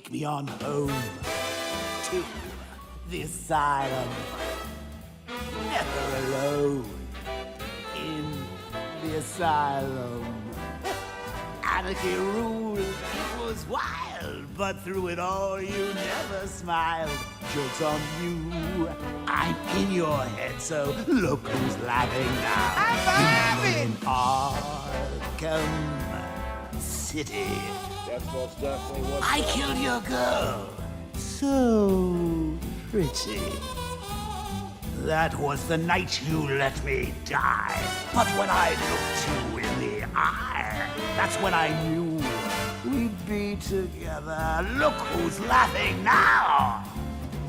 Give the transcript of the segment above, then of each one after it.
take me on home to the asylum. Never alone in the asylum. Anarchy ruled, it was wild, but through it all you never smiled. Joke's on you, I'm in your head, so look who's laughing now. I'm laughing! In Arkham City. That's most definitely what I killed your girl. So pretty. That was the night you let me die. But when I looked you in the eye, that's when I knew we'd be together. Look who's laughing now.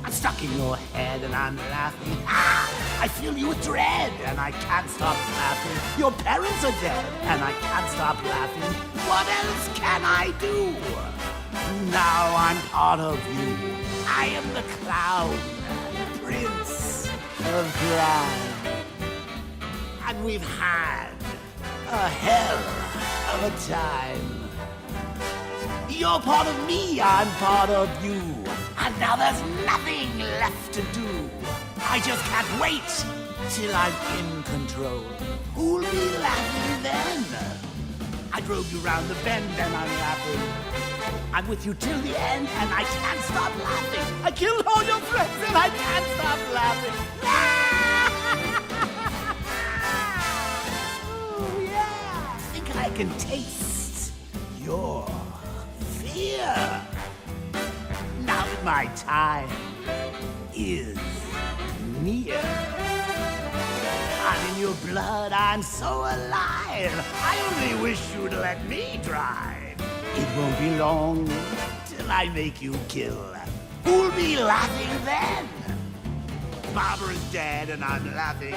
I'm stuck in your head and I'm laughing. I fill you with dread and I can't stop laughing. Your parents are dead and I can't stop laughing. What else can I do? Now I'm part of you. I am the clown, prince of crime. And we've had a hell of a time. You're part of me, I'm part of you. And now there's nothing left to do. I just can't wait till I'm in control. Who'll be laughing then? I drove you round the bend and I'm laughing. I'm with you till the end and I can't stop laughing. I killed all your friends and I can't stop laughing. Oh yeah, I think I can taste your fear. Now that my time is near, I'm in your blood, I'm so alive. I only wish you'd let me drive. It won't be long till I make you kill. Who'll be laughing then? Barbara's dead and I'm laughing.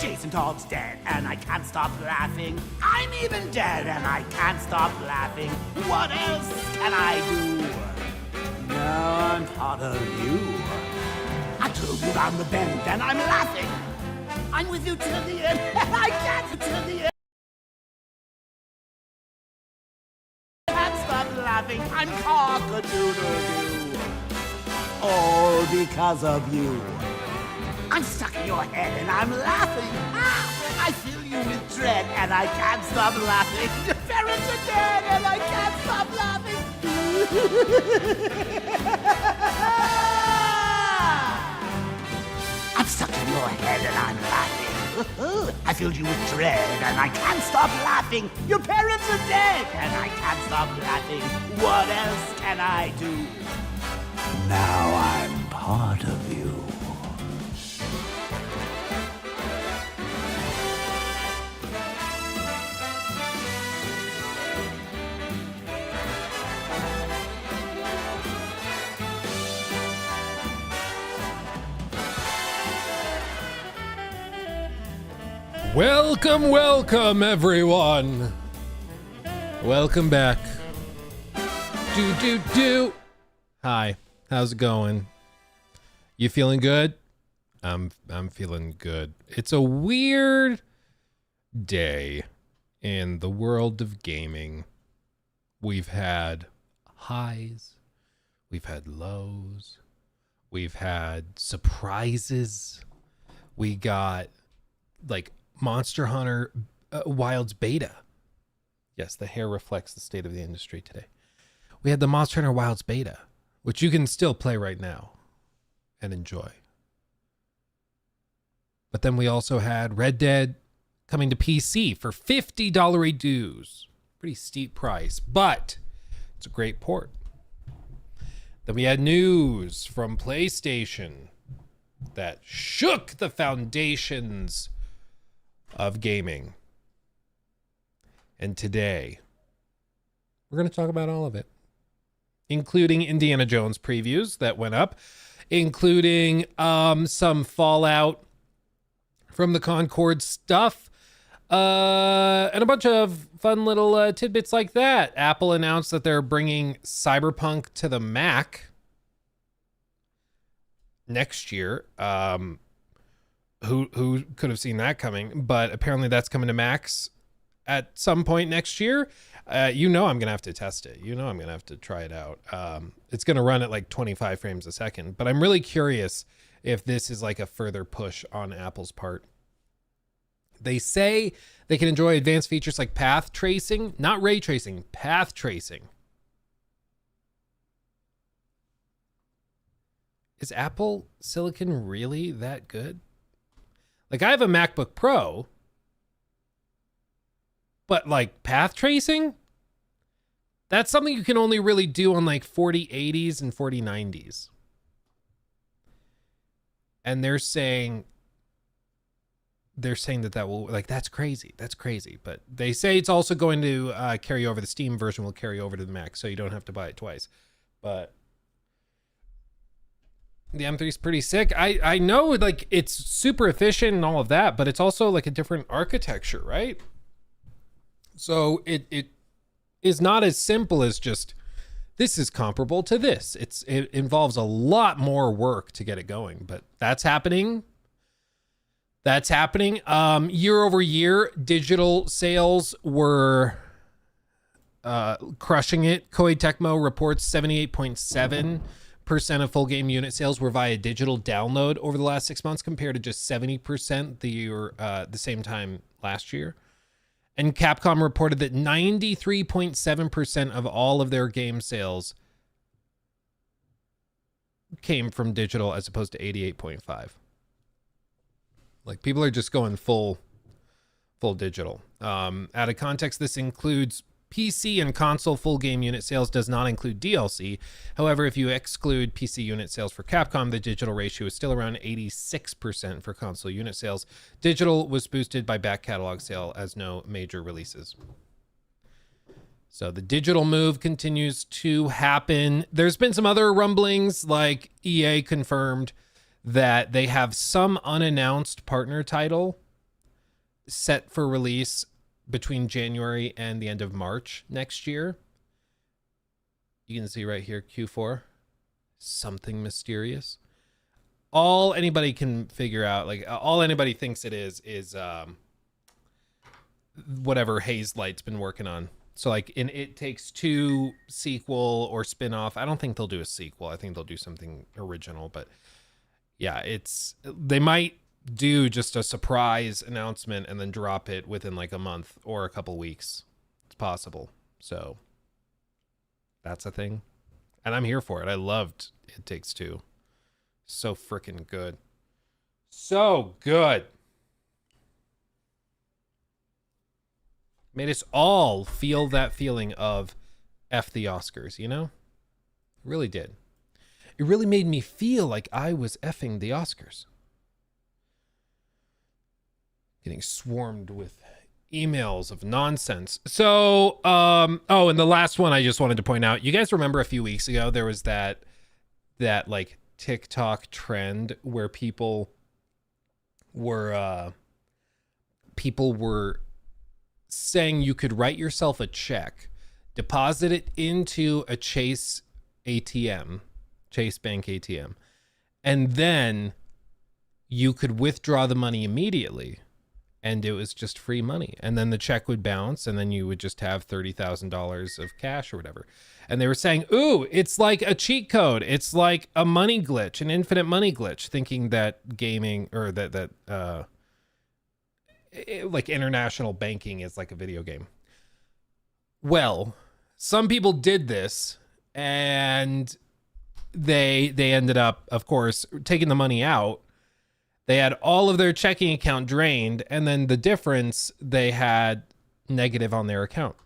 Jason Todd's dead and I can't stop laughing. I'm even dead and I can't stop laughing. What else can I do? Now I'm part of you. I drove you round the bend and I'm laughing. I'm with you till the end. I can't till the end. I can't stop laughing. I'm cock-a-doodle-doo. All because of you. I'm stuck in your head and I'm laughing. I fill you with dread and I can't stop laughing. Your parents are dead and I can't stop laughing. I'm stuck in your head and I'm laughing. I filled you with dread and I can't stop laughing. Your parents are dead and I can't stop laughing. What else can I do? Now I'm part of you. Welcome, welcome, everyone. Welcome back. Do. Hi, how's it going? You feeling good? I'm feeling good. It's a weird day in the world of gaming. We've had highs, we've had lows, we've had surprises. We got like Monster Hunter Wilds beta. Yes, the hair reflects the state of the industry today. We had the Monster Hunter Wilds beta, which you can still play right now and enjoy. But then we also had Red Dead coming to PC for $50 reduce. Pretty steep price, but it's a great port. Then we had news from PlayStation that shook the foundations of gaming. And today, we're going to talk about all of it, including Indiana Jones previews that went up, including some fallout from the Concord stuff, and a bunch of fun little tidbits like that. Apple announced that they're bringing Cyberpunk to the Mac next year. Who could have seen that coming? But apparently that's coming to Macs at some point next year. You know I'm gonna have to test it. You know I'm gonna have to try it out. It's gonna run at like 25 frames a second, but I'm really curious if this is like a further push on Apple's part. They say they can enjoy advanced features like path tracing, not ray tracing, path tracing. Is Apple Silicon really that good? Like, I have a MacBook Pro, but like path tracing, that's something you can only really do on like 4080s and 4090s. And they're saying that will, like, that's crazy. That's crazy. But they say it's also going to carry over. The Steam version will carry over to the Mac, so you don't have to buy it twice. But the M3 is pretty sick. I know, like, it's super efficient and all of that, but it's also like a different architecture, right? So it is not as simple as just, this is comparable to this. It involves a lot more work to get it going, but that's happening. That's happening. Year over year, digital sales were crushing it. Koei Tecmo reports 78.7% of full game unit sales were via digital download over the last 6 months, compared to just 70% the same time last year. And Capcom reported that 93.7% of all of their game sales came from digital, as opposed to 88.5%. Like, people are just going full digital. Out of context, this includes PC and console full game unit sales, does not include DLC. However, if you exclude PC unit sales for Capcom, the digital ratio is still around 86% for console unit sales. Digital was boosted by back catalog sale as no major releases. So the digital move continues to happen. There's been some other rumblings, like EA confirmed that they have some unannounced partner title set for release between January and the end of March next year. You can see right here, Q4, something mysterious. All anybody can figure out, like, all anybody thinks it is whatever Haze Light's been working on. So like in It Takes Two sequel or spin-off. I don't think they'll do a sequel. I think they'll do something original, but yeah, they might do just a surprise announcement and then drop it within like a month or a couple weeks. It's possible. So that's a thing. And I'm here for it. I loved It Takes Two. So freaking good. So good. Made us all feel that feeling of F the Oscars, you know? It really did. It really made me feel like I was effing the Oscars. Getting swarmed with emails of nonsense. So, oh, and the last one I just wanted to point out, you guys remember a few weeks ago, there was that like TikTok trend where people were saying you could write yourself a check, deposit it into a Chase Bank ATM, and then you could withdraw the money immediately, and it was just free money. And then the check would bounce, and then you would just have $30,000 of cash or whatever. And they were saying, ooh, it's like a cheat code. It's like a money glitch, an infinite money glitch, thinking that gaming or like international banking is like a video game. Well, some people did this, and they ended up, of course, taking the money out. They had all of their checking account drained, and then the difference they had negative on their account.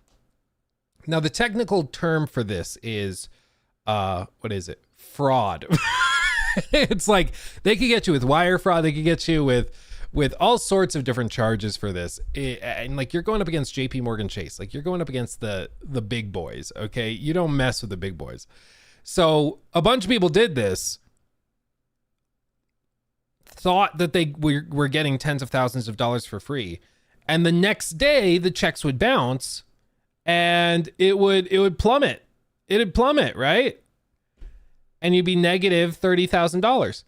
Now, the technical term for this is, what is it? Fraud. It's like they could get you with wire fraud. They could get you with all sorts of different charges for this. And like, you're going up against JP Morgan Chase. Like, you're going up against the big boys, okay? You don't mess with the big boys. So a bunch of people did this, thought that they were getting tens of thousands of dollars for free, and the next day the checks would bounce and it would plummet. It'd plummet, right? And you'd be negative $30,000.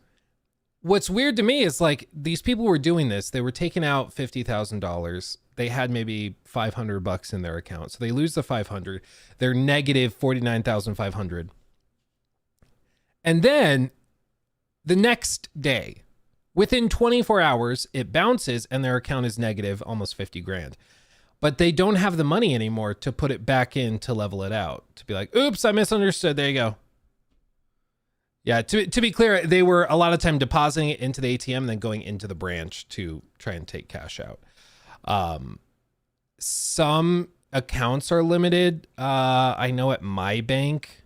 What's weird to me is, like, these people were doing this. They were taking out $50,000. they had maybe $500 in their account. So they lose the 500. They're negative 49,500. And then the next day, within 24 hours, it bounces and their account is negative almost 50 grand. But they don't have the money anymore to put it back in to level it out. To be like, oops, I misunderstood. There you go. Yeah, to be clear, they were a lot of time depositing it into the ATM and then going into the branch to try and take cash out. Some accounts are limited. I know at my bank,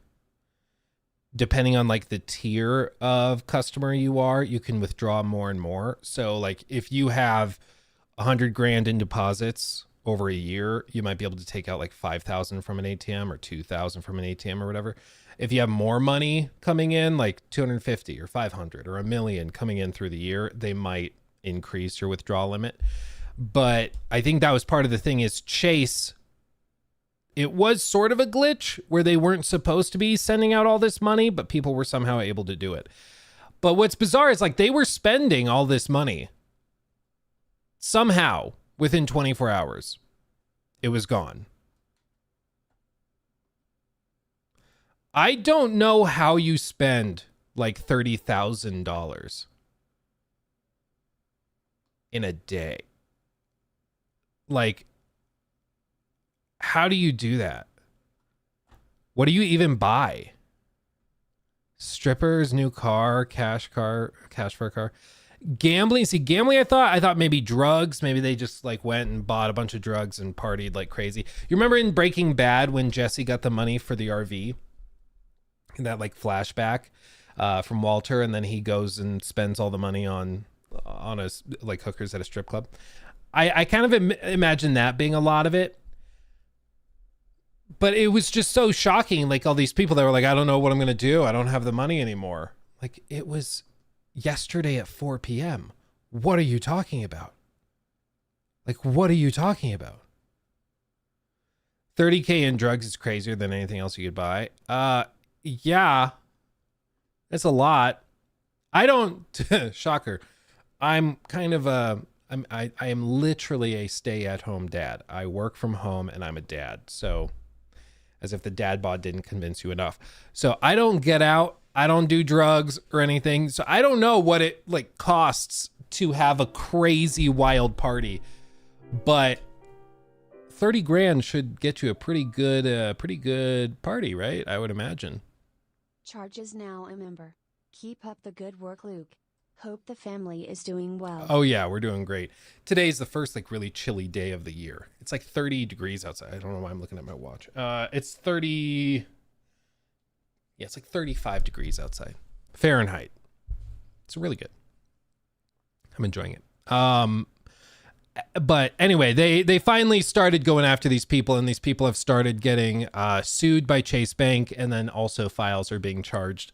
depending on like the tier of customer you are, you can withdraw more and more. So like if you have 100 grand in deposits over a year, you might be able to take out like 5,000 from an ATM or 2,000 from an ATM or whatever. If you have more money coming in, like 250 or 500 or $1 million coming in through the year, they might increase your withdrawal limit. But I think that was part of the thing is Chase, it was sort of a glitch where they weren't supposed to be sending out all this money, but people were somehow able to do it. But what's bizarre is like they were spending all this money. Somehow, within 24 hours, it was gone. I don't know how you spend like $30,000 in a day. Like, how do you do that? What do you even buy? Strippers, new car, cash for a car. Gambling. See, gambling, I thought maybe drugs. Maybe they just like went and bought a bunch of drugs and partied like crazy. You remember in Breaking Bad when Jesse got the money for the RV? In that like flashback from Walter, and then he goes and spends all the money on a like hookers at a strip club. I kind of imagine that being a lot of it. But it was just so shocking. Like all these people that were like, I don't know what I'm going to do. I don't have the money anymore. Like it was yesterday at 4 p.m. What are you talking about? Like, what are you talking about? 30K in drugs is crazier than anything else you could buy. Yeah, that's a lot. I don't, shocker. I'm kind of I am literally a stay-at-home dad. I work from home and I'm a dad. So as if the dad bod didn't convince you enough. So I don't get out. I don't do drugs or anything. So I don't know what it like costs to have a crazy wild party, but 30 grand should get you a pretty good party, right? I would imagine. Charges now a member. Keep up the good work, Luke. Hope the family is doing well. Oh yeah, we're doing great. Today's the first like really chilly day of the year. It's like 30 degrees outside. I don't know why I'm looking at my watch. It's 30. Yeah, it's like 35 degrees outside. Fahrenheit. It's really good. I'm enjoying it. But anyway, they finally started going after these people, and these people have started getting sued by Chase Bank, and then also files are being charged,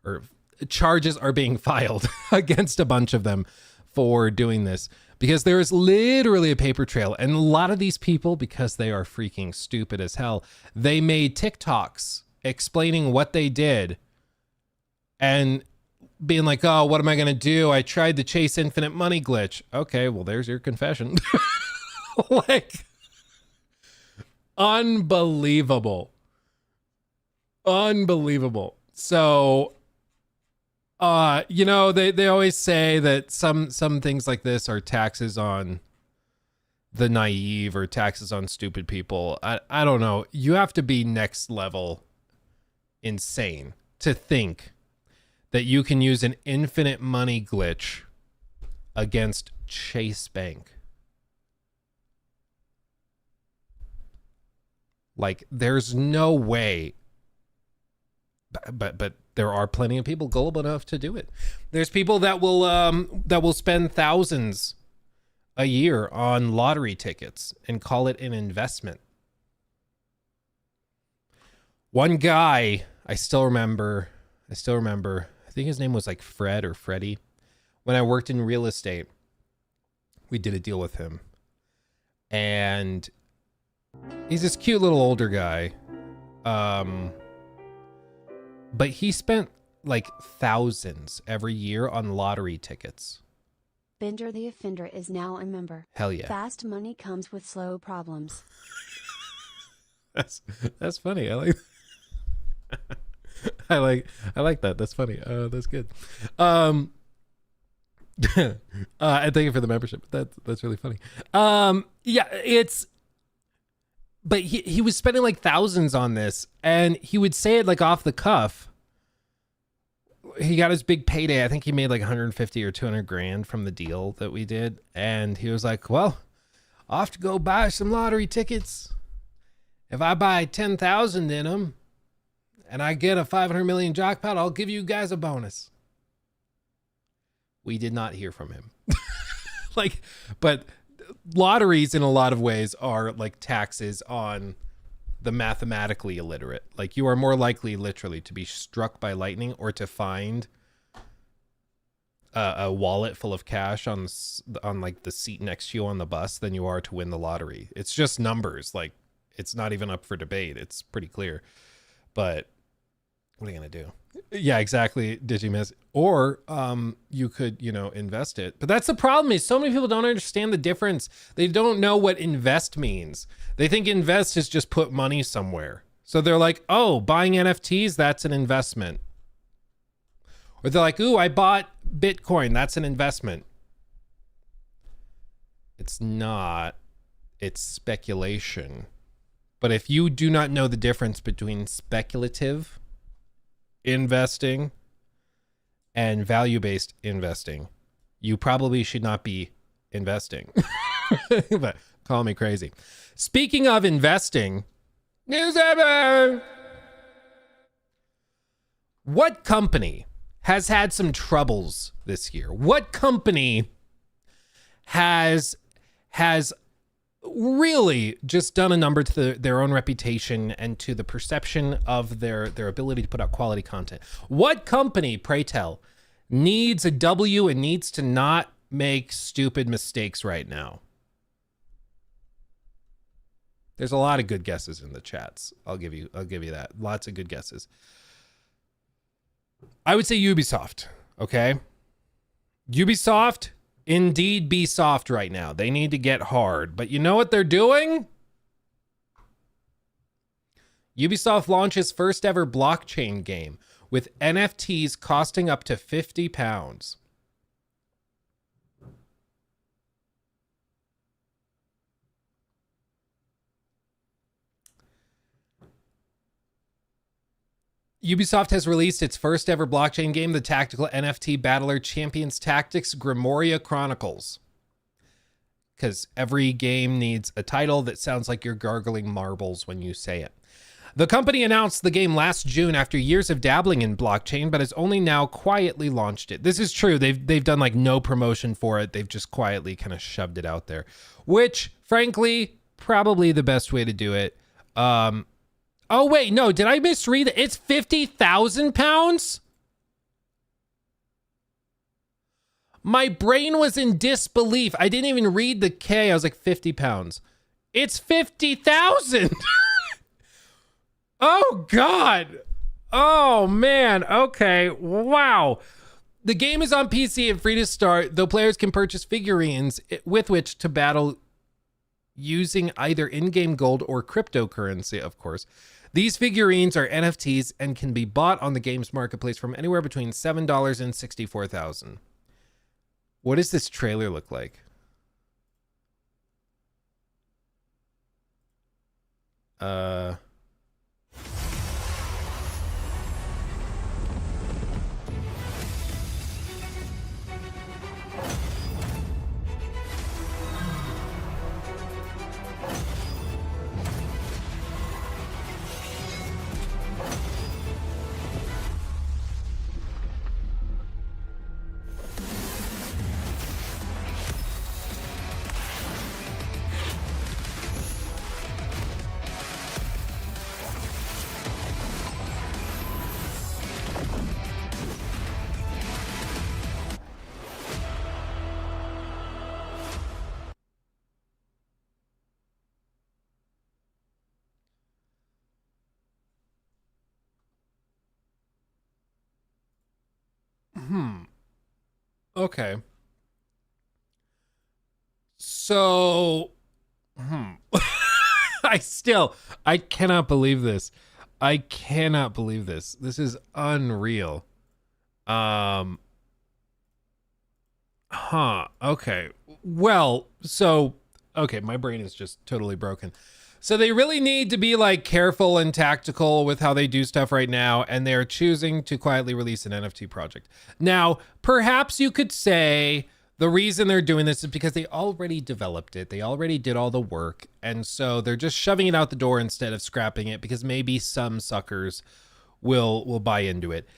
or charges are being filed against a bunch of them for doing this, because there is literally a paper trail. And a lot of these people, because they are freaking stupid as hell, they made TikToks explaining what they did and being like, oh, what am I going to do? I tried the Chase Infinite Money glitch. Okay, well, there's your confession. Like, unbelievable. Unbelievable. So, you know, they always say that some things like this are taxes on the naive or taxes on stupid people. I don't know. You have to be next level insane to think that you can use an infinite money glitch against Chase Bank. Like, there's no way. But there are plenty of people gullible enough to do it. There's people that will spend thousands a year on lottery tickets and call it an investment. One guy, I still remember, I think his name was like Fred or Freddie. When I worked in real estate, we did a deal with him. And he's this cute little older guy. But he spent like thousands every year on lottery tickets. Bender the Offender is now a member. Hell yeah. Fast money comes with slow problems. That's funny. I like I like that. That's funny. That's good. And thank you for the membership. That's really funny. Yeah, but he was spending like thousands on this, and he would say it like off the cuff. He got his big payday. I think he made like 150 or 200 grand from the deal that we did, and he was like, "Well, I'll have to go buy some lottery tickets. If I buy 10,000 in them, and I get a 500 million jackpot, I'll give you guys a bonus." We did not hear from him. But lotteries in a lot of ways are like taxes on the mathematically illiterate. Like, you are more likely literally to be struck by lightning or to find a wallet full of cash on like the seat next to you on the bus than you are to win the lottery. It's just numbers. Like, it's not even up for debate. It's pretty clear. But what are you going to do? Yeah, exactly. Did you miss? Or you could, invest it. But that's the problem, is so many people don't understand the difference. They don't know what invest means. They think invest is just put money somewhere. So they're like, oh, buying NFTs, that's an investment. Or they're like, ooh, I bought Bitcoin, that's an investment. It's not. It's speculation. But if you do not know the difference between speculative investing and value-based investing, you probably should not be investing. But call me crazy. Speaking of investing, what company has had some troubles this year? What company has really just done a number to their own reputation and to the perception of their ability to put out quality content? What company, pray tell, needs a W and needs to not make stupid mistakes right now? There's a lot of good guesses in the chats. I'll give you that. Lots of good guesses. I would say Ubisoft, okay? Ubisoft, indeed be soft right now. They need to get hard. But you know what they're doing? Ubisoft launches first ever blockchain game with NFTs costing up to £50. Ubisoft has released its first ever blockchain game, the tactical NFT battler Champions Tactics Grimoria Chronicles. Because every game needs a title that sounds like you're gargling marbles when you say it. The company announced the game last June after years of dabbling in blockchain, but has only now quietly launched it. This is true. They've done like no promotion for it. They've just quietly kind of shoved it out there, which frankly, probably the best way to do it. Oh, wait, no, did I misread it? It's £50,000? My brain was in disbelief. I didn't even read the K. I was like, £50. It's 50,000. Oh, God. Oh, man. Okay. Wow. The game is on PC and free to start, though players can purchase figurines with which to battle using either in-game gold or cryptocurrency, of course. These figurines are NFTs and can be bought on the games marketplace from anywhere between $7 and $64,000. What does this trailer look like? Okay. So, I cannot believe this. I cannot believe this. This is unreal. Okay. Well, okay, my brain is just totally broken. So they really need to be like careful and tactical with how they do stuff right now, and they're choosing to quietly release an NFT project. Now, perhaps you could say the reason they're doing this is because they already developed it. They already did all the work, and so they're just shoving it out the door instead of scrapping it because maybe some suckers will buy into it.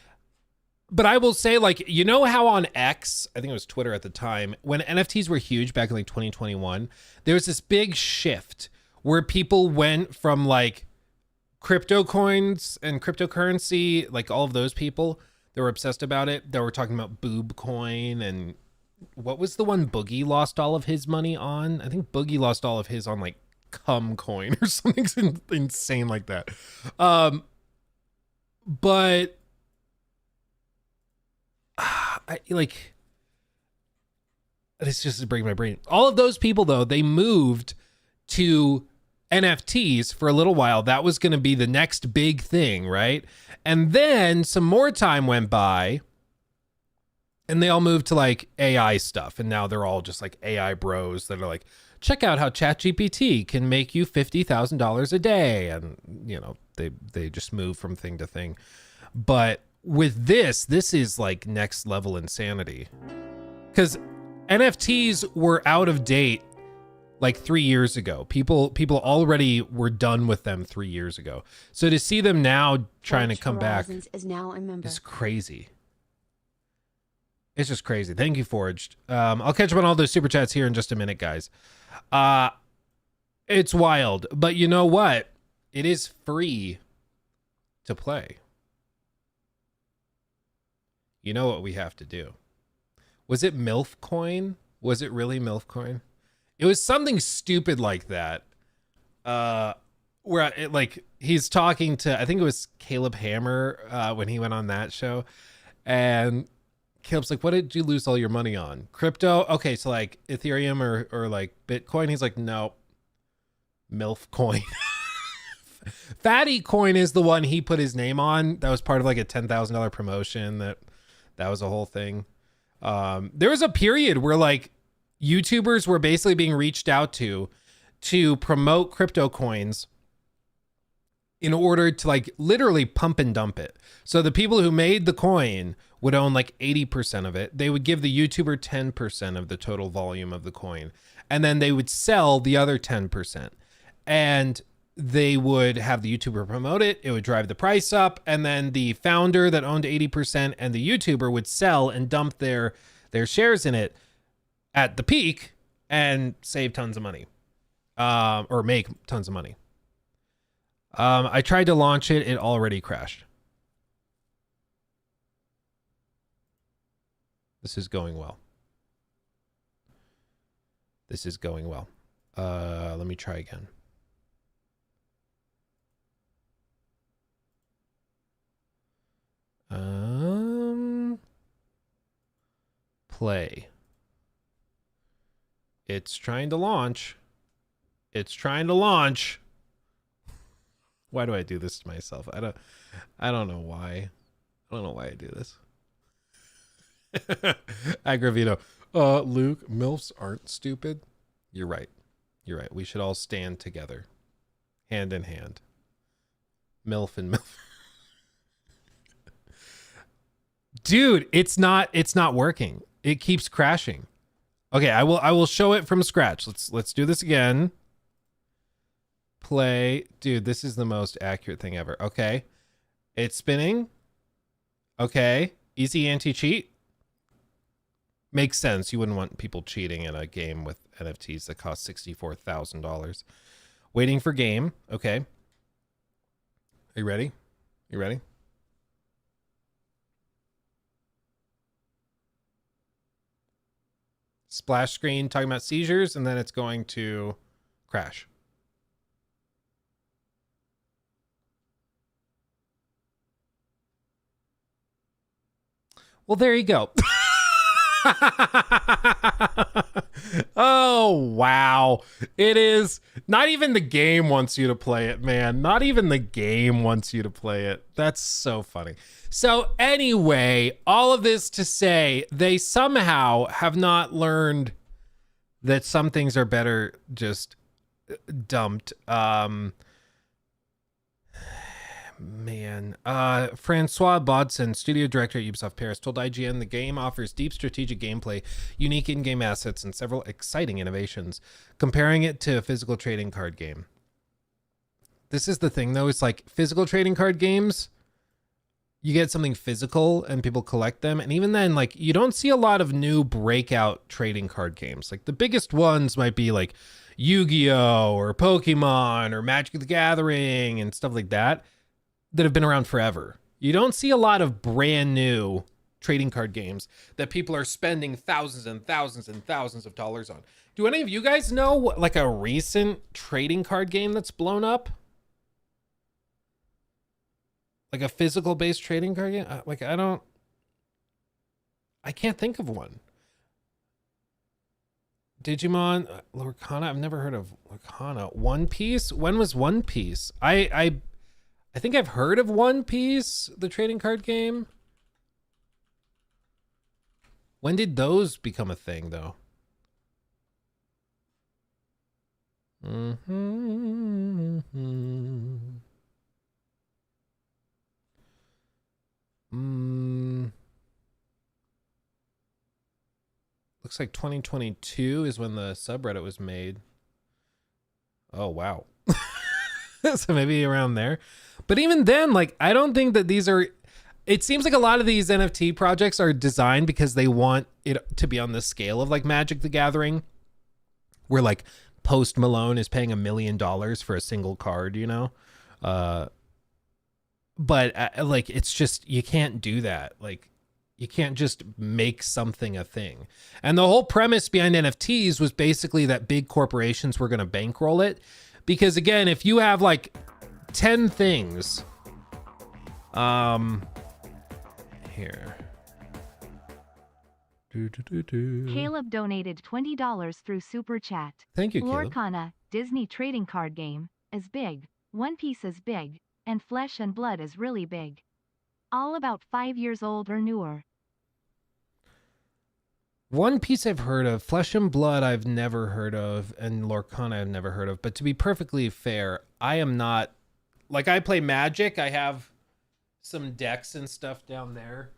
But I will say, like, you know how on X, I think it was Twitter at the time, when NFTs were huge back in like 2021, there was this big shift where people went from like crypto coins and cryptocurrency, like all of those people that were obsessed about it, that were talking about boob coin, and what was the one Boogie lost all of his money on? I think Boogie lost all of his on like cum coin or something insane like that. But it's just to break my brain. All of those people though, they moved to NFTs for a little while. That was going to be the next big thing, right? And then some more time went by and they all moved to like AI stuff. And now they're all just like AI bros that are like, check out how ChatGPT can make you $50,000 a day. And, you know, they just move from thing to thing. But with this is like next level insanity. Because NFTs were out of date like 3 years ago. People already were done with them 3 years ago. So to see them now trying to come back is now a member. Is crazy. It's just crazy. Thank you, Forged. I'll catch up on all those super chats here in just a minute, guys. It's wild, but you know what? It is free to play. You know what we have to do. Was it MILF coin? Was it really MILF coin? It was something stupid like that. Where it, like he's talking to, I think it was Caleb Hammer when he went on that show, and Caleb's like, "What did you lose all your money on? Crypto? Okay, so like Ethereum or like Bitcoin?" He's like, "No, MILF coin." Fatty coin is the one he put his name on. That was part of like a $10,000 promotion. That was a whole thing. There was a period where like YouTubers were basically being reached out to promote crypto coins in order to like literally pump and dump it. So the people who made the coin would own like 80% of it. They would give the YouTuber 10% of the total volume of the coin. And then they would sell the other 10%. And they would have the YouTuber promote it. It would drive the price up. And then the founder that owned 80% and the YouTuber would sell and dump their shares in it at the peak and save tons of money, or make tons of money. I tried to launch it. It already crashed. This is going well. This is going well. Let me try again. Play. It's trying to launch. It's trying to launch. Why do I do this to myself? I don't know why. I don't know why I do this. Agravito. Luke, MILFs aren't stupid. You're right. You're right. We should all stand together. Hand in hand. MILF and MILF. Dude, it's not working. It keeps crashing. Okay, I will show it from scratch. Let's do this again. Play. Dude, this is the most accurate thing ever. Okay. It's spinning. Okay. Easy anti-cheat. Makes sense. You wouldn't want people cheating in a game with NFTs that cost $64,000. Waiting for game. Okay. Are you ready? You ready? Splash screen talking about seizures, and then it's going to crash. Well, there you go. Oh, wow. It is. Not even the game wants you to play it, man. Not even the game wants you to play it. That's so funny. So anyway, all of this to say, they somehow have not learned that some things are better just dumped. Francois Bodson, studio director at Ubisoft Paris, told IGN the game offers deep strategic gameplay, unique in-game assets, and several exciting innovations, comparing it to a physical trading card game. This is the thing, though. It's like physical trading card games, you get something physical and people collect them. And even then, like, you don't see a lot of new breakout trading card games. Like, the biggest ones might be like Yu-Gi-Oh! Or Pokemon or Magic the Gathering and stuff like that have been around forever. You don't see a lot of brand new trading card games that people are spending thousands and thousands and thousands of dollars on. Do any of you guys know what, like, a recent trading card game that's blown up? Like a physical based trading card game? I can't think of one. Digimon, Lorcana, I've never heard of Lorcana. One Piece? When was One Piece? I think I've heard of One Piece, the trading card game. When did those become a thing, though? Looks like 2022 is when the subreddit was made. Oh, wow. So maybe around there. But even then, like, I don't think that these are... It seems like a lot of these NFT projects are designed because they want it to be on the scale of, like, Magic the Gathering, where, like, Post Malone is paying $1 million for a single card, you know? But, like, it's just... You can't do that. Like, you can't just make something a thing. And the whole premise behind NFTs was basically that big corporations were going to bankroll it. Because again, if you have like 10 things, here. Caleb donated $20 through Super Chat. Thank you, Caleb. Lorcana, Disney trading card game, is big. One Piece is big. And Flesh and Blood is really big. All about 5 years old or newer. One Piece I've heard of, Flesh and Blood I've never heard of, and Lorcana I've never heard of. But to be perfectly fair, I am not... Like, I play Magic. I have some decks and stuff down there.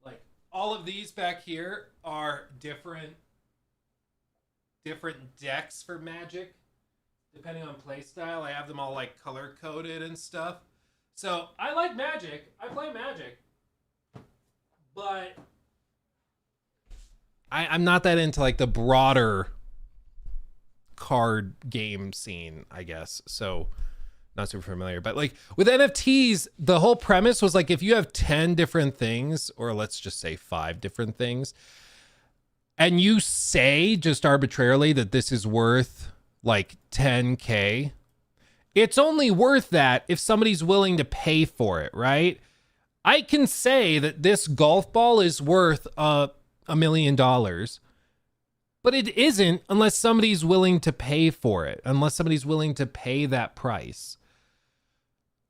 Like, all of these back here are different decks for Magic, depending on play style. I have them all, like, color-coded and stuff. So, I like Magic. I play Magic. But... I'm not that into, like, the broader card game scene, I guess. So, not super familiar. But, like, with NFTs, the whole premise was, like, if you have 10 different things, or let's just say 5 different things, and you say just arbitrarily that this is worth, like, 10K, it's only worth that if somebody's willing to pay for it, right? I can say that this golf ball is worth $1 million, but it isn't unless somebody's willing to pay for it, unless somebody's willing to pay that price.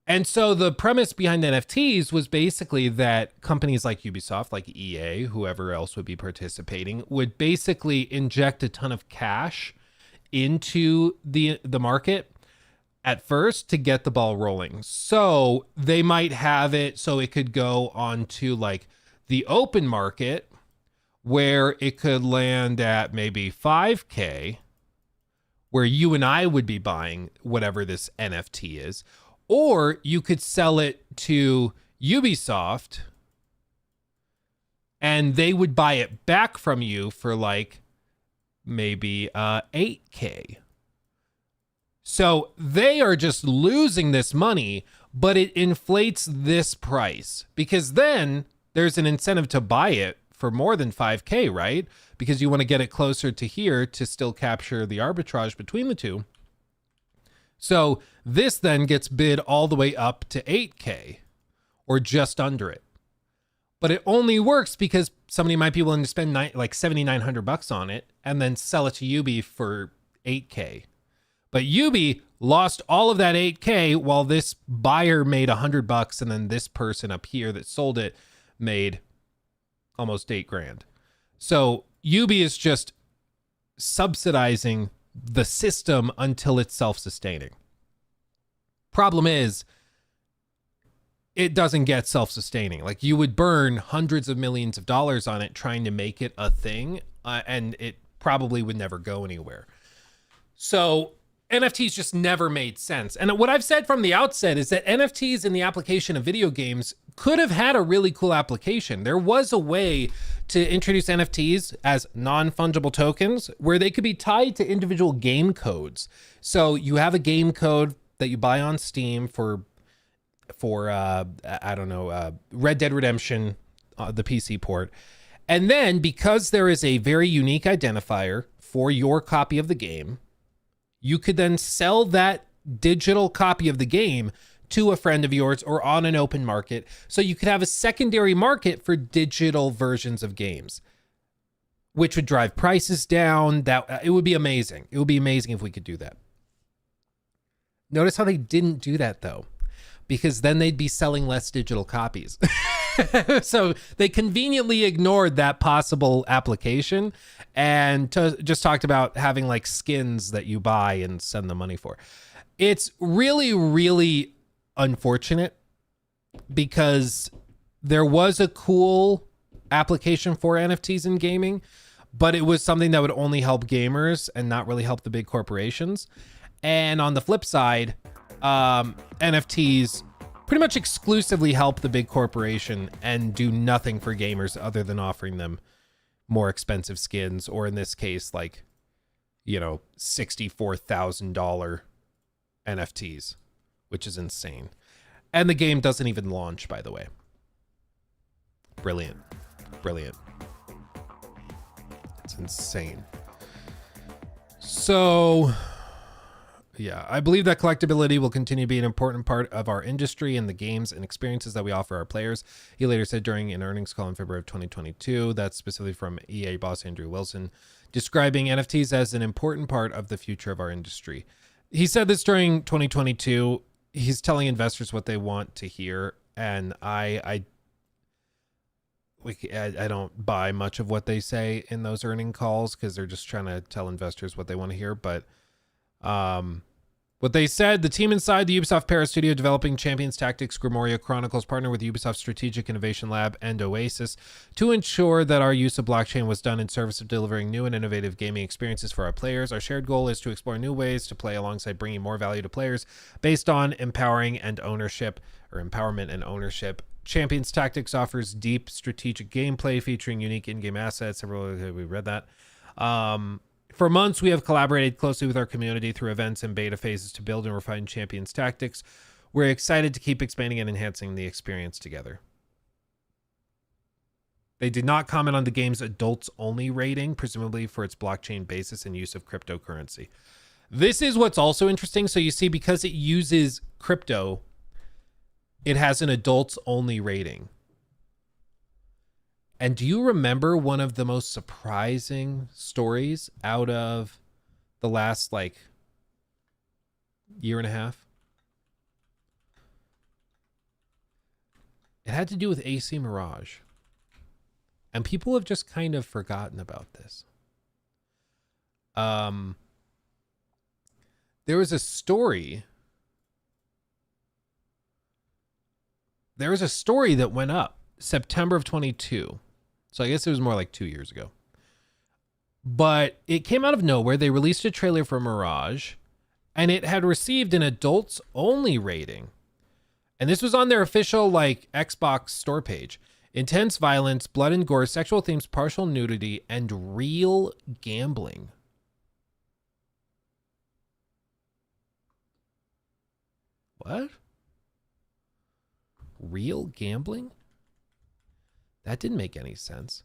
And so the premise behind NFTs was basically that companies like Ubisoft, like EA, whoever else would be participating, would basically inject a ton of cash into the market at first to get the ball rolling. So they might have it so it could go onto like the open market, where it could land at maybe 5K, where you and I would be buying whatever this NFT is, or you could sell it to Ubisoft and they would buy it back from you for like maybe 8K. So they are just losing this money, but it inflates this price because then there's an incentive to buy it for more than 5K, right? Because you want to get it closer to here to still capture the arbitrage between the two. So this then gets bid all the way up to 8K or just under it. But it only works because somebody might be willing to spend like $7,900 on it and then sell it to Ubi for $8K. But Ubi lost all of that $8K while this buyer made $100, and then this person up here that sold it made almost $8,000. So Ubi is just subsidizing the system until it's self-sustaining. Problem is, it doesn't get self-sustaining. Like, you would burn hundreds of millions of dollars on it trying to make it a thing, and it probably would never go anywhere. So NFTs just never made sense. And what I've said from the outset is that NFTs in the application of video games could have had a really cool application. There was a way to introduce NFTs as non-fungible tokens where they could be tied to individual game codes. So you have a game code that you buy on Steam for Red Dead Redemption, the PC port. And then because there is a very unique identifier for your copy of the game, you could then sell that digital copy of the game to a friend of yours or on an open market. So you could have a secondary market for digital versions of games, which would drive prices down. That it would be amazing. It would be amazing if we could do that. Notice how they didn't do that though, because then they'd be selling less digital copies. So they conveniently ignored that possible application and just talked about having like skins that you buy and send the money for. It's really, really unfortunate because there was a cool application for NFTs in gaming, but it was something that would only help gamers and not really help the big corporations. And on the flip side, NFTs pretty much exclusively help the big corporation and do nothing for gamers other than offering them more expensive skins, or in this case, like, $64,000 NFTs, which is insane. And the game doesn't even launch, by the way. Brilliant. It's insane. So, yeah, I believe that collectability will continue to be an important part of our industry and the games and experiences that we offer our players. He later said during an earnings call in February of 2022, that's specifically from EA boss Andrew Wilson, describing NFTs as an important part of the future of our industry. He said this during 2022. He's telling investors what they want to hear, and I don't buy much of what they say in those earning calls because they're just trying to tell investors what they want to hear. But what they said, the team inside the Ubisoft Paris studio developing Champions Tactics Grimoria Chronicles partner with Ubisoft Strategic Innovation Lab and Oasis to ensure that our use of blockchain was done in service of delivering new and innovative gaming experiences for our players. Our shared goal is to explore new ways to play alongside bringing more value to players based on empowerment and ownership. Champions Tactics offers deep strategic gameplay featuring unique in-game assets. We read that. For months, we have collaborated closely with our community through events and beta phases to build and refine Champions Tactics. We're excited to keep expanding and enhancing the experience together. They did not comment on the game's adults-only rating, presumably for its blockchain basis and use of cryptocurrency. This is what's also interesting. So you see, because it uses crypto, it has an adults-only rating. And do you remember one of the most surprising stories out of the last, year and a half? It had to do with AC Mirage. And people have just kind of forgotten about this. There was a story. There was a story that went up September of 22. So I guess it was more like 2 years ago. But it came out of nowhere. They released a trailer for Mirage, and it had received an adults-only rating. And this was on their official, Xbox store page. Intense violence, blood and gore, sexual themes, partial nudity, and real gambling. What? Real gambling? That didn't make any sense.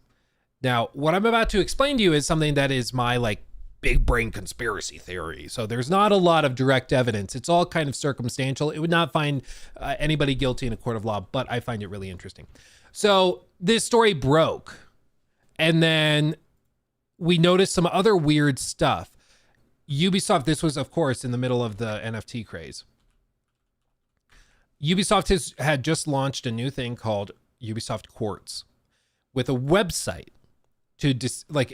Now, what I'm about to explain to you is something that is my big brain conspiracy theory. So there's not a lot of direct evidence. It's all kind of circumstantial. It would not find anybody guilty in a court of law, but I find it really interesting. So this story broke, and then we noticed some other weird stuff. Ubisoft, this was, of course, in the middle of the NFT craze. Ubisoft had just launched a new thing called Ubisoft Quartz with a website to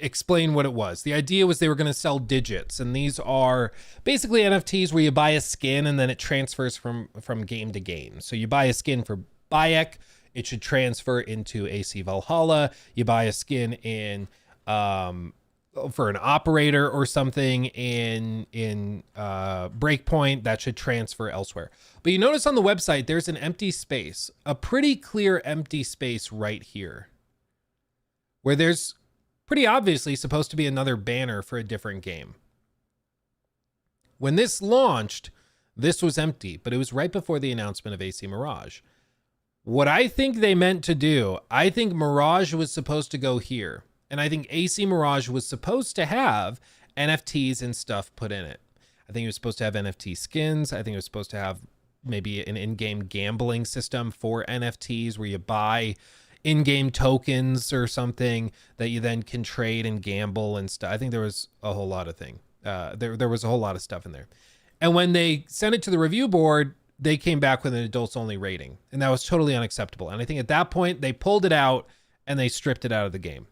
explain what it was. The idea was they were going to sell digits, and these are basically NFTs where you buy a skin and then it transfers from game to game. So you buy a skin for Bayek, it should transfer into AC Valhalla. You buy a skin in for an operator or something in Breakpoint, that should transfer elsewhere. But you notice on the website there's an empty space, a pretty clear empty space right here, where there's pretty obviously supposed to be another banner for a different game. When this launched, this was empty, but it was right before the announcement of AC Mirage. What I think they meant to do, I think Mirage was supposed to go here. And I think AC Mirage was supposed to have NFTs and stuff put in it. I think it was supposed to have NFT skins. I think it was supposed to have maybe an in-game gambling system for NFTs where you buy in-game tokens or something that you then can trade and gamble and stuff. I think there was a whole lot of thing. There was a whole lot of stuff in there. And when they sent it to the review board, they came back with an adults only rating, and that was totally unacceptable. And I think at that point they pulled it out and they stripped it out of the game.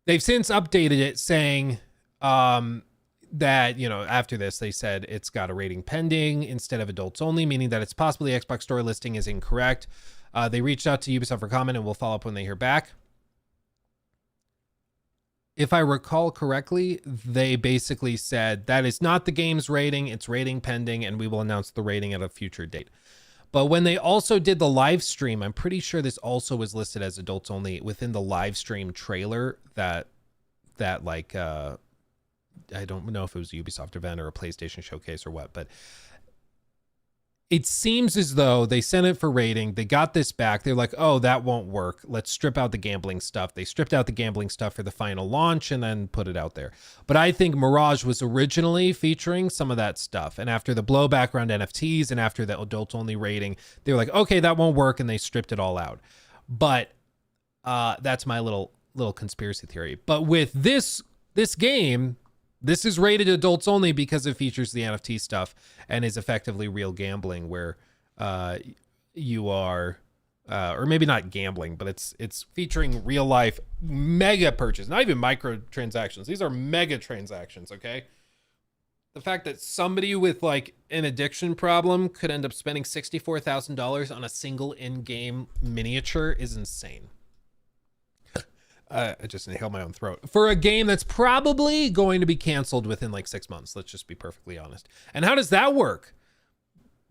They've since updated it saying that, you know, after this, they said it's got a rating pending instead of adults only, meaning that it's possible the Xbox Store listing is incorrect. They reached out to Ubisoft for comment, and we'll follow up when they hear back. If I recall correctly, they basically said that is not the game's rating, it's rating pending, and we will announce the rating at a future date. But when they also did the live stream, I'm pretty sure this also was listed as adults only within the live stream trailer that like, I don't know if it was a Ubisoft event or a PlayStation showcase or what, but it seems as though they sent it for rating. They got this back. They're like, oh, that won't work. Let's strip out the gambling stuff. They stripped out the gambling stuff for the final launch and then put it out there. But I think Mirage was originally featuring some of that stuff. And after the blowback around NFTs and after the adult only rating, they were like, okay, that won't work. And they stripped it all out. But that's my little conspiracy theory. But with this game, this is rated adults only because it features the NFT stuff and is effectively real gambling where you are, or maybe not gambling, but it's featuring real life mega purchase, not even micro transactions. These are mega transactions, okay? The fact that somebody with like an addiction problem could end up spending $64,000 on a single in-game miniature is insane. I just inhaled my own throat. For a game that's probably going to be canceled within like 6 months. Let's just be perfectly honest. And how does that work?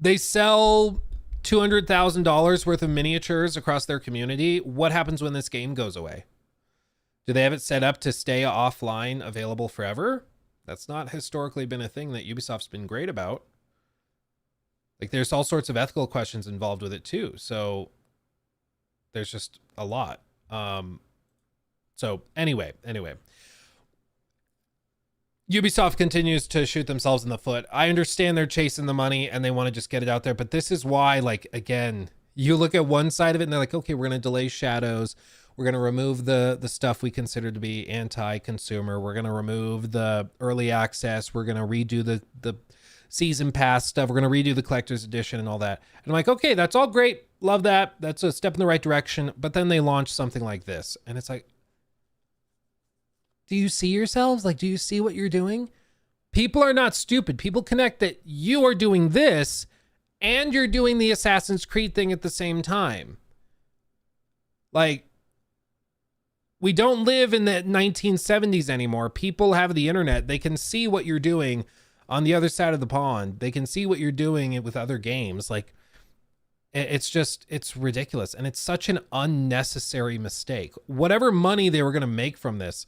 They sell $200,000 worth of miniatures across their community. What happens when this game goes away? Do they have it set up to stay offline, available forever? That's not historically been a thing that Ubisoft's been great about. Like, there's all sorts of ethical questions involved with it too. So there's just a lot. So anyway, Ubisoft continues to shoot themselves in the foot. I understand they're chasing the money and they want to just get it out there, but this is why, like, again, you look at one side of it and they're like, okay, we're going to delay Shadows. We're going to remove the stuff we consider to be anti-consumer. We're going to remove the early access. We're going to redo the season pass stuff. We're going to redo the collector's edition and all that. And I'm like, okay, that's all great. Love that. That's a step in the right direction. But then they launch something like this. And it's like, do you see yourselves? Like, do you see what you're doing? People are not stupid. People connect that you are doing this and you're doing the Assassin's Creed thing at the same time. Like, we don't live in the 1970s anymore. People have the internet. They can see what you're doing on the other side of the pond. They can see what you're doing with other games. Like, it's ridiculous. And it's such an unnecessary mistake. Whatever money they were going to make from this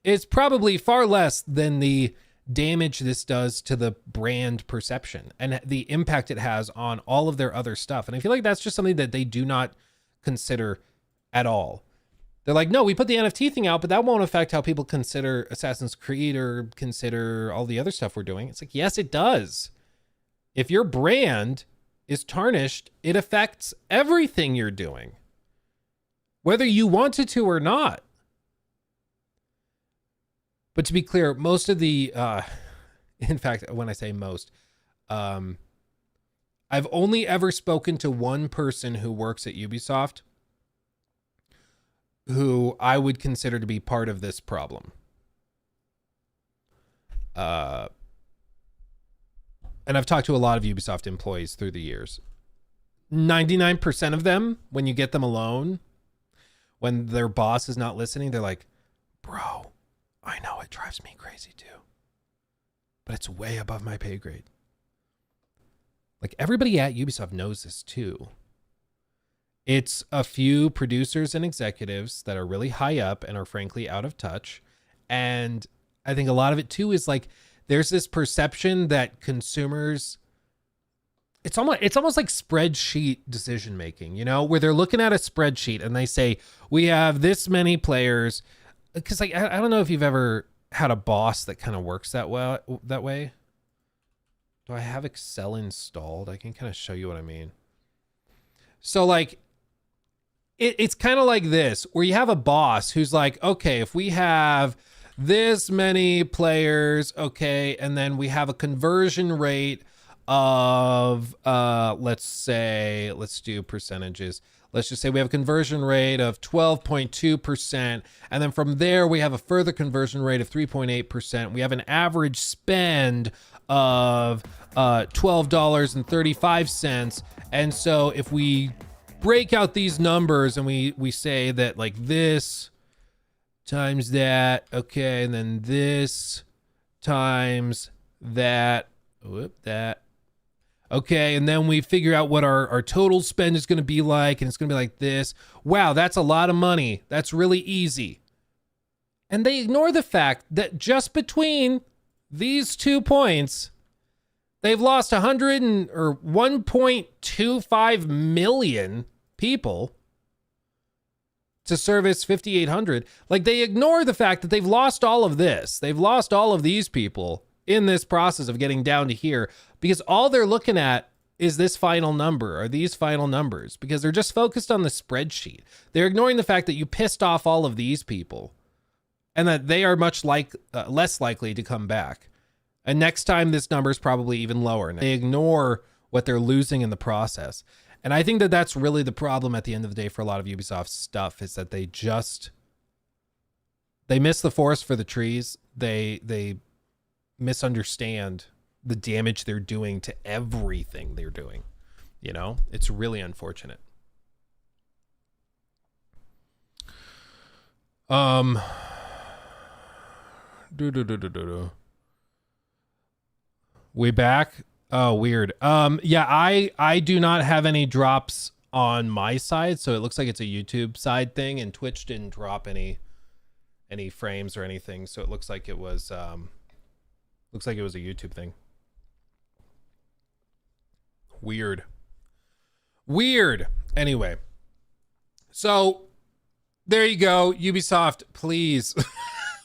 is probably far less than the damage this does to the brand perception and the impact it has on all of their other stuff. And I feel like that's just something that they do not consider at all. They're like, no, we put the NFT thing out, but that won't affect how people consider Assassin's Creed or consider all the other stuff we're doing. It's like, yes, it does. If your brand is tarnished, it affects everything you're doing. whether you wanted to or not. But to be clear, most of the, in fact, when I say most, I've only ever spoken to one person who works at Ubisoft who I would consider to be part of this problem. And I've talked to a lot of Ubisoft employees through the years. 99% of them, when you get them alone, when their boss is not listening, they're like, bro, I know it drives me crazy too, but it's way above my pay grade. Like, everybody at Ubisoft knows this too. It's a few producers and executives that are really high up and are frankly out of touch. And I think a lot of it too is like, there's this perception that consumers, it's almost like spreadsheet decision making, you know, where they're looking at a spreadsheet and they say, we have this many players. Because like, I don't know if you've ever had a boss that kind of works that way. Do I have Excel installed? I can kind of show you what I mean. So like, it's kind of like this, where you have a boss who's like, okay, if we have this many players, okay, and then we have a conversion rate of, let's do percentages. Let's just say we have a conversion rate of 12.2%. And then from there, we have a further conversion rate of 3.8%. We have an average spend of $12.35. And so if we break out these numbers and we say that like this times that, okay, and then this times that, okay, and then we figure out what our total spend is going to be like, and it's going to be like this. Wow, that's a lot of money. That's really easy. And they ignore the fact that just between these 2 points, they've lost 1.25 million people to service 5,800. Like, they ignore the fact that they've lost all of this. They've lost all of these people in this process of getting down to here, because all they're looking at is this final number or these final numbers, because they're just focused on the spreadsheet. They're ignoring the fact that you pissed off all of these people and that they are much less likely to come back. And next time this number is probably even lower. They ignore what they're losing in the process. And I think that that's really the problem at the end of the day for a lot of Ubisoft stuff, is that they miss the forest for the trees. They misunderstand the damage they're doing to everything they're doing. You know, it's really unfortunate. We back? Oh, weird. Yeah, I do not have any drops on my side, so it looks like it's a YouTube side thing, and Twitch didn't drop any frames or anything, so it looks like it was a YouTube thing. Weird. Anyway, so there you go, Ubisoft, please.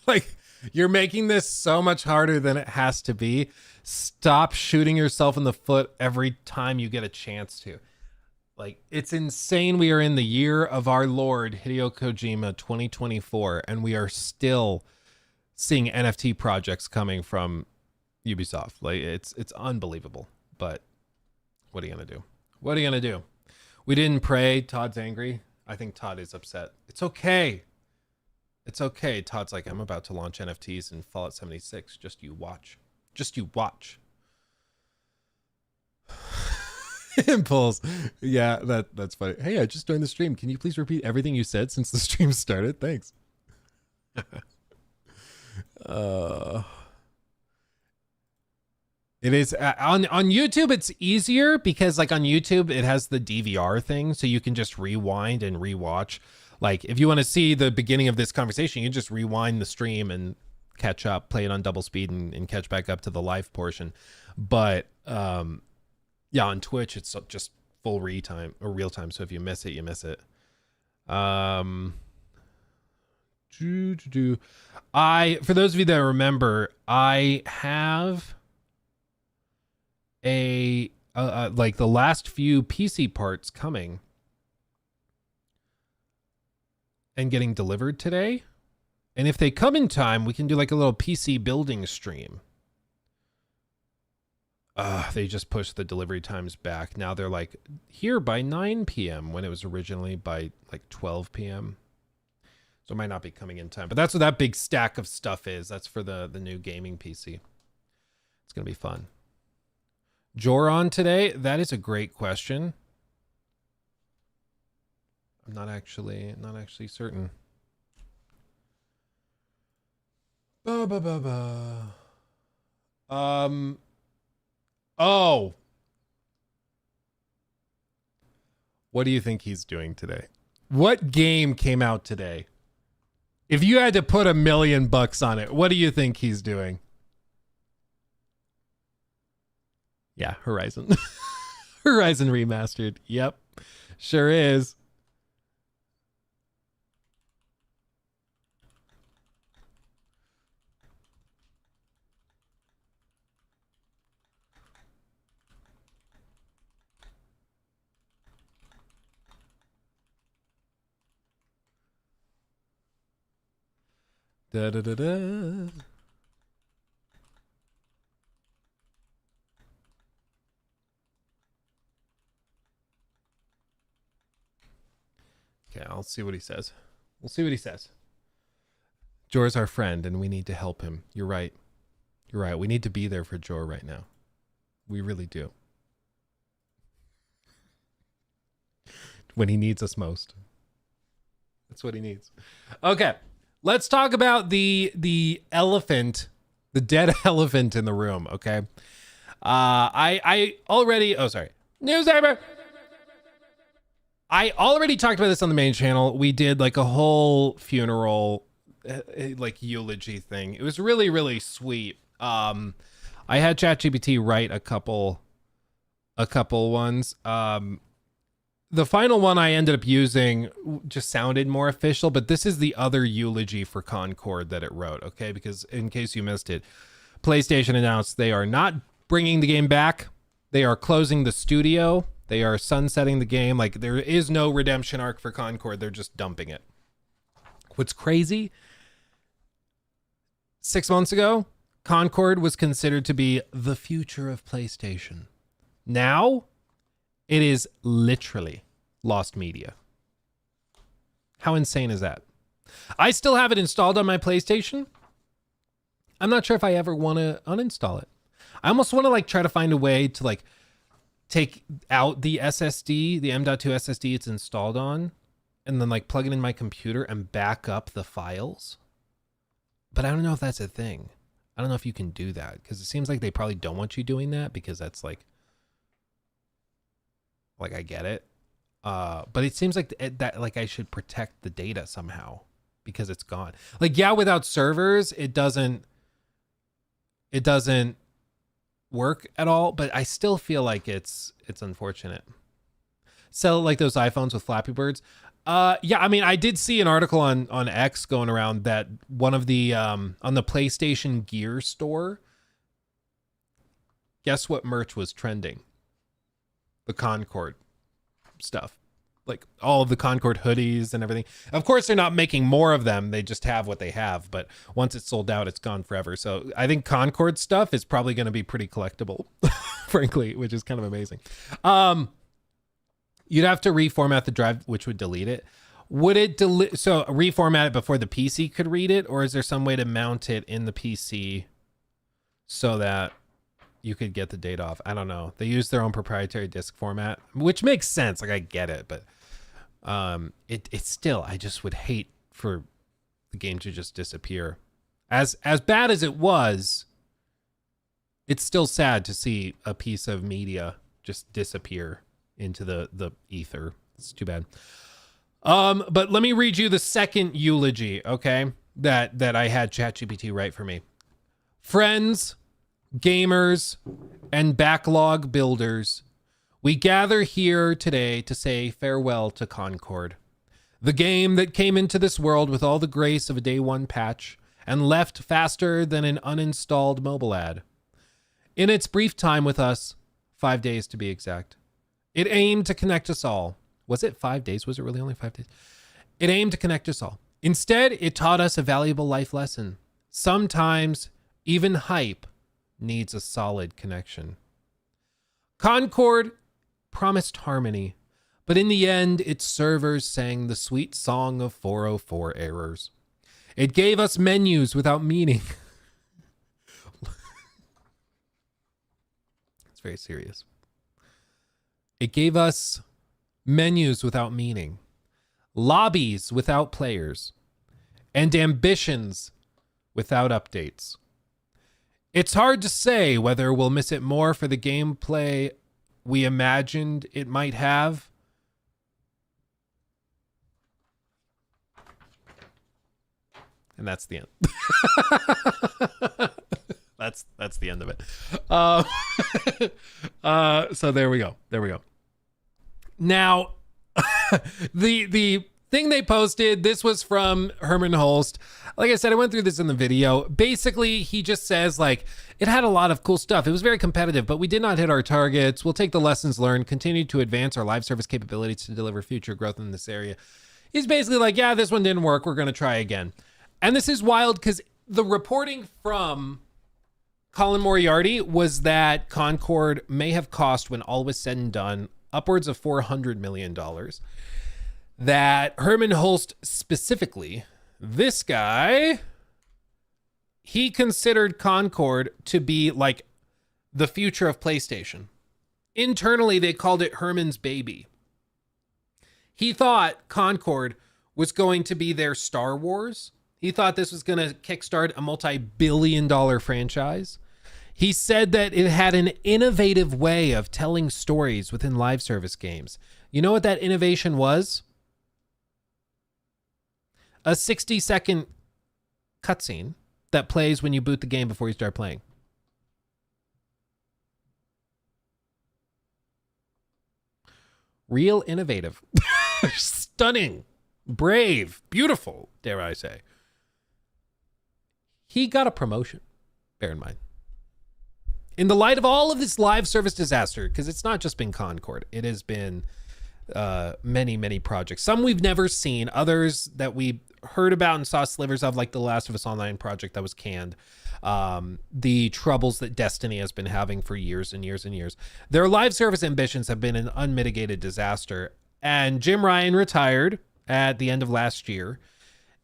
Like, you're making this so much harder than it has to be. Stop shooting yourself in the foot every time you get a chance to. Like, it's insane. We are in the year of our Lord Hideo Kojima 2024, and we are still seeing NFT projects coming from Ubisoft. Like, it's unbelievable. But what are you gonna do? What are you gonna do? We didn't pray. Todd's angry. I think Todd is upset. It's okay. It's okay. Todd's like, I'm about to launch NFTs in Fallout 76. Just you watch. Just you watch. Impulse. Yeah, that's funny. Hey, I just joined the stream. Can you please repeat everything you said since the stream started? Thanks. It is on YouTube. It's easier because, like, on YouTube it has the DVR thing, so you can just rewind and rewatch. Like, if you want to see the beginning of this conversation, you can just rewind the stream and catch up, play it on double speed, and catch back up to the live portion. But yeah, on Twitch it's just full real time. So if you miss it, you miss it. For those of you that remember, I have like the last few PC parts coming. and getting delivered today. And if they come in time, we can do like a little PC building stream. They just pushed the delivery times back. Now they're like here by 9 p.m. when it was originally by like 12 p.m. So it might not be coming in time. But that's what that big stack of stuff is. That's for the new gaming PC. It's going to be fun. Joron today? That is a great question. I'm not actually certain. Oh. What do you think he's doing today? What game came out today? If you had to put $1 million on it, what do you think he's doing? Yeah, Horizon. Horizon Remastered. Yep. Sure is. Da da da da. Okay, I'll see what he says. We'll see what he says. Jor's our friend, and we need to help him. You're right. You're right. We need to be there for Jor right now. We really do. When he needs us most. That's what he needs. Okay. Let's talk about the elephant, the dead elephant in the room, okay? I already, oh, sorry. Newspaper! I already talked about this on the main channel. We did like a whole funeral, like eulogy thing. It was really, really sweet. I had ChatGPT write a couple ones. The final one I ended up using just sounded more official, but this is the other eulogy for Concord that it wrote, okay? Because in case you missed it, PlayStation announced they are not bringing the game back. They are closing the studio. They are sunsetting the game. Like, there is no redemption arc for Concord. They're just dumping it. What's crazy, 6 months ago, Concord was considered to be the future of PlayStation. Now, it is literally lost media. How insane is that? I still have it installed on my PlayStation. I'm not sure if I ever want to uninstall it. I almost want to like try to find a way to like take out the SSD, the M.2 SSD it's installed on, and then like plug it in my computer and back up the files. But I don't know if that's a thing. I don't know if you can do that, because it seems like they probably don't want you doing that, because that's like I get it. But it seems like that like I should protect the data somehow because it's gone. Like, yeah, without servers, it doesn't work at all, but I still feel like it's unfortunate. Sell like those iPhones with Flappy Birds. Yeah, I mean, I did see an article on X going around that one of the on the PlayStation Gear store, guess what merch was trending? The Concord stuff, like all of the Concord hoodies and everything. Of course, they're not making more of them. They just have what they have. But once it's sold out, it's gone forever. So I think Concord stuff is probably going to be pretty collectible, frankly, which is kind of amazing. You'd have to reformat the drive, which would delete it. Would it delete? So reformat it before the PC could read it, or is there some way to mount it in the PC so that you could get the data off? I don't know. They use their own proprietary disk format, which makes sense. Like, I get it, but it's still, I just would hate for the game to just disappear. As bad as it was, it's still sad to see a piece of media just disappear into the ether. It's too bad. But let me read you the second eulogy, okay? That I had ChatGPT write for me. Friends, gamers, and backlog builders, we gather here today to say farewell to Concord, the game that came into this world with all the grace of a day one patch and left faster than an uninstalled mobile ad. In its brief time with us, 5 days to be exact, it aimed to connect us all. Was it 5 days? Was it really only 5 days? It aimed to connect us all. Instead, it taught us a valuable life lesson. Sometimes even hype needs a solid connection. Concord promised harmony, but in the end, its servers sang the sweet song of 404 errors. It gave us menus without meaning. It's very serious. It gave us menus without meaning, lobbies without players, and ambitions without updates. It's hard to say whether we'll miss it more for the gameplay we imagined it might have. And that's the end. That's the end of it. So there we go. There we go. Now, the thing they posted, this was from Herman Holst. Like I said, I went through this in the video. Basically, he just says, like, it had a lot of cool stuff. It was very competitive, but we did not hit our targets. We'll take the lessons learned, continue to advance our live service capabilities to deliver future growth in this area. He's basically like, yeah, this one didn't work. We're going to try again. And this is wild because the reporting from Colin Moriarty was that Concord may have cost, when all was said and done, upwards of $400 million. That Herman Holst specifically, this guy, he considered Concord to be like the future of PlayStation. Internally, they called it Herman's baby. He thought Concord was going to be their Star Wars. He thought this was going to kickstart a multi-billion-dollar franchise. He said that it had an innovative way of telling stories within live service games. You know what that innovation was? A 60-second cutscene that plays when you boot the game before you start playing. Real innovative. Stunning. Brave. Beautiful, dare I say. He got a promotion, bear in mind. In the light of all of this live service disaster, because it's not just been Concord, it has been many, many projects. Some we've never seen, others that we heard about and saw slivers of, like the Last of Us Online project that was canned. The troubles that Destiny has been having for years and years and years. Their live service ambitions have been an unmitigated disaster. And Jim Ryan retired at the end of last year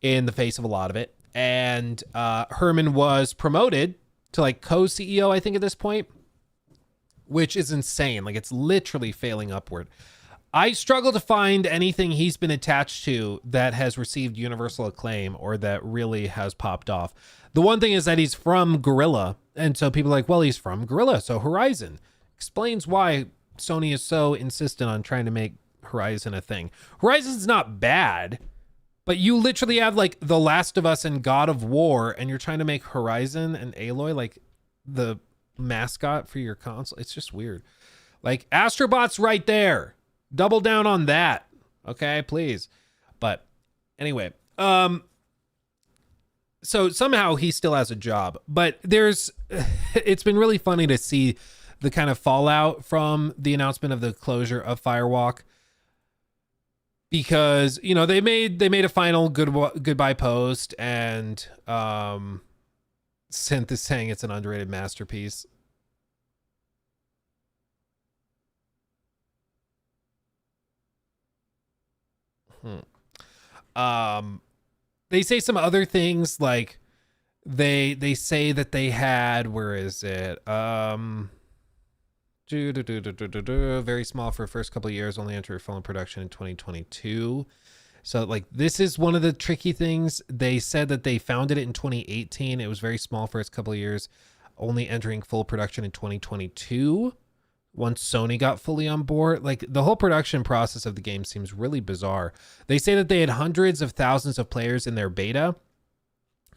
in the face of a lot of it. And Herman was promoted to like co-CEO, I think, at this point, which is insane. Like, it's literally failing upward. I struggle to find anything he's been attached to that has received universal acclaim or that really has popped off. The one thing is that he's from Guerrilla. And so people are like, well, he's from Guerrilla, so Horizon. Explains why Sony is so insistent on trying to make Horizon a thing. Horizon's not bad, but you literally have like The Last of Us and God of War, and you're trying to make Horizon and Aloy like the mascot for your console. It's just weird. Like, Astrobot's right there. Double down on that. Okay, please. But anyway, so somehow he still has a job, but it's been really funny to see the kind of fallout from the announcement of the closure of Firewalk, because, you know, they made a final goodbye post, and Synth is saying it's an underrated masterpiece. They say some other things, like they say that they had, where is it? Very small for the first couple of years, only entered full production in 2022. So like, this is one of the tricky things. They said that they founded it in 2018. It was very small for its couple of years, only entering full production in 2022. Once Sony got fully on board. Like, the whole production process of the game seems really bizarre. They say that they had hundreds of thousands of players in their beta.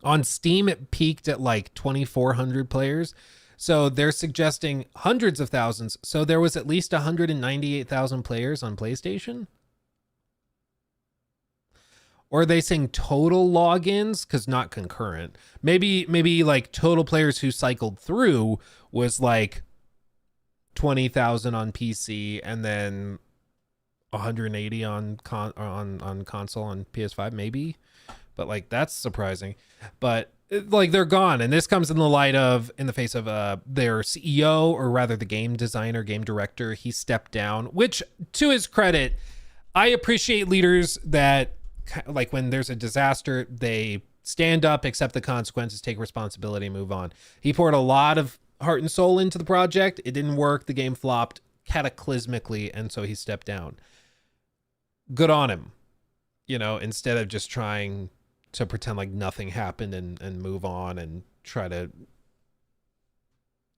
On Steam, it peaked at like 2,400 players. So they're suggesting hundreds of thousands. So there was at least 198,000 players on PlayStation? Or are they saying total logins? Because not concurrent. Maybe like total players who cycled through was like 20,000 on PC and then 180 on console on PS5 maybe, but like that's surprising. But like they're gone, and this comes in the face of their CEO, or rather the game designer, game director. He stepped down, which to his credit, I appreciate leaders that, like, when there's a disaster, they stand up, accept the consequences, take responsibility, move on. He poured a lot of heart and soul into the project. It didn't work. The game flopped cataclysmically, and so he stepped down. Good on him, you know, instead of just trying to pretend like nothing happened and move on and try to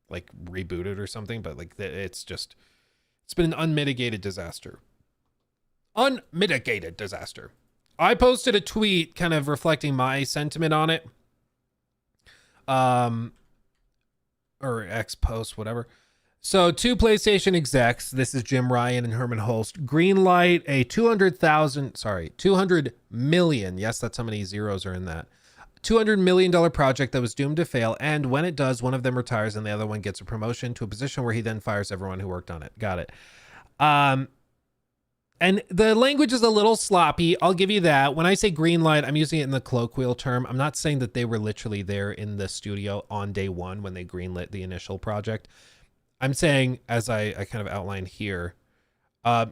like reboot it or something. But like it's been an unmitigated disaster. Unmitigated disaster. I posted a tweet kind of reflecting my sentiment on it. Or X post, whatever. So 2 PlayStation execs, this is Jim Ryan and Herman Hulst, greenlight a 200 million. Yes, that's how many zeros are in that. $200 million project that was doomed to fail. And when it does, one of them retires and the other one gets a promotion to a position where he then fires everyone who worked on it. Got it. And the language is a little sloppy. I'll give you that. When I say green light, I'm using it in the colloquial term. I'm not saying that they were literally there in the studio on day one when they greenlit the initial project. I'm saying, as I kind of outlined here,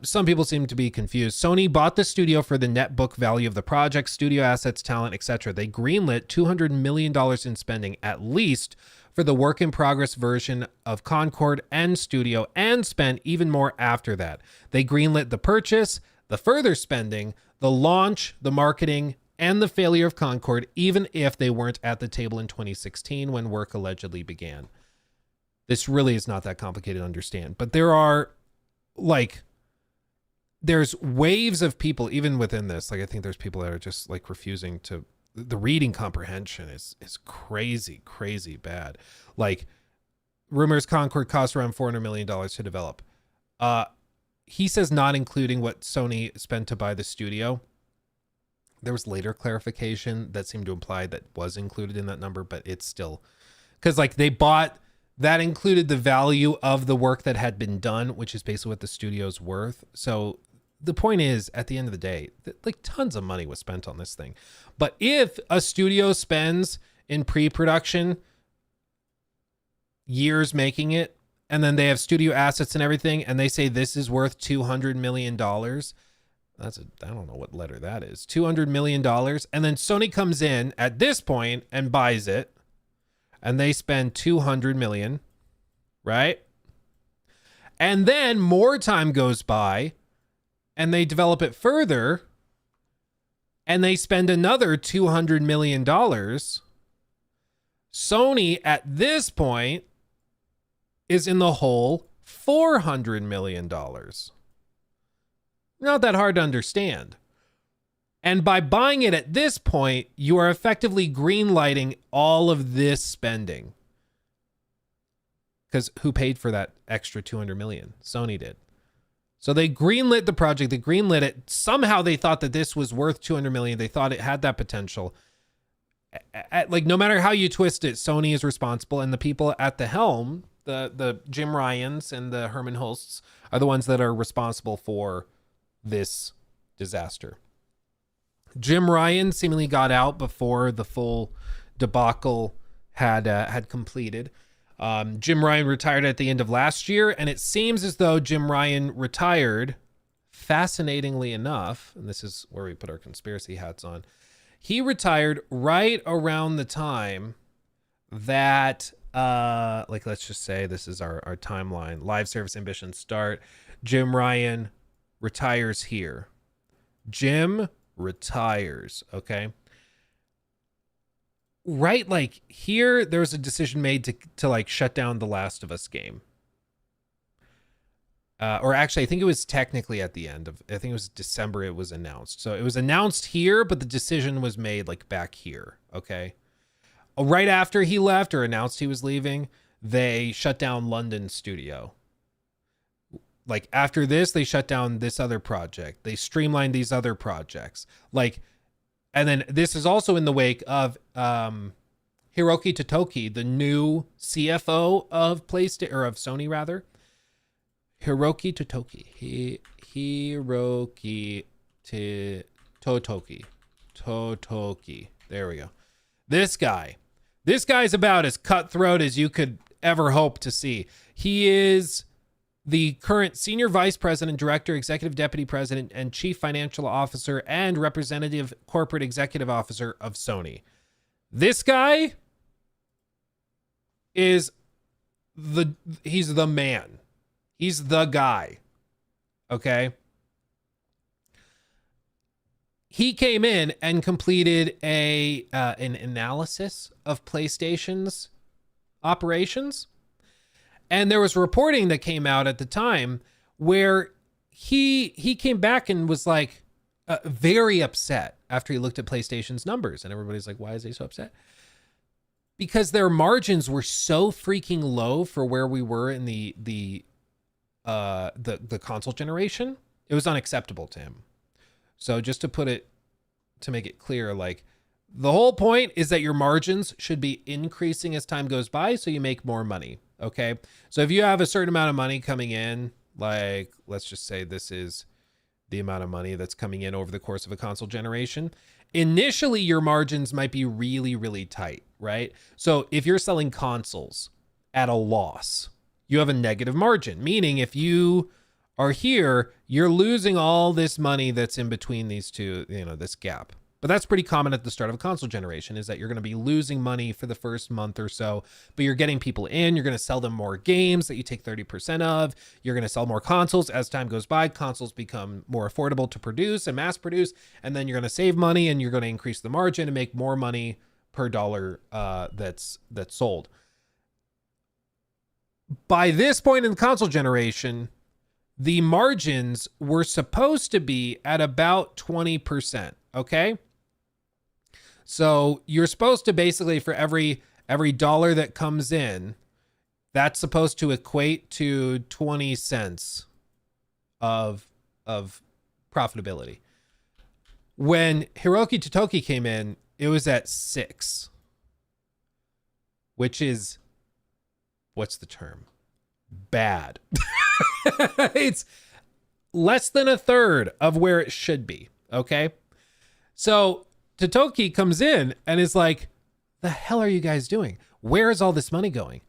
some people seem to be confused. Sony bought the studio for the net book value of the project, studio assets, talent, etc. They greenlit $200 million in spending, at least for the work in progress version of Concord and studio, and spent even more after that. They greenlit the purchase, the further spending, the launch, the marketing, and the failure of Concord, even if they weren't at the table in 2016 when work allegedly began. This really is not that complicated to understand, but there's waves of people even within this. Like, I think there's people that are just like refusing to, the reading comprehension is crazy bad. Like, rumors Concord cost around $400 million to develop. He says not including what Sony spent to buy the studio. There was later clarification that seemed to imply that was included in that number, but it's still, because like they bought, that included the value of the work that had been done, which is basically what the studio's worth. So the point is, at the end of the day, like tons of money was spent on this thing. But if a studio spends in pre-production years making it, and then they have studio assets and everything, and they say this is worth $200 million, I don't know what letter that is, $200 million. And then Sony comes in at this point and buys it, and they spend $200 million, right? And then more time goes by, and they develop it further, and they spend another $200 million. Sony, at this point, is in the hole $400 million. Not that hard to understand. And by buying it at this point, you are effectively greenlighting all of this spending. Because who paid for that extra $200 million? Sony did. So they greenlit the project. They greenlit it. Somehow they thought that this was worth $200 million. They thought it had that potential. Like, no matter how you twist it, Sony is responsible. And the people at the helm, the Jim Ryans and the Herman Hulsts, are the ones that are responsible for this disaster. Jim Ryan seemingly got out before the full debacle had completed. Jim Ryan retired at the end of last year, and it seems as though Jim Ryan retired, fascinatingly enough, and this is where we put our conspiracy hats on, he retired right around the time that, like, let's just say this is our timeline. Live service ambitions start. Jim Ryan retires here. Jim retires, okay? Right, like here, there was a decision made to like shut down the Last of Us game. Or actually, I think it was technically at the end of, I think it was December it was announced. So it was announced here, but the decision was made like back here, okay? Right after he left or announced he was leaving, they shut down London studio. Like after this, they shut down this other project. They streamlined these other projects. Like, and then this is also in the wake of Hiroki Totoki, the new CFO of PlayStation, or of Sony rather. Hiroki Totoki. Hiroki Totoki. Totoki. There we go. This guy's about as cutthroat as you could ever hope to see. He is the current senior vice president, director, executive deputy president, and chief financial officer and representative corporate executive officer of Sony. This guy is he's the man. He's the guy. Okay. He came in and completed an analysis of PlayStation's operations. And there was reporting that came out at the time where he came back and was like very upset after he looked at PlayStation's numbers. And everybody's like, why is he so upset? Because their margins were so freaking low for where we were in the console generation. It was unacceptable to him. So just to make it clear, like the whole point is that your margins should be increasing as time goes by so you make more money. Okay. So if you have a certain amount of money coming in, like let's just say this is the amount of money that's coming in over the course of a console generation, initially your margins might be really, really tight, right? So if you're selling consoles at a loss, you have a negative margin, meaning if you are here, you're losing all this money that's in between these two, this gap. But that's pretty common at the start of a console generation, is that you're going to be losing money for the first month or so, but you're getting people in, you're going to sell them more games that you take 30% of, you're going to sell more consoles. As time goes by, consoles become more affordable to produce and mass produce, and then you're going to save money and you're going to increase the margin and make more money per dollar that's sold. By this point in the console generation, the margins were supposed to be at about 20%, okay? So you're supposed to basically, for every dollar that comes in, that's supposed to equate to 20 cents of profitability. When Hiroki Totoki came in, it was at 6, which is, what's the term? Bad. It's less than a third of where it should be. Okay. So Totoki comes in and is like, the hell are you guys doing? Where is all this money going?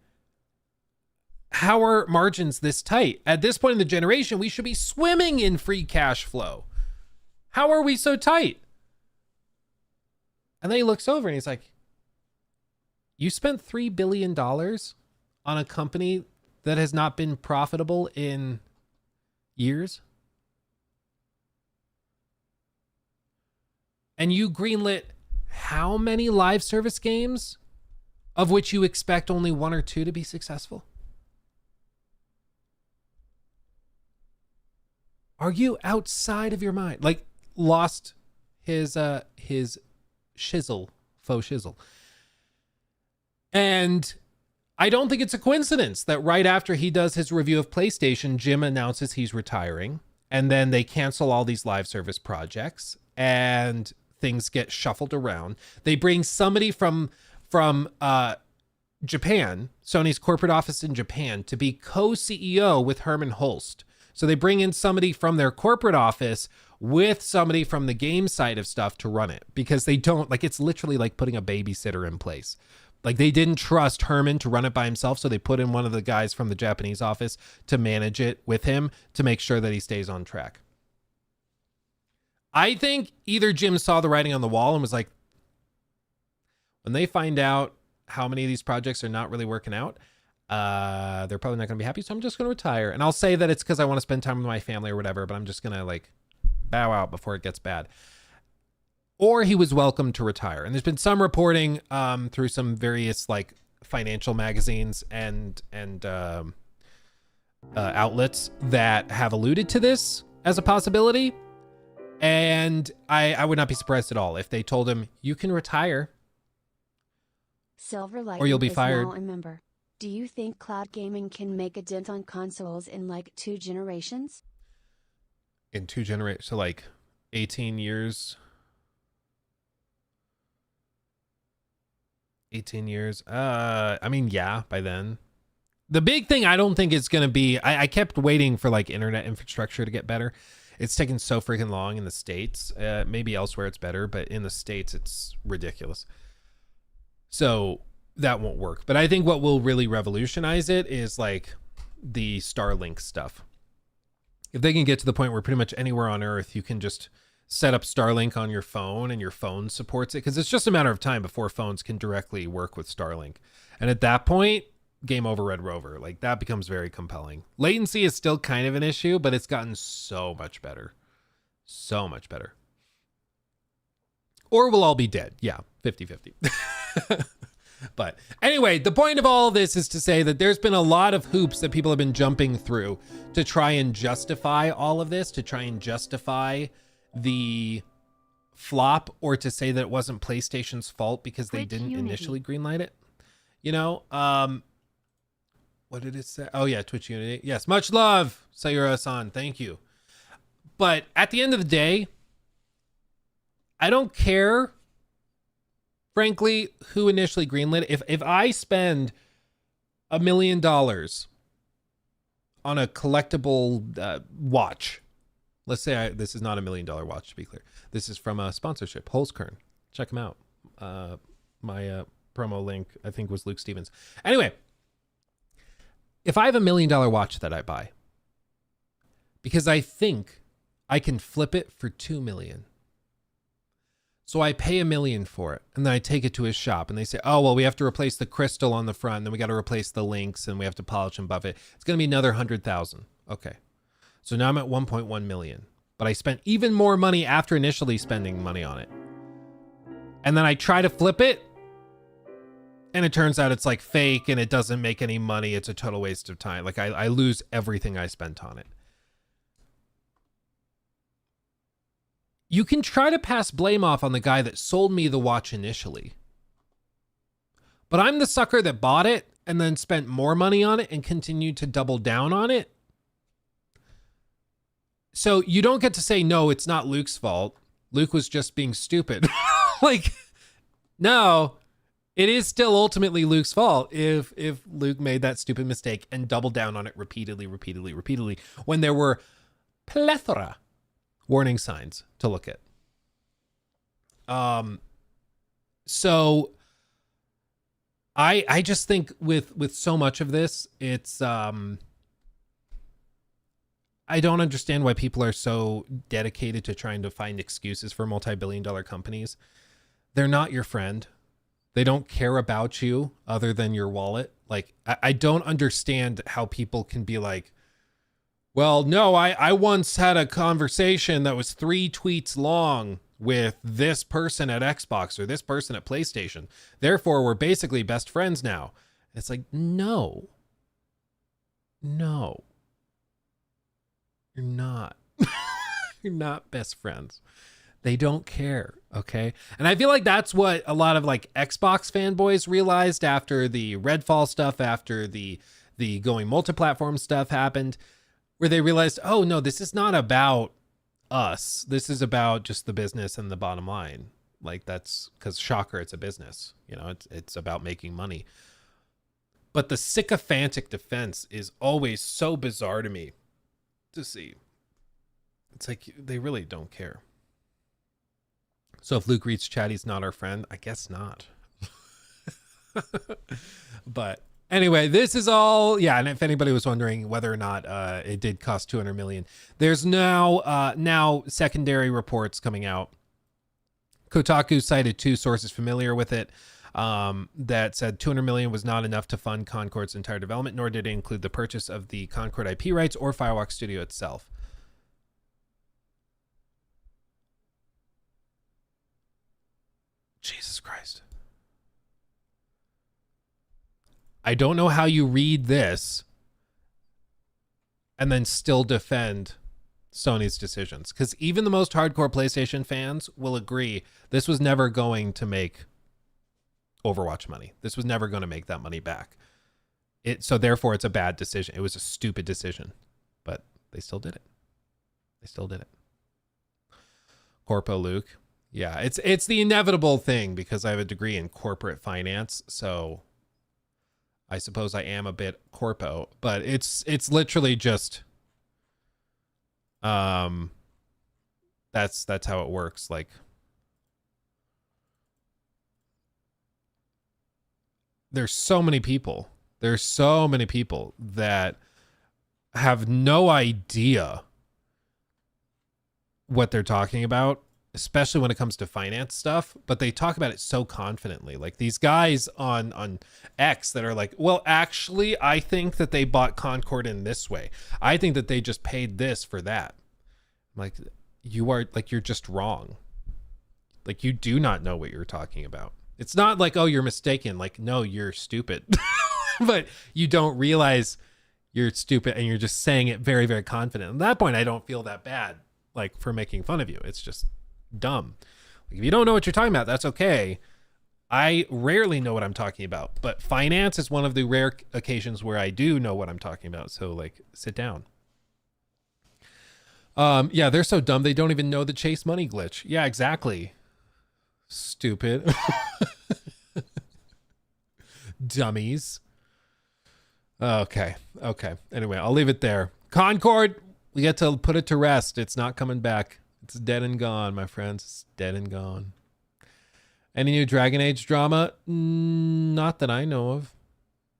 How are margins this tight? At this point in the generation, we should be swimming in free cash flow. How are we so tight? And then he looks over and he's like, you spent $3 billion on a company that has not been profitable in years? And you greenlit how many live service games of which you expect only 1 or 2 to be successful? Are you outside of your mind? Like, lost his shizzle, faux shizzle. And I don't think it's a coincidence that right after he does his review of PlayStation, Jim announces he's retiring, and then they cancel all these live service projects and things get shuffled around. They bring somebody from Japan, Sony's corporate office in Japan, to be co-CEO with Herman Hulst. So they bring in somebody from their corporate office with somebody from the game side of stuff to run it, because they don't, like, it's literally like putting a babysitter in place. Like, they didn't trust Herman to run it by himself, so they put in one of the guys from the Japanese office to manage it with him to make sure that he stays on track. I think either Jim saw the writing on the wall and was like, when they find out how many of these projects are not really working out, they're probably not going to be happy, so I'm just going to retire. And I'll say that it's because I want to spend time with my family or whatever, but I'm just going to, like, bow out before it gets bad. Or he was welcome to retire. And there's been some reporting through some various, like, financial magazines and outlets that have alluded to this as a possibility. And I would not be surprised at all if they told him, you can retire Silver Lightning or you'll be is fired. now a member. Do you think cloud gaming can make a dent on consoles in like 2 generations? In 2 generations, so like 18 years. 18 years. I mean, yeah, by then. The big thing I don't think it's going to be, I kept waiting for like internet infrastructure to get better. It's taken so freaking long in the States. Maybe elsewhere it's better, but in the States it's ridiculous. So that won't work. But I think what will really revolutionize it is like the Starlink stuff. If they can get to the point where pretty much anywhere on Earth you can just set up Starlink on your phone and your phone supports it, because it's just a matter of time before phones can directly work with Starlink. And at that point, game over, Red Rover. Like, that becomes very compelling. Latency is still kind of an issue, but it's gotten so much better. So much better. Or we'll all be dead. Yeah, 50-50. But anyway, the point of all this is to say that there's been a lot of hoops that people have been jumping through to try and justify all of this, to try and justify the flop, or to say that it wasn't PlayStation's fault because they didn't initially greenlight it. You know, what did it say? Oh yeah, Twitch Unity. Yes, much love, Sayura-san. Thank you. But at the end of the day, I don't care, frankly, who initially greenlit it. If I spend $1 million on a collectible watch, let's say this is not $1 million watch, to be clear. This is from a sponsorship, Holzkern. Check them out. My promo link, I think, was Luke Stevens. Anyway, if I have $1 million watch that I buy, because I think I can flip it for $2 million. So I pay $1 million for it, and then I take it to his shop, and they say, oh, well, we have to replace the crystal on the front, and then we got to replace the links, and we have to polish and buff it. It's going to be another 100,000. Okay. So now I'm at 1.1 million, but I spent even more money after initially spending money on it. And then I try to flip it, and it turns out it's like fake, and it doesn't make any money. It's a total waste of time. Like I lose everything I spent on it. You can try to pass blame off on the guy that sold me the watch initially. But I'm the sucker that bought it and then spent more money on it and continued to double down on it. So you don't get to say, no, it's not Luke's fault. Luke was just being stupid. Like, no, it is still ultimately Luke's fault if Luke made that stupid mistake and doubled down on it repeatedly, when there were plethora warning signs to look at. So I just think with so much of this, it's I don't understand why people are so dedicated to trying to find excuses for multi-billion-dollar companies. They're not your friend. They don't care about you other than your wallet. Like, I don't understand how people can be like, well, no, I once had a conversation that was 3 tweets long with this person at Xbox or this person at PlayStation. Therefore, we're basically best friends now. It's like, no. You're not. You're not best friends. They don't care, okay? And I feel like that's what a lot of like Xbox fanboys realized after the Redfall stuff, after the going multi-platform stuff happened, where they realized, oh no, this is not about us. This is about just the business and the bottom line. Like, that's because, shocker, it's a business. You know, it's about making money. But the sycophantic defense is always so bizarre to me to see. It's like they really don't care. So if Luke reads chat, he's not our friend. I guess not. But anyway, this is all, yeah. And if anybody was wondering whether or not it did cost 200 million, there's now secondary reports coming out. Kotaku cited 2 sources familiar with it that said 200 million was not enough to fund Concord's entire development, nor did it include the purchase of the Concord IP rights or Firewalk Studio itself. Jesus Christ. I don't know how you read this and then still defend Sony's decisions, because even the most hardcore PlayStation fans will agree this was never going to make Overwatch money. This was never going to make that money back. So therefore it's a bad decision. It was a stupid decision, but they still did it. Corpo Luke. Yeah, it's the inevitable thing because I have a degree in corporate finance. So I suppose I am a bit corpo, but it's literally just that's how it works. Like, there's so many people that have no idea what they're talking about, especially when it comes to finance stuff, but they talk about it so confidently. Like these guys on X that are like, well, actually, I think that they bought Concord in this way. I think that they just paid this for that. Like, you're just wrong. Like, you do not know what you're talking about. It's not like, oh, you're mistaken. Like, no, you're stupid. But you don't realize you're stupid and you're just saying it very, very confident. At that point, I don't feel that bad, like, for making fun of you. It's just dumb. Like, if you don't know what you're talking about, that's okay. I rarely know what I'm talking about, but finance is one of the rare occasions where I do know what I'm talking about. So, like, sit down. Yeah, they're so dumb. They don't even know the chase money glitch. Yeah, exactly. Stupid. Dummies. Okay. Anyway, I'll leave it there. Concord, we get to put it to rest. It's not coming back. It's dead and gone, my friends. It's dead and gone. Any new Dragon Age drama? Not that I know of.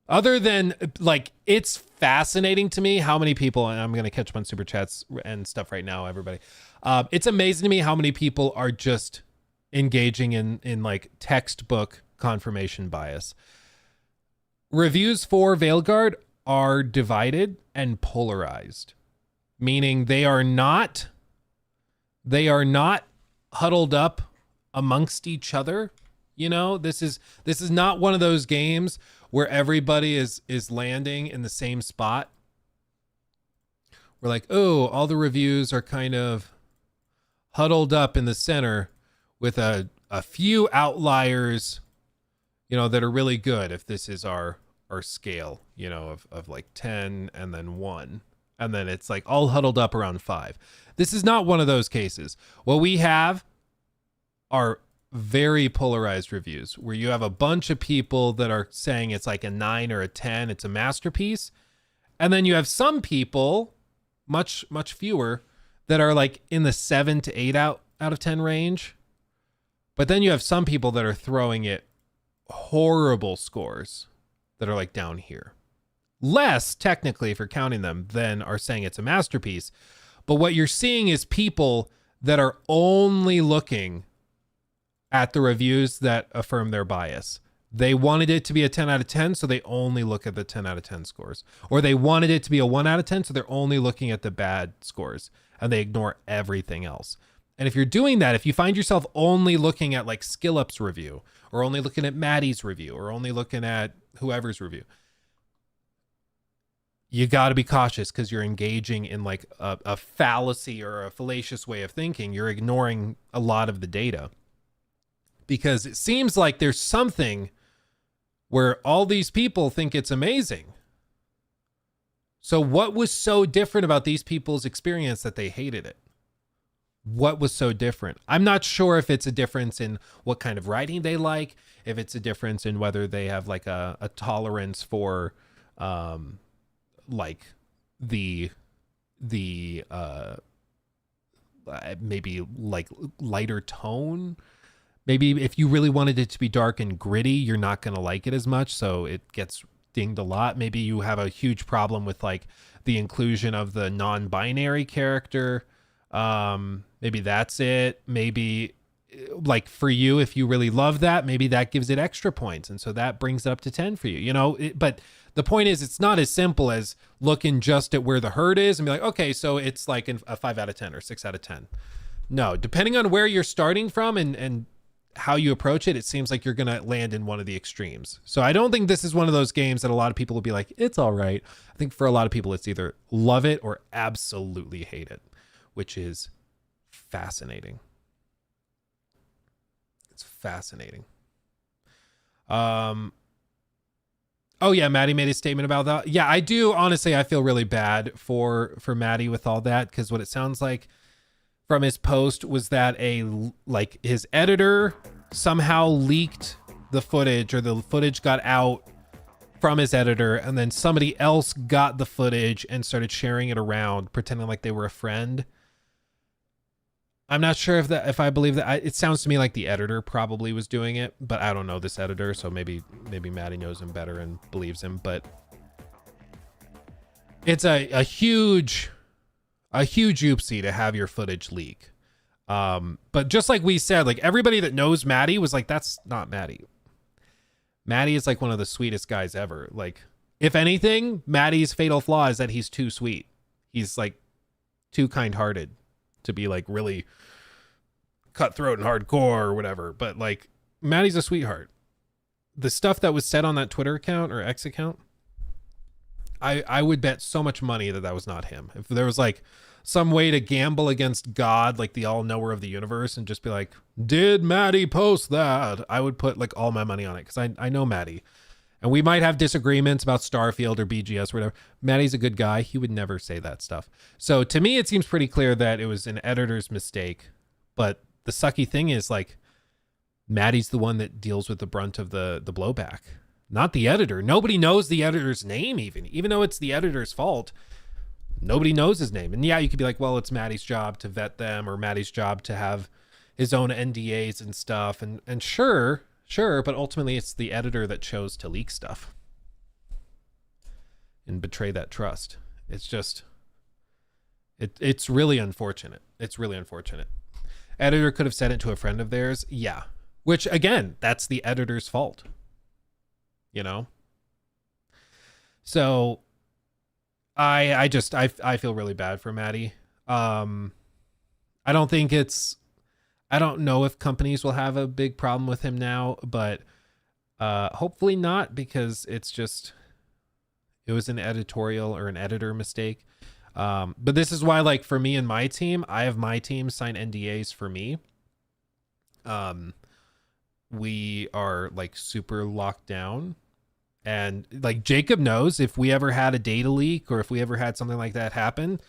Other than, like, it's fascinating to me how many people, and I'm going to catch up on super chats and stuff right now, everybody. It's amazing to me how many people are just engaging in like textbook confirmation bias. Reviews for Veilguard are divided and polarized, meaning they are not huddled up amongst each other. You know, this is not one of those games where everybody is landing in the same spot. We're like, oh, all the reviews are kind of huddled up in the center with a few outliers, you know, that are really good. If this is our scale, you know, of like 10 and then 1, and then it's like all huddled up around 5. This is not one of those cases. What we have are very polarized reviews where you have a bunch of people that are saying it's like a 9 or a 10, it's a masterpiece. And then you have some people, much fewer, that are like in the 7 to 8 out of 10 range. But then you have some people that are throwing it horrible scores that are like down here. Less technically, if you're counting them, than are saying it's a masterpiece. But what you're seeing is people that are only looking at the reviews that affirm their bias. They wanted it to be a 10 out of 10, so they only look at the 10 out of 10 scores. Or they wanted it to be a 1 out of 10, so they're only looking at the bad scores, and they ignore everything else. And if you're doing that, if you find yourself only looking at like SkillUp's review, or only looking at Maddie's review, or only looking at whoever's review, you got to be cautious, because you're engaging in like a fallacy or a fallacious way of thinking. You're ignoring a lot of the data, because it seems like there's something where all these people think it's amazing. So what was so different about these people's experience that they hated it? What was so different? I'm not sure if it's a difference in what kind of writing they like, if it's a difference in whether they have like a tolerance for like the maybe like lighter tone. Maybe if you really wanted it to be dark and gritty, you're not going to like it as much, so it gets dinged a lot. Maybe you have a huge problem with like the inclusion of the non-binary character. Maybe that's it. Maybe like for you, if you really love that, maybe that gives it extra points, and so that brings it up to 10 for you, you know. But the point is, it's not as simple as looking just at where the herd is and be like, okay, so it's like a 5 out of 10 or 6 out of 10. No, depending on where you're starting from and how you approach it, it seems like you're going to land in one of the extremes. So I don't think this is one of those games that a lot of people will be like, it's all right. I think for a lot of people, it's either love it or absolutely hate it, which is fascinating. It's fascinating. Oh yeah, Maddie made a statement about that. Yeah, I do. Honestly, I feel really bad for Maddie with all that, because what it sounds like from his post was that his editor somehow leaked the footage, or the footage got out from his editor, and then somebody else got the footage and started sharing it around, pretending like they were a friend. I'm not sure if I believe that. It sounds to me like the editor probably was doing it, but I don't know this editor, so maybe Maddie knows him better and believes him. But it's a huge oopsie to have your footage leak. But just like we said, like everybody that knows Maddie was like, that's not Maddie. Maddie is like one of the sweetest guys ever. Like, if anything, Maddie's fatal flaw is that he's too sweet. He's like too kind-hearted to be like really cutthroat and hardcore or whatever. But like, Maddie's a sweetheart. The stuff that was said on that Twitter account or X account, I would bet so much money that was not him. If there was like some way to gamble against God, like the all-knower of the universe, and just be like, did Maddie post that? I would put like all my money on it, because I know Maddie. And we might have disagreements about Starfield or BGS or whatever. Maddie's a good guy. He would never say that stuff. So to me, it seems pretty clear that it was an editor's mistake. But the sucky thing is, like, Maddie's the one that deals with the brunt of the blowback, not the editor. Nobody knows the editor's name, even though it's the editor's fault. Nobody knows his name. And yeah, you could be like, well, it's Maddie's job to vet them, or Maddie's job to have his own NDAs and stuff. And sure, but ultimately it's the editor that chose to leak stuff and betray that trust. It's just, it's really unfortunate. It's really unfortunate. Editor could have said it to a friend of theirs. Yeah. Which, again, that's the editor's fault. You know? So I feel really bad for Maddie. I don't know if companies will have a big problem with him now, but hopefully not, because it was an editorial or an editor mistake. But this is why, like, for me and my team, I have my team sign NDAs for me. We are like super locked down, and like Jacob knows, if we ever had a data leak or if we ever had something like that happen,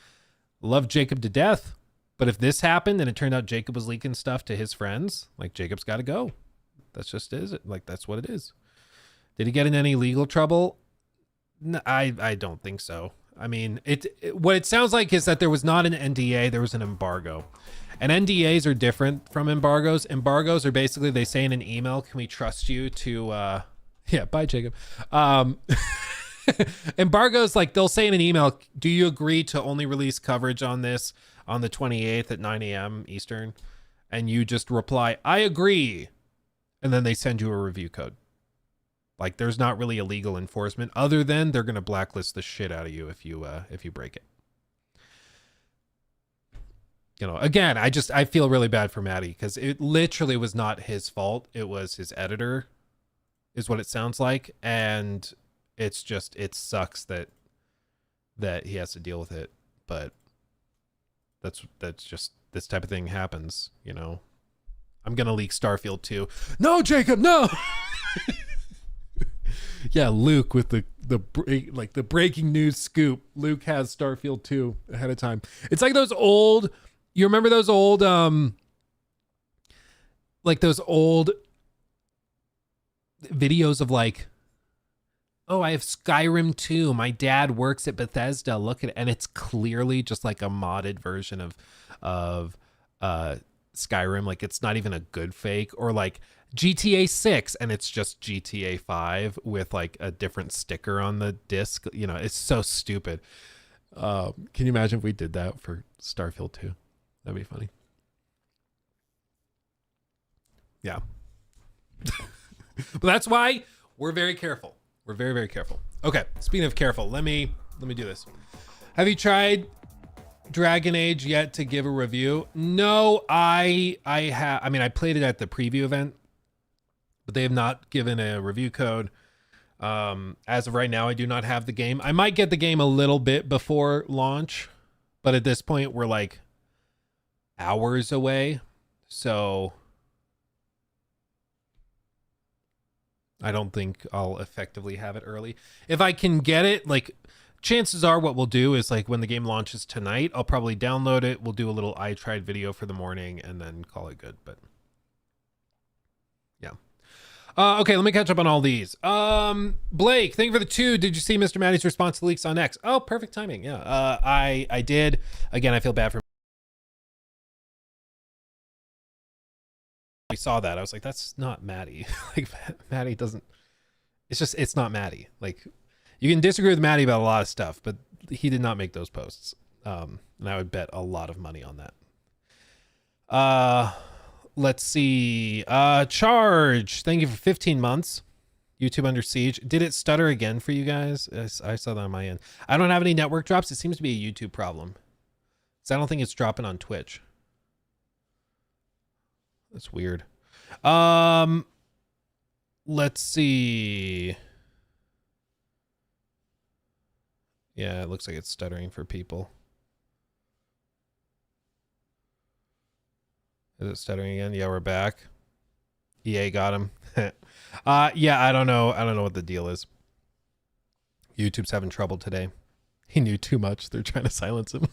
love Jacob to death. But if this happened and it turned out Jacob was leaking stuff to his friends, like, Jacob's got to go. That's just it. Like, that's what it is. Did he get in any legal trouble? No, I don't think so. I mean, what it sounds like is that there was not an NDA, there was an embargo. And NDAs are different from embargoes. Embargoes are basically, they say in an email, can we trust you to, yeah, bye, Jacob. Embargoes, like, they'll say in an email, do you agree to only release coverage on this on the 28th at 9 a.m. Eastern? And you just reply, I agree. And then they send you a review code. Like, there's not really a legal enforcement, other than they're going to blacklist the shit out of you if you break it. You know, again, I feel really bad for Maddie, because it literally was not his fault. It was his editor, is what it sounds like. And it's just, it sucks that he has to deal with it. But that's just, this type of thing happens, you know. I'm going to leak Starfield 2. No, Jacob, no! Yeah, Luke with the breaking news scoop. Luke has Starfield 2 ahead of time. It's like those old, you remember those old like those old videos of like, oh, I have Skyrim 2. My dad works at Bethesda. Look at it. And it's clearly just like a modded version of Skyrim. Like, it's not even a good fake. Or like GTA 6, and it's just GTA 5 with like a different sticker on the disc. You know, it's so stupid. Can you imagine if we did that for Starfield 2? That'd be funny. Yeah. But that's why we're very careful. We're very, very careful. Okay, speaking of careful, let me do this. Have you tried Dragon Age yet to give a review? No, I have. I mean, I played it at the preview event, but they have not given a review code. As of right now, I do not have the game. I might get the game a little bit before launch, but at this point, we're like hours away. So I don't think I'll effectively have it early. If I can get it, like, chances are what we'll do is, like, when the game launches tonight, I'll probably download it. We'll do a little I tried video for the morning and then call it good. But yeah. Okay, let me catch up on all these. Blake, thank you for the 2. Did you see Mr. Maddie's response to leaks on X? Oh, perfect timing. Yeah. I did. Again, I feel bad for. We saw that. I was like, that's not Maddie. Like, Maddie doesn't. It's not Maddie. Like, you can disagree with Maddie about a lot of stuff, but he did not make those posts. And I would bet a lot of money on that. Let's see. Charge. Thank you for 15 months. YouTube Under Siege. Did it stutter again for you guys? I saw that on my end. I don't have any network drops. It seems to be a YouTube problem. So I don't think it's dropping on Twitch. That's weird. Let's see. Yeah, it looks like it's stuttering for people. Is it stuttering again? Yeah, we're back. EA got him. Yeah, I don't know. I don't know what the deal is. YouTube's having trouble today. He knew too much. They're trying to silence him.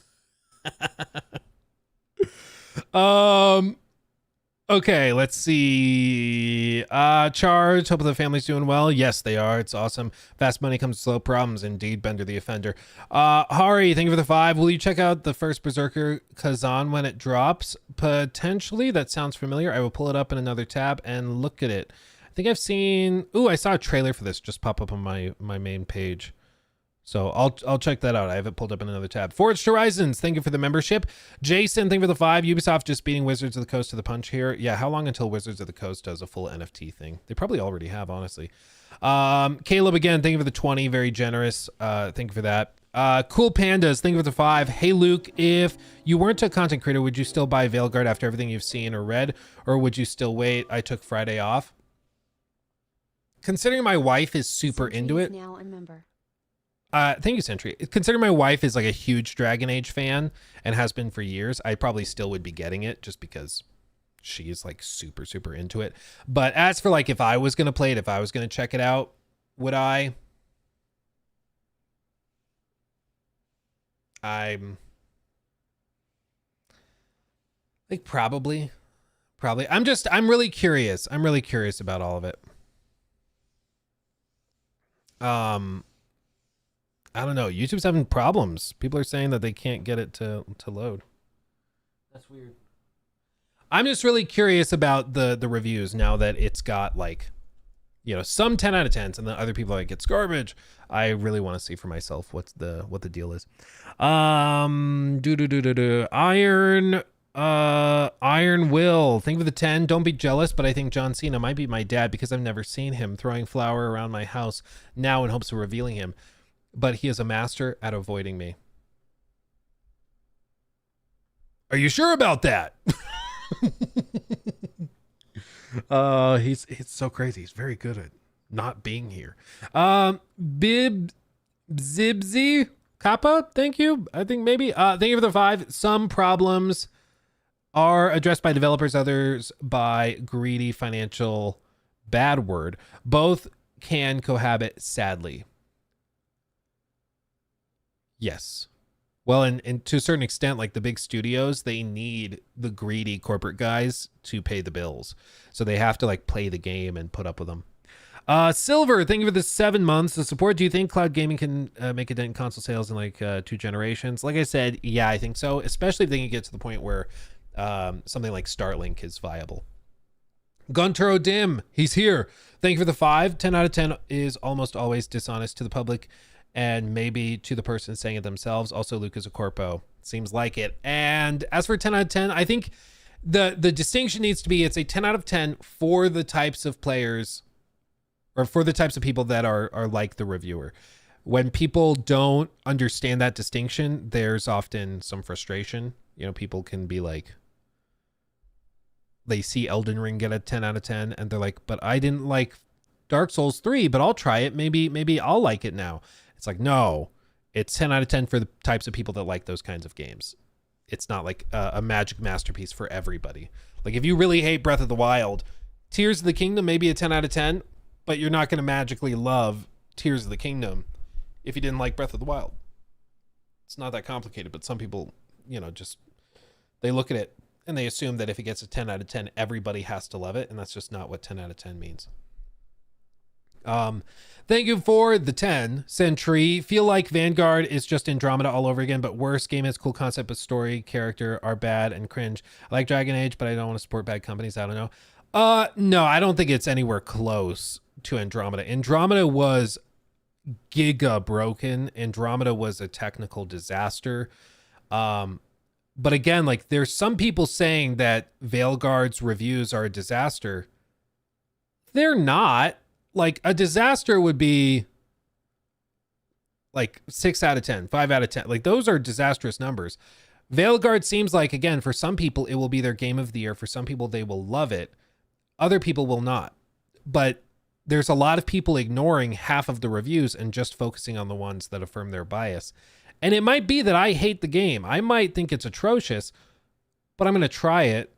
Okay, let's see. Charge. Hope the family's doing well. Yes, they are. It's awesome. Fast money comes with slow problems. Indeed, Bender the Offender. Hari, thank you for the 5. Will you check out the first Berserker Kazan when it drops? Potentially. That sounds familiar. I will pull it up in another tab and look at it. I think I've seen... Ooh, I saw a trailer for this just pop up on my main page. So I'll check that out. I have it pulled up in another tab. Forged Horizons, thank you for the membership. Jason, thank you for the 5. Ubisoft just beating Wizards of the Coast to the punch here. Yeah, how long until Wizards of the Coast does a full NFT thing? They probably already have, honestly. Caleb, again, thank you for the 20. Very generous. Thank you for that. Cool Pandas, thank you for the 5. Hey, Luke, if you weren't a content creator, would you still buy Veilguard after everything you've seen or read? Or would you still wait? I took Friday off. Considering my wife is super into it. Now a member. Thank you, Sentry. Considering my wife is like a huge Dragon Age fan and has been for years, I probably still would be getting it just because she is like super, super into it. But as for like if I was going to play it, if I was going to check it out, would I? I'm like probably. I'm really curious. I'm really curious about all of it. I don't know. YouTube's having problems. People are saying that they can't get it to load. That's weird. I'm just really curious about the reviews now that it's got like, you know, some 10 out of 10s and then other people are like, it's garbage. I really want to see for myself what the deal is. Iron Will, thank you for the 10. Don't be jealous, but I think John Cena might be my dad because I've never seen him throwing flour around my house now in hopes of revealing him. But he is a master at avoiding me. Are you sure about that? He's so crazy. He's very good at not being here. Bib Zibzy Kappa, thank you. I think maybe. Thank you for the 5. Some problems are addressed by developers, others by greedy financial bad word. Both can cohabit, sadly. Yes. Well, and to a certain extent, like the big studios, they need the greedy corporate guys to pay the bills. So they have to like play the game and put up with them. Silver, thank you for the 7 months of support. Do you think cloud gaming can make a dent in console sales in like 2 generations? Like I said, yeah, I think so. Especially if they can get to the point where something like Starlink is viable. Gunturo Dim, he's here. Thank you for the 5. 10 out of 10 is almost always dishonest to the public. And maybe to the person saying it themselves. Also, Luke is a corpo. Seems like it. And as for 10 out of 10, I think the distinction needs to be it's a 10 out of 10 for the types of players or for the types of people that are like the reviewer. When people don't understand that distinction, there's often some frustration. You know, people can be like, they see Elden Ring get a 10 out of 10 and they're like, but I didn't like Dark Souls 3, but I'll try it. Maybe I'll like it now. It's like, no, it's 10 out of 10 for the types of people that like those kinds of games. It's not like a magic masterpiece for everybody. Like if you really hate Breath of the Wild, Tears of the Kingdom may be a 10 out of 10, but you're not going to magically love Tears of the Kingdom if you didn't like Breath of the Wild. It's not that complicated, but some people, you know, just, they look at it and they assume that if it gets a 10 out of 10, everybody has to love it. And that's just not what 10 out of 10 means. Thank you for the 10 Sentry. Feel like Vanguard is just Andromeda all over again, but worse. Game has cool concept, but story, character are bad and cringe. I like Dragon Age, but I don't want to support bad companies. I don't know. No, I don't think it's anywhere close to Andromeda. Andromeda was giga broken. Andromeda was a technical disaster. But again, like there's some people saying that Veilguard's reviews are a disaster. They're not. Like a disaster would be like 6 out of 10, 5 out of 10. Like those are disastrous numbers. Veilguard seems like, again, for some people, it will be their game of the year. For some people, they will love it. Other people will not. But there's a lot of people ignoring half of the reviews and just focusing on the ones that affirm their bias. And it might be that I hate the game. I might think it's atrocious, but I'm going to try it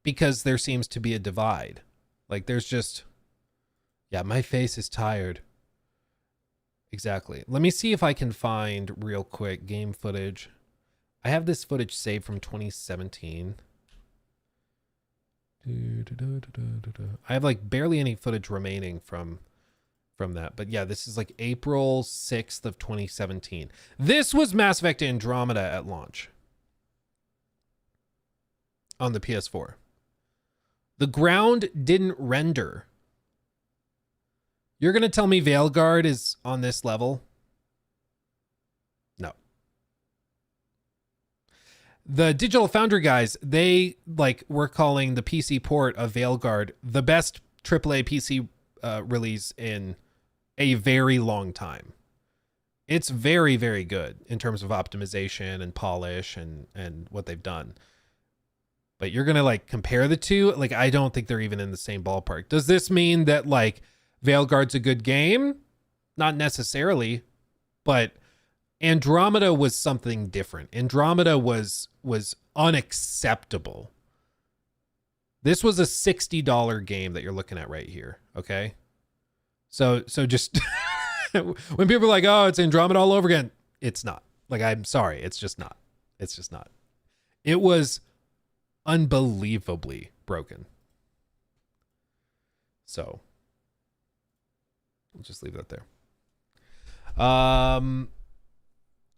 because there seems to be a divide. Like there's just... Yeah, my face is tired. Exactly. Let me see if I can find real quick game footage. I have this footage saved from 2017. I have like barely any footage remaining from that. But yeah, this is like April 6th of 2017. This was Mass Effect Andromeda at launch on the PS4. The ground didn't render. You're going to tell me Veilguard is on this level? No. The Digital Foundry guys, they like were calling the PC port of Veilguard the best AAA PC release in a very long time. It's very, very good in terms of optimization and polish and what they've done. But you're going to like compare the two? Like, I don't think they're even in the same ballpark. Does this mean that like Veilguard's a good game? Not necessarily, but Andromeda was something different. Andromeda was unacceptable. This was a $60 game that you're looking at right here, okay? So just when people are like, "Oh, it's Andromeda all over again," it's not. Like, I'm sorry, it's just not. It's just not. It was unbelievably broken. So we'll just leave that there.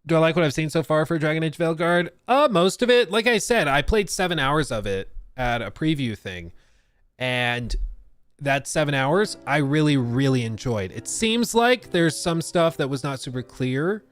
Do I like what I've seen so far for Dragon Age Veilguard? Most of it. Like I said, I played 7 hours of it at a preview thing. And that 7 hours, I really, really enjoyed. It seems like there's some stuff that was not super clear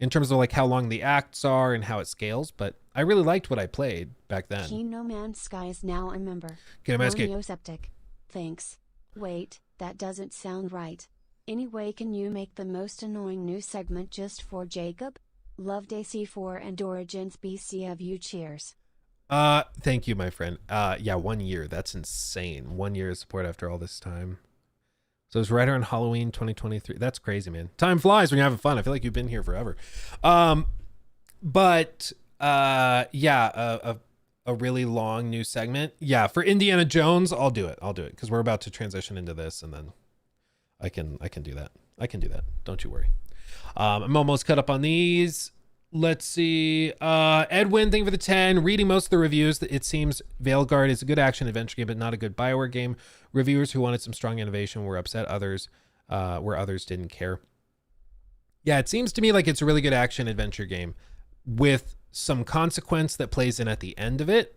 in terms of like how long the acts are and how it scales. But I really liked what I played back then. Keen No Man's Sky is now a member. Get him, Septic. Thanks. Wait, that doesn't sound right. Anyway, can you make the most annoying new segment just for Jacob? Loved AC4 and Origins BC of you. Cheers. Thank you, my friend. Yeah, 1 year. That's insane. 1 year of support after all this time. So it's right around Halloween 2023. That's crazy, man. Time flies when you're having fun. I feel like you've been here forever. But yeah, a really long new segment. Yeah, for Indiana Jones, I'll do it. Because we're about to transition into this, and then I can do that. Don't you worry. I'm almost caught up on these. Let's see. Edwin, thank you for the 10. Reading most of the reviews, it seems Veilguard is a good action adventure game, but not a good BioWare game. Reviewers who wanted some strong innovation were upset. Others, where others didn't care. Yeah, it seems to me like it's a really good action adventure game with some consequence that plays in at the end of it,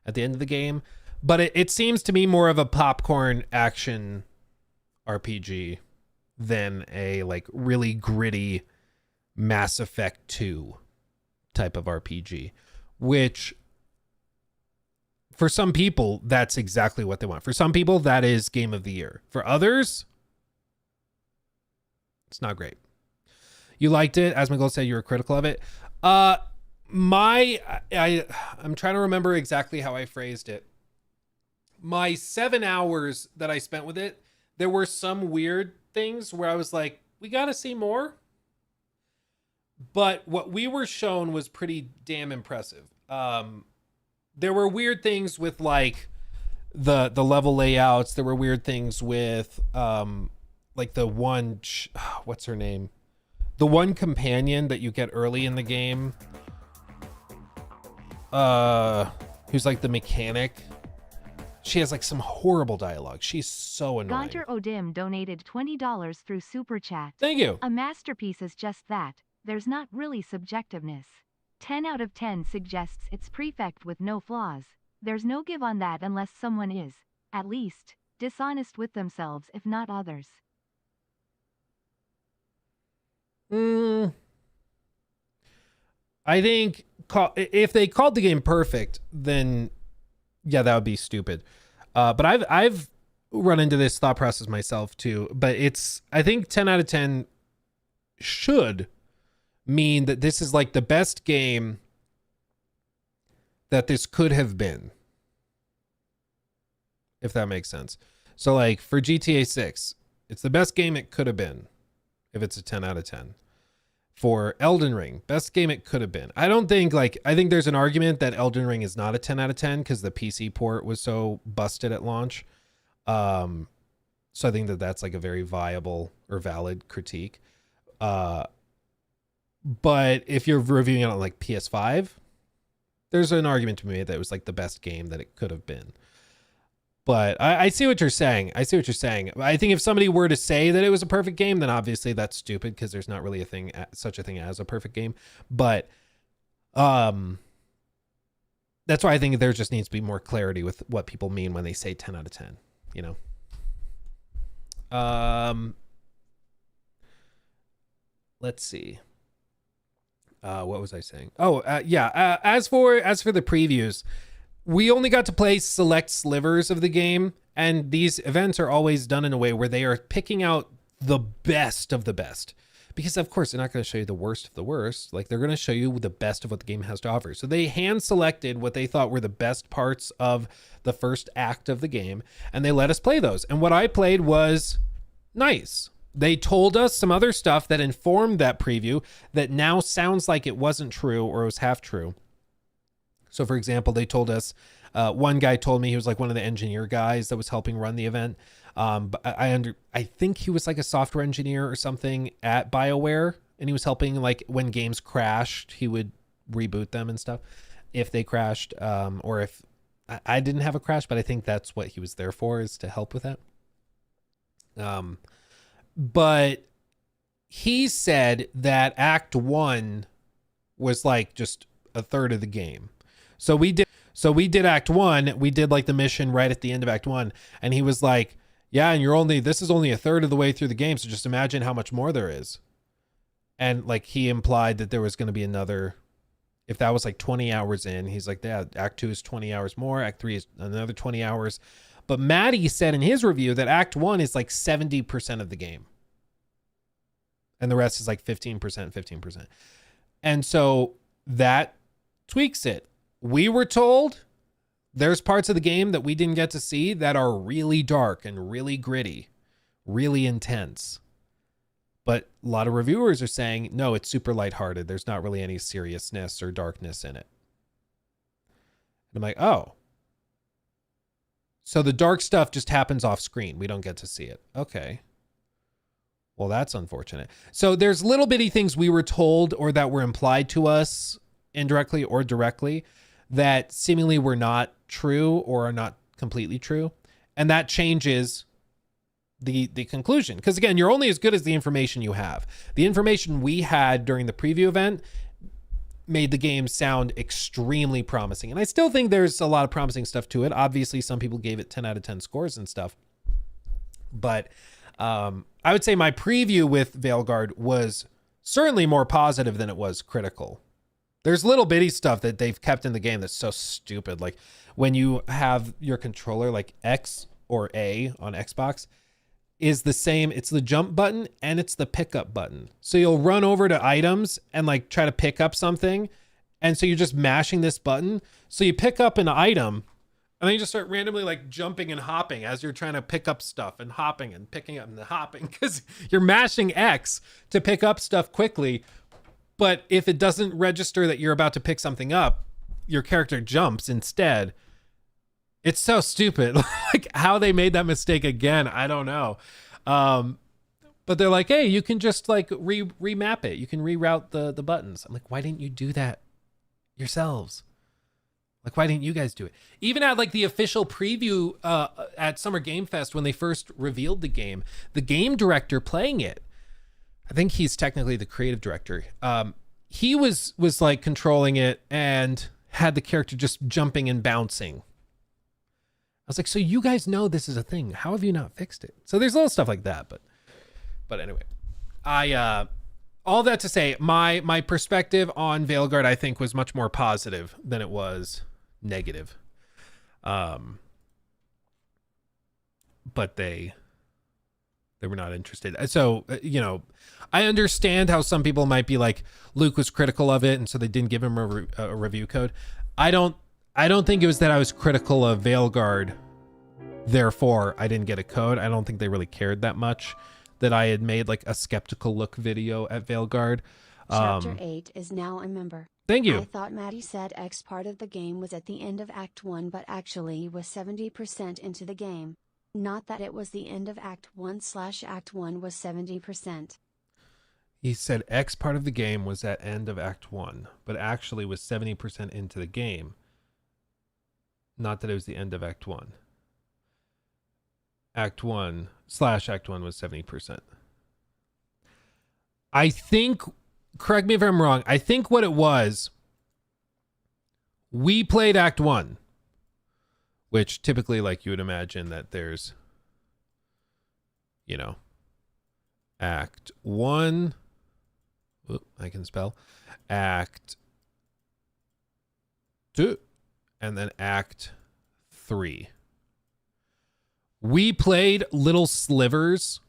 at the end of the game. But it seems to me more of a popcorn action RPG than a like really gritty Mass Effect 2 type of RPG, which for some people, that's exactly what they want. For some people, that is game of the year. For others, it's not great. You liked it. As Miguel said, you were critical of it. I'm trying to remember exactly how I phrased it. My 7 hours that I spent with it, there were some weird things where I was like, we got to see more. But what we were shown was pretty damn impressive. There were weird things with like the level layouts. There were weird things with like the one, what's her name? The one companion that you get early in the game. Who's like the mechanic. She has like some horrible dialogue. She's so annoying. Gonter Odim donated $20 through Super Chat. Thank you. A masterpiece is just that. There's not really subjectiveness. 10 out of 10 suggests it's perfect with no flaws. There's no give on that unless someone is, at least, dishonest with themselves if not others. I think if they called the game perfect, then yeah, that would be stupid. But I've run into this thought process myself too. But I think 10 out of 10 should mean that this is like the best game that this could have been, if that makes sense. So like for GTA 6, it's the best game it could have been if it's a 10 out of 10. For Elden Ring, best game it could have been. I think there's an argument that Elden Ring is not a 10 out of 10 because the PC port was so busted at launch. So I think that's like a very viable or valid critique. But if you're reviewing it on like PS5, there's an argument to be made that it was like the best game that it could have been. But I see what you're saying. I think if somebody were to say that it was a perfect game, then obviously that's stupid because there's not really such a thing as a perfect game. But that's why I think there just needs to be more clarity with what people mean when they say 10 out of 10, you know? Let's see. What was I saying? As for the previews, we only got to play select slivers of the game, and these events are always done in a way where they are picking out the best of the best. Because, of course, they're not going to show you the worst of the worst. Like, they're going to show you the best of what the game has to offer. So they hand-selected what they thought were the best parts of the first act of the game, and they let us play those. And what I played was nice. They told us some other stuff that informed that preview that now sounds like it wasn't true or it was half true. So, for example, they told us, one guy told me he was like one of the engineer guys that was helping run the event. But I think he was like a software engineer or something at BioWare, and he was helping like when games crashed, he would reboot them and stuff if they crashed, or if I didn't have a crash, but I think that's what he was there for, is to help with that. But he said that Act 1 was like just a third of the game. So we did Act 1. We did like the mission right at the end of Act 1. And he was like, yeah, and this is only a third of the way through the game. So just imagine how much more there is. And like he implied that there was going to be another, if that was like 20 hours in, he's like, yeah, Act 2 is 20 hours more. Act 3 is another 20 hours. But Maddie said in his review that Act 1 is like 70% of the game. And the rest is like 15%. And so that tweaks it. We were told there's parts of the game that we didn't get to see that are really dark and really gritty, really intense. But a lot of reviewers are saying, no, it's super lighthearted. There's not really any seriousness or darkness in it. And I'm like, oh. So the dark stuff just happens off screen. We don't get to see it. Okay. Well, that's unfortunate. So there's little bitty things we were told or that were implied to us indirectly or directly that seemingly were not true or are not completely true. And that changes the conclusion. Because again, you're only as good as the information you have. The information we had during the preview event made the game sound extremely promising. And I still think there's a lot of promising stuff to it. Obviously, some people gave it 10 out of 10 scores and stuff. But I would say my preview with Veilguard was certainly more positive than it was critical. There's little bitty stuff that they've kept in the game that's so stupid. Like when you have your controller, like X or A on Xbox is the same. It's the jump button and it's the pickup button. So you'll run over to items and like try to pick up something. And so you're just mashing this button. So you pick up an item and then you just start randomly like jumping and hopping as you're trying to pick up stuff and hopping and picking up and hopping because you're mashing X to pick up stuff quickly. But if it doesn't register that you're about to pick something up, your character jumps instead. It's so stupid. Like how they made that mistake again, I don't know. But they're like, hey, you can just like remap it. You can reroute the buttons. I'm like, why didn't you do that yourselves? Like, why didn't you guys do it? Even at like the official preview at Summer Game Fest, when they first revealed the game director playing it, I think he's technically the creative director. He was like controlling it and had the character just jumping and bouncing. I was like, so you guys know this is a thing. How have you not fixed it? So there's little stuff like that, but anyway, all that to say, my perspective on Veilguard, I think, was much more positive than it was negative. But they were not interested. So, you know, I understand how some people might be like, Luke was critical of it, and so they didn't give him a review code. I don't think it was that I was critical of Veilguard, therefore I didn't get a code. I don't think they really cared that much that I had made like a skeptical look video at Veilguard. Chapter 8 is now a member. Thank you. I thought Maddie said X part of the game was at the end of Act 1, but actually was 70% into the game. Not that it was the end of Act 1/Act 1 was 70%. He said X part of the game was at end of Act 1, but actually was 70% into the game. Not that it was the end of Act 1. Act 1/Act 1 was 70%. I think, correct me if I'm wrong, I think what it was, we played Act 1, which typically, like, you would imagine that there's, you know, Act 1, I can spell, Act 2, and then Act 3. We played little slivers.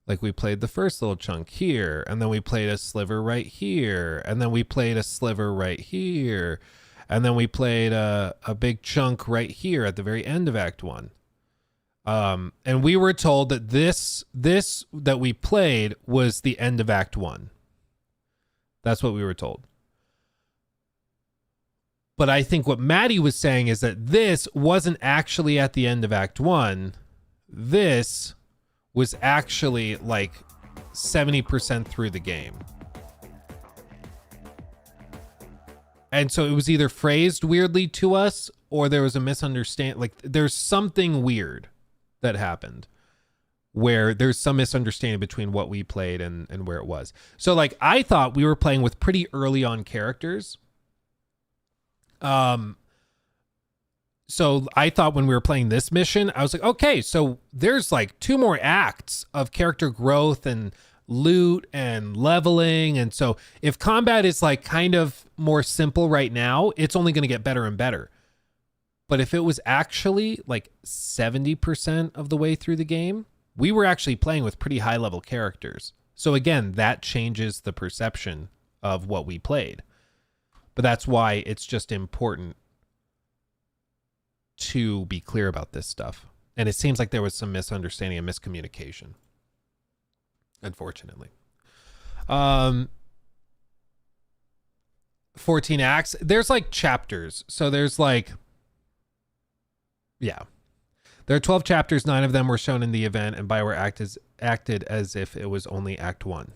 Like, we played the first little chunk here, and then we played a sliver right here, and then we played a sliver right here, and then we played a big chunk right here at the very end of Act 1. And we were told that this that we played was the end of Act 1. That's what we were told. But I think what Maddie was saying is that this wasn't actually at the end of Act 1. This was actually like 70% through the game. And so it was either phrased weirdly to us or there was a misunderstanding. Like, there's something weird that happened where there's some misunderstanding between what we played and where it was. So, like, I thought we were playing with pretty early on characters. So I thought when we were playing this mission, I was like, okay, so there's like 2 more acts of character growth and loot and leveling. And so if combat is like kind of more simple right now, it's only going to get better and better. But if it was actually like 70% of the way through the game, we were actually playing with pretty high level characters. So again, that changes the perception of what we played. But that's why it's just important to be clear about this stuff. And it seems like there was some misunderstanding and miscommunication, unfortunately. 14 acts. There's like chapters. So there's like, yeah. There are 12 chapters. 9 of them were shown in the event, and BioWare acted as if it was only Act 1.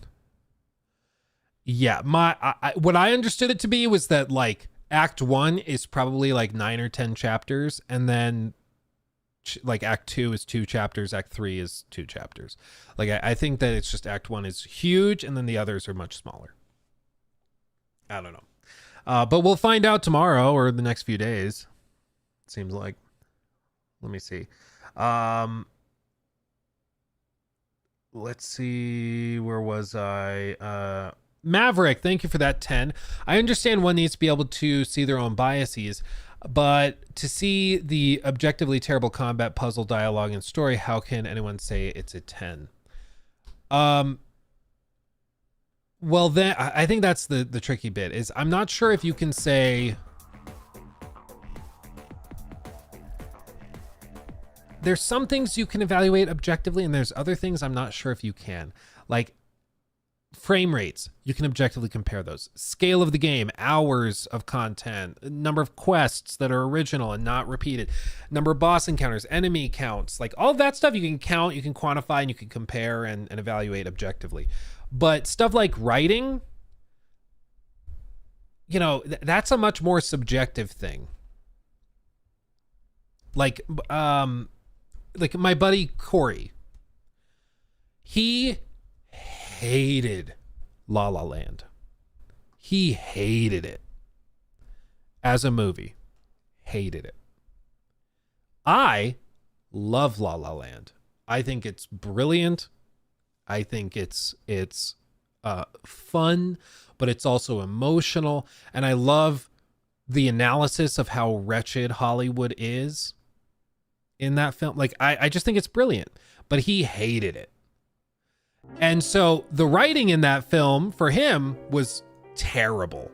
Yeah, what I understood it to be was that like Act 1 is probably like 9 or 10 chapters, and then like Act 2 is 2 chapters, Act 3 is 2 chapters. Like I think that it's just Act 1 is huge, and then the others are much smaller. I don't know. But we'll find out tomorrow or the next few days. Seems like. Let me see. Let's see. Where was I? Maverick, thank you for that 10. I understand one needs to be able to see their own biases, but to see the objectively terrible combat, puzzle, dialogue, and story, how can anyone say it's a 10? Well, then I think that's the tricky bit, is I'm not sure if you can say there's some things you can evaluate objectively, and there's other things I'm not sure if you can. Like frame rates, you can objectively compare those. Scale of the game, hours of content, number of quests that are original and not repeated, number of boss encounters, enemy counts, like all of that stuff you can count, you can quantify, and you can compare and evaluate objectively. But stuff like writing, you know, that's a much more subjective thing. Like my buddy Corey, he hated La La Land. He hated it as a movie. Hated it. I love La La Land. I think it's brilliant. I think it's fun, but it's also emotional. And I love the analysis of how wretched Hollywood is in that film. Like, I just think it's brilliant, but he hated it. And so the writing in that film for him was terrible.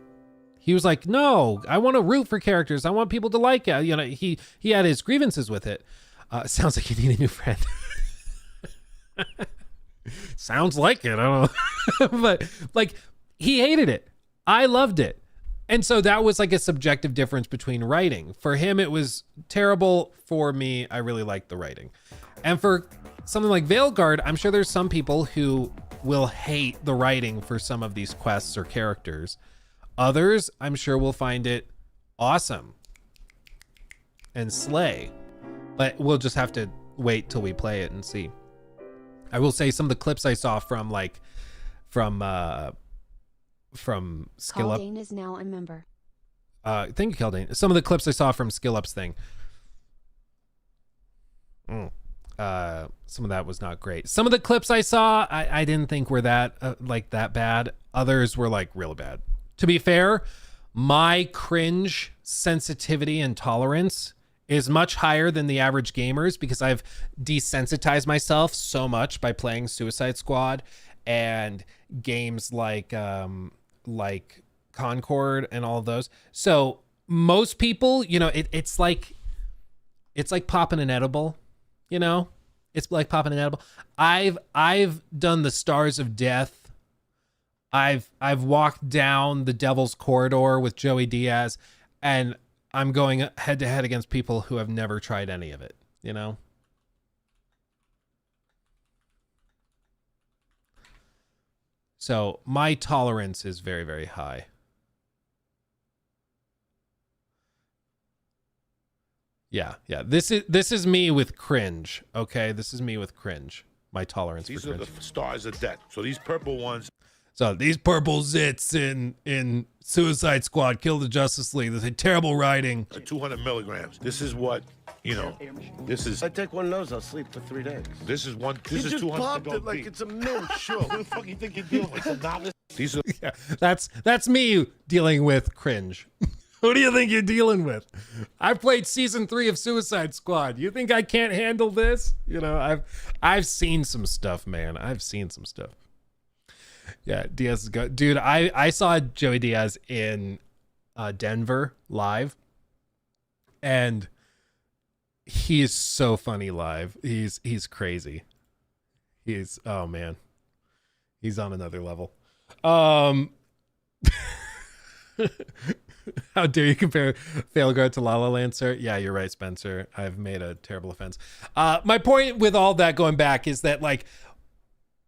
He was like, no, I want to root for characters. I want people to like it. You know, he had his grievances with it. Sounds like you need a new friend. Sounds like it. I don't know. But like, he hated it. I loved it. And so that was like a subjective difference between writing. For him, it was terrible. For me, I really liked the writing. And for something like Veilguard, I'm sure there's some people who will hate the writing for some of these quests or characters. Others, I'm sure, will find it awesome and slay. But we'll just have to wait till we play it and see. I will say some of the clips I saw from Skill Up. Caldane is now a member. Thank you, Caldane. Some of the clips I saw from Skill Up's thing. Some of that was not great. Some of the clips I saw, I didn't think were that that bad. Others were like real bad. To be fair, my cringe sensitivity and tolerance is much higher than the average gamers because I've desensitized myself so much by playing Suicide Squad and games like Concord and all of those. So most people, you know, it's like popping an edible, you know? It's like popping an edible. I've done the Stars of Death. I've walked down the Devil's Corridor with Joey Diaz, and I'm going head to head against people who have never tried any of it, you know? So my tolerance is very, very high. Yeah. This is me with cringe, okay? This is me with cringe. My tolerance for These cringe. are the stars of death. So these purple ones. So these purple zits in Suicide Squad, Kill the Justice League. There's a terrible writing. 200 milligrams. This is what, you know, this is. I take one of those, I'll sleep for 3 days. This is one. This You is just 200 popped to go it like deep. it's a mint. Sure. What the fuck you think you're dealing with? It's a novice. These are. Yeah, that's me dealing with cringe. Who do you think you're dealing with? I played season 3 of Suicide Squad. You think I can't handle this? You know, I've seen some stuff, man. I've seen some stuff. Yeah, Diaz is good. Dude, I saw Joey Diaz in Denver live, and he is so funny live. He's crazy. Oh man. He's on another level. How dare you compare Veilguard to La La Land, sir? Yeah, you're right, Spencer. I've made a terrible offense. My point with all that going back is that, like,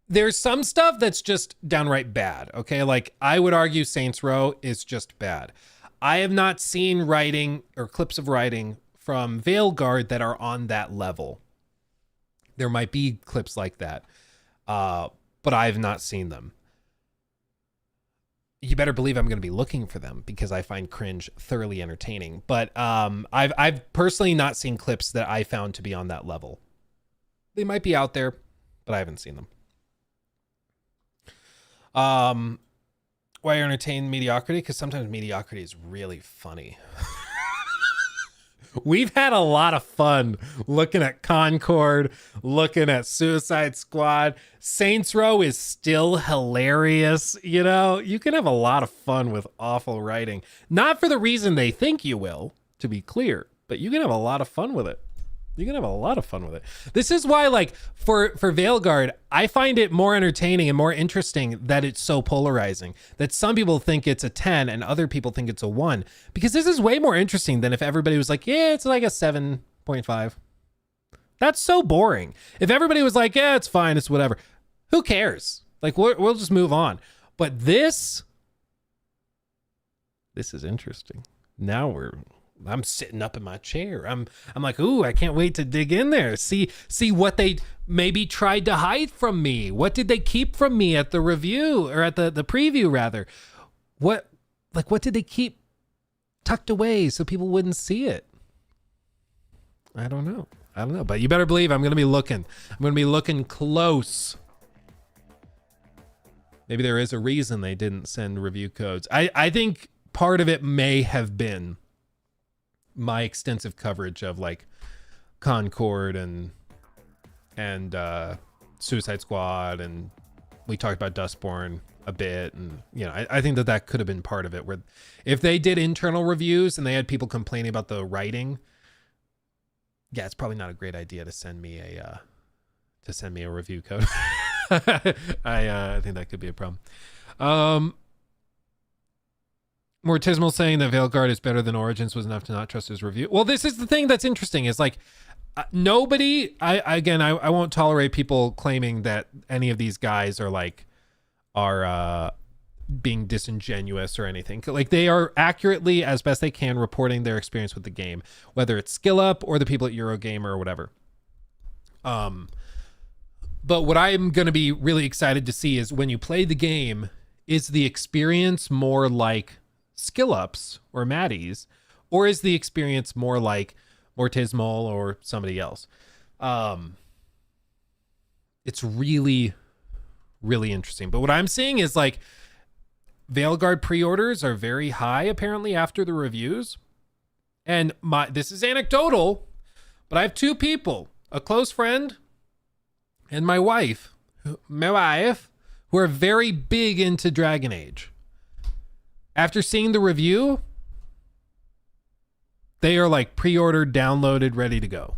there's some stuff that's just downright bad, okay? Like, I would argue Saints Row is just bad. I have not seen writing or clips of writing from Veilguard that are on that level. There might be clips like that, but I have not seen them. You better believe I'm going to be looking for them because I find cringe thoroughly entertaining. But I've personally not seen clips that I found to be on that level. They might be out there, but I haven't seen them. Why entertain mediocrity? Because sometimes mediocrity is really funny. We've had a lot of fun looking at Concord, looking at Suicide Squad. Saints Row is still hilarious. You know, you can have a lot of fun with awful writing. Not for the reason they think you will, to be clear, but you can have a lot of fun with it. You can have a lot of fun with it. This is why, like, for Veilguard, I find it more entertaining and more interesting that it's so polarizing. That some people think it's a 10 and other people think it's a 1. Because this is way more interesting than if everybody was like, yeah, it's like a 7.5. That's so boring. If everybody was like, yeah, it's fine, it's whatever. Who cares? Like, we'll just move on. But this This is interesting. Now I'm sitting up in my chair. I'm like, ooh, I can't wait to dig in there. See what they maybe tried to hide from me. What did they keep from me at the review, or at the preview rather? What did they keep tucked away so people wouldn't see it? I don't know. But you better believe I'm going to be looking. I'm going to be looking close. Maybe there is a reason they didn't send review codes. I think part of it may have been my extensive coverage of like Concord and Suicide Squad, and we talked about Dustborn a bit, and I think that could have been part of it, where if they did internal reviews and they had people complaining about the writing, it's probably not a great idea to send me a review code. I think that could be a problem. Mortismal saying that Veilguard is better than Origins was enough to not trust his review. Well, this is the thing that's interesting, is like nobody, I won't tolerate people claiming that any of these guys are being disingenuous or anything. Like, they are accurately, as best they can, reporting their experience with the game, whether it's Skill Up or the people at Eurogamer or whatever. But what I'm going to be really excited to see is when you play the game, is the experience more like Skill Ups or Maddie's, or is the experience more like Mortismal or somebody else? It's really, really interesting. But what I'm seeing is like Veilguard pre-orders are very high apparently after the reviews. And this is anecdotal, but I have two people, a close friend and my wife, who are very big into Dragon Age. After seeing the review, they are like pre-ordered, downloaded, ready to go.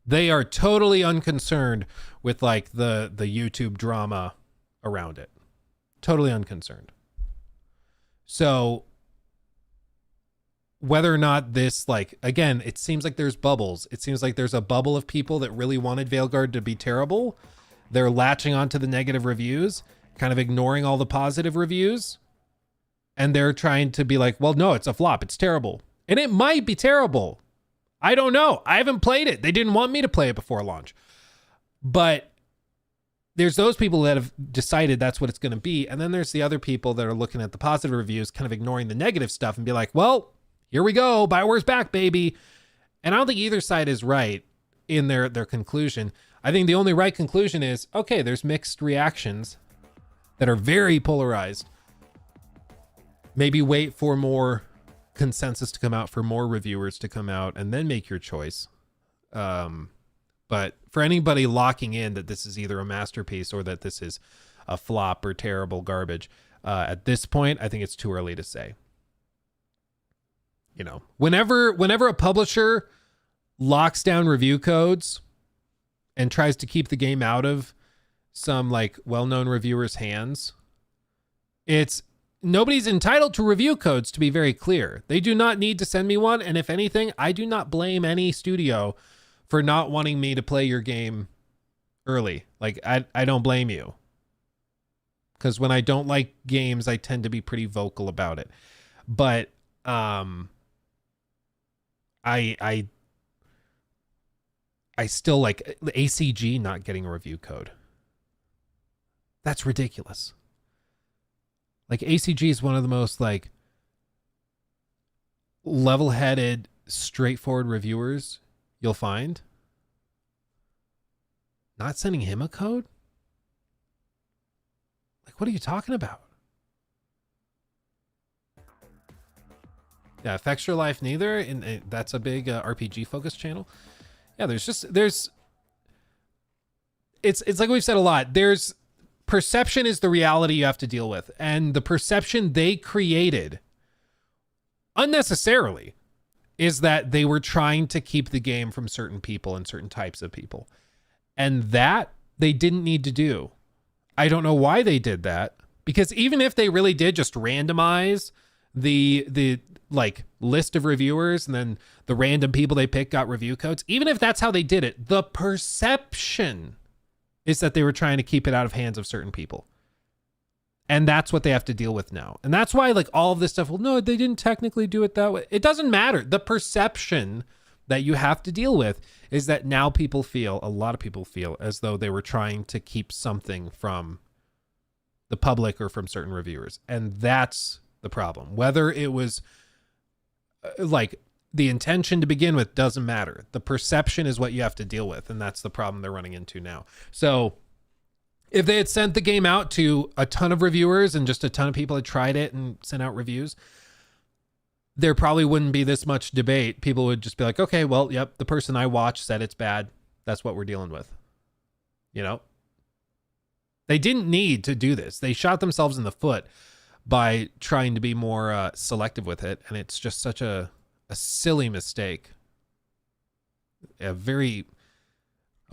They are totally unconcerned with like the YouTube drama around it. Totally unconcerned. So whether or not this, like, again, it seems like there's bubbles. It seems like there's a bubble of people that really wanted Veilguard to be terrible. They're latching onto the negative reviews, kind of ignoring all the positive reviews. And they're trying to be like, well, no, it's a flop. It's terrible. And it might be terrible. I don't know. I haven't played it. They didn't want me to play it before launch. But there's those people that have decided that's what it's going to be. And then there's the other people that are looking at the positive reviews, kind of ignoring the negative stuff and be like, well, here we go. Bioware's back, baby. And I don't think either side is right in their conclusion. I think the only right conclusion is, okay, there's mixed reactions that are very polarized. Maybe wait for more consensus to come out, for more reviewers to come out, and then make your choice. But for anybody locking in that this is either a masterpiece or that this is a flop or terrible garbage, at this point, I think it's too early to say. Whenever a publisher locks down review codes and tries to keep the game out of some like well-known reviewers' hands, nobody's entitled to review codes, to be very clear. They do not need to send me one. And if anything, I do not blame any studio for not wanting me to play your game early. Like, I don't blame you. Because when I don't like games, I tend to be pretty vocal about it. But I still like ACG not getting a review code. That's ridiculous. Like, ACG is one of the most like level-headed, straightforward reviewers you'll find. Not sending him a code? Like, what are you talking about? Yeah, Affects Your Life neither, and that's a big RPG focused channel. Yeah, it's like we've said a lot. There's perception is the reality you have to deal with, and the perception they created unnecessarily is that they were trying to keep the game from certain people and certain types of people, and that they didn't need to do. I don't know why they did that, because even if they really did just randomize the like list of reviewers and then the random people they picked got review codes, even if that's how they did it, the perception is that they were trying to keep it out of hands of certain people. And that's what they have to deal with now. And that's why like all of this stuff, well, no, they didn't technically do it that way. It doesn't matter. The perception that you have to deal with is that now a lot of people feel as though they were trying to keep something from the public or from certain reviewers. And that's the problem. Whether it was like the intention to begin with doesn't matter. The perception is what you have to deal with. And that's the problem they're running into now. So if they had sent the game out to a ton of reviewers and just a ton of people had tried it and sent out reviews, there probably wouldn't be this much debate. People would just be like, okay, well, yep, the person I watched said it's bad. That's what we're dealing with. You know? They didn't need to do this. They shot themselves in the foot by trying to be more selective with it. And it's just such a silly mistake.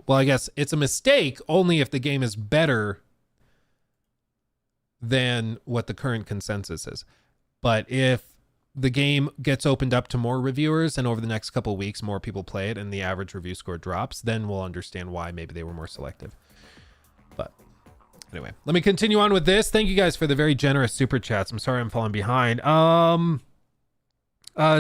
Well, I guess it's a mistake only if the game is better than what the current consensus is. But if the game gets opened up to more reviewers and over the next couple of weeks more people play it and the average review score drops, then we'll understand why maybe they were more selective. But anyway, let me continue on with this. Thank you guys for the very generous super chats. I'm sorry I'm falling behind.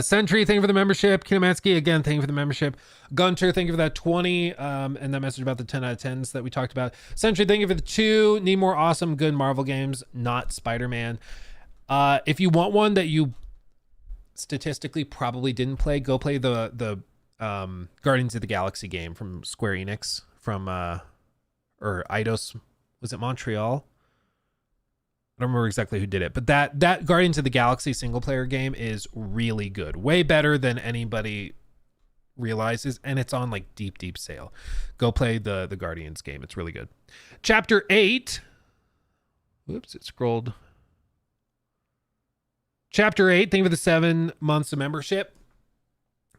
Sentry, thank you for the membership. Kinemansky, again, thank you for the membership. Gunter, thank you for that 20 and that message about the 10 out of 10s that we talked about. Sentry, thank you for the 2. Need more awesome, good Marvel games, not Spider-Man. If you want one that you statistically probably didn't play, go play the Guardians of the Galaxy game from Square Enix from or Eidos, was it Montreal? I don't remember exactly who did it, but that Guardians of the Galaxy single player game is really good. Way better than anybody realizes, and it's on like deep sale. Go play the Guardians game. It's really good. Chapter 8. Whoops, it scrolled. Chapter 8, thank you for the 7 months of membership.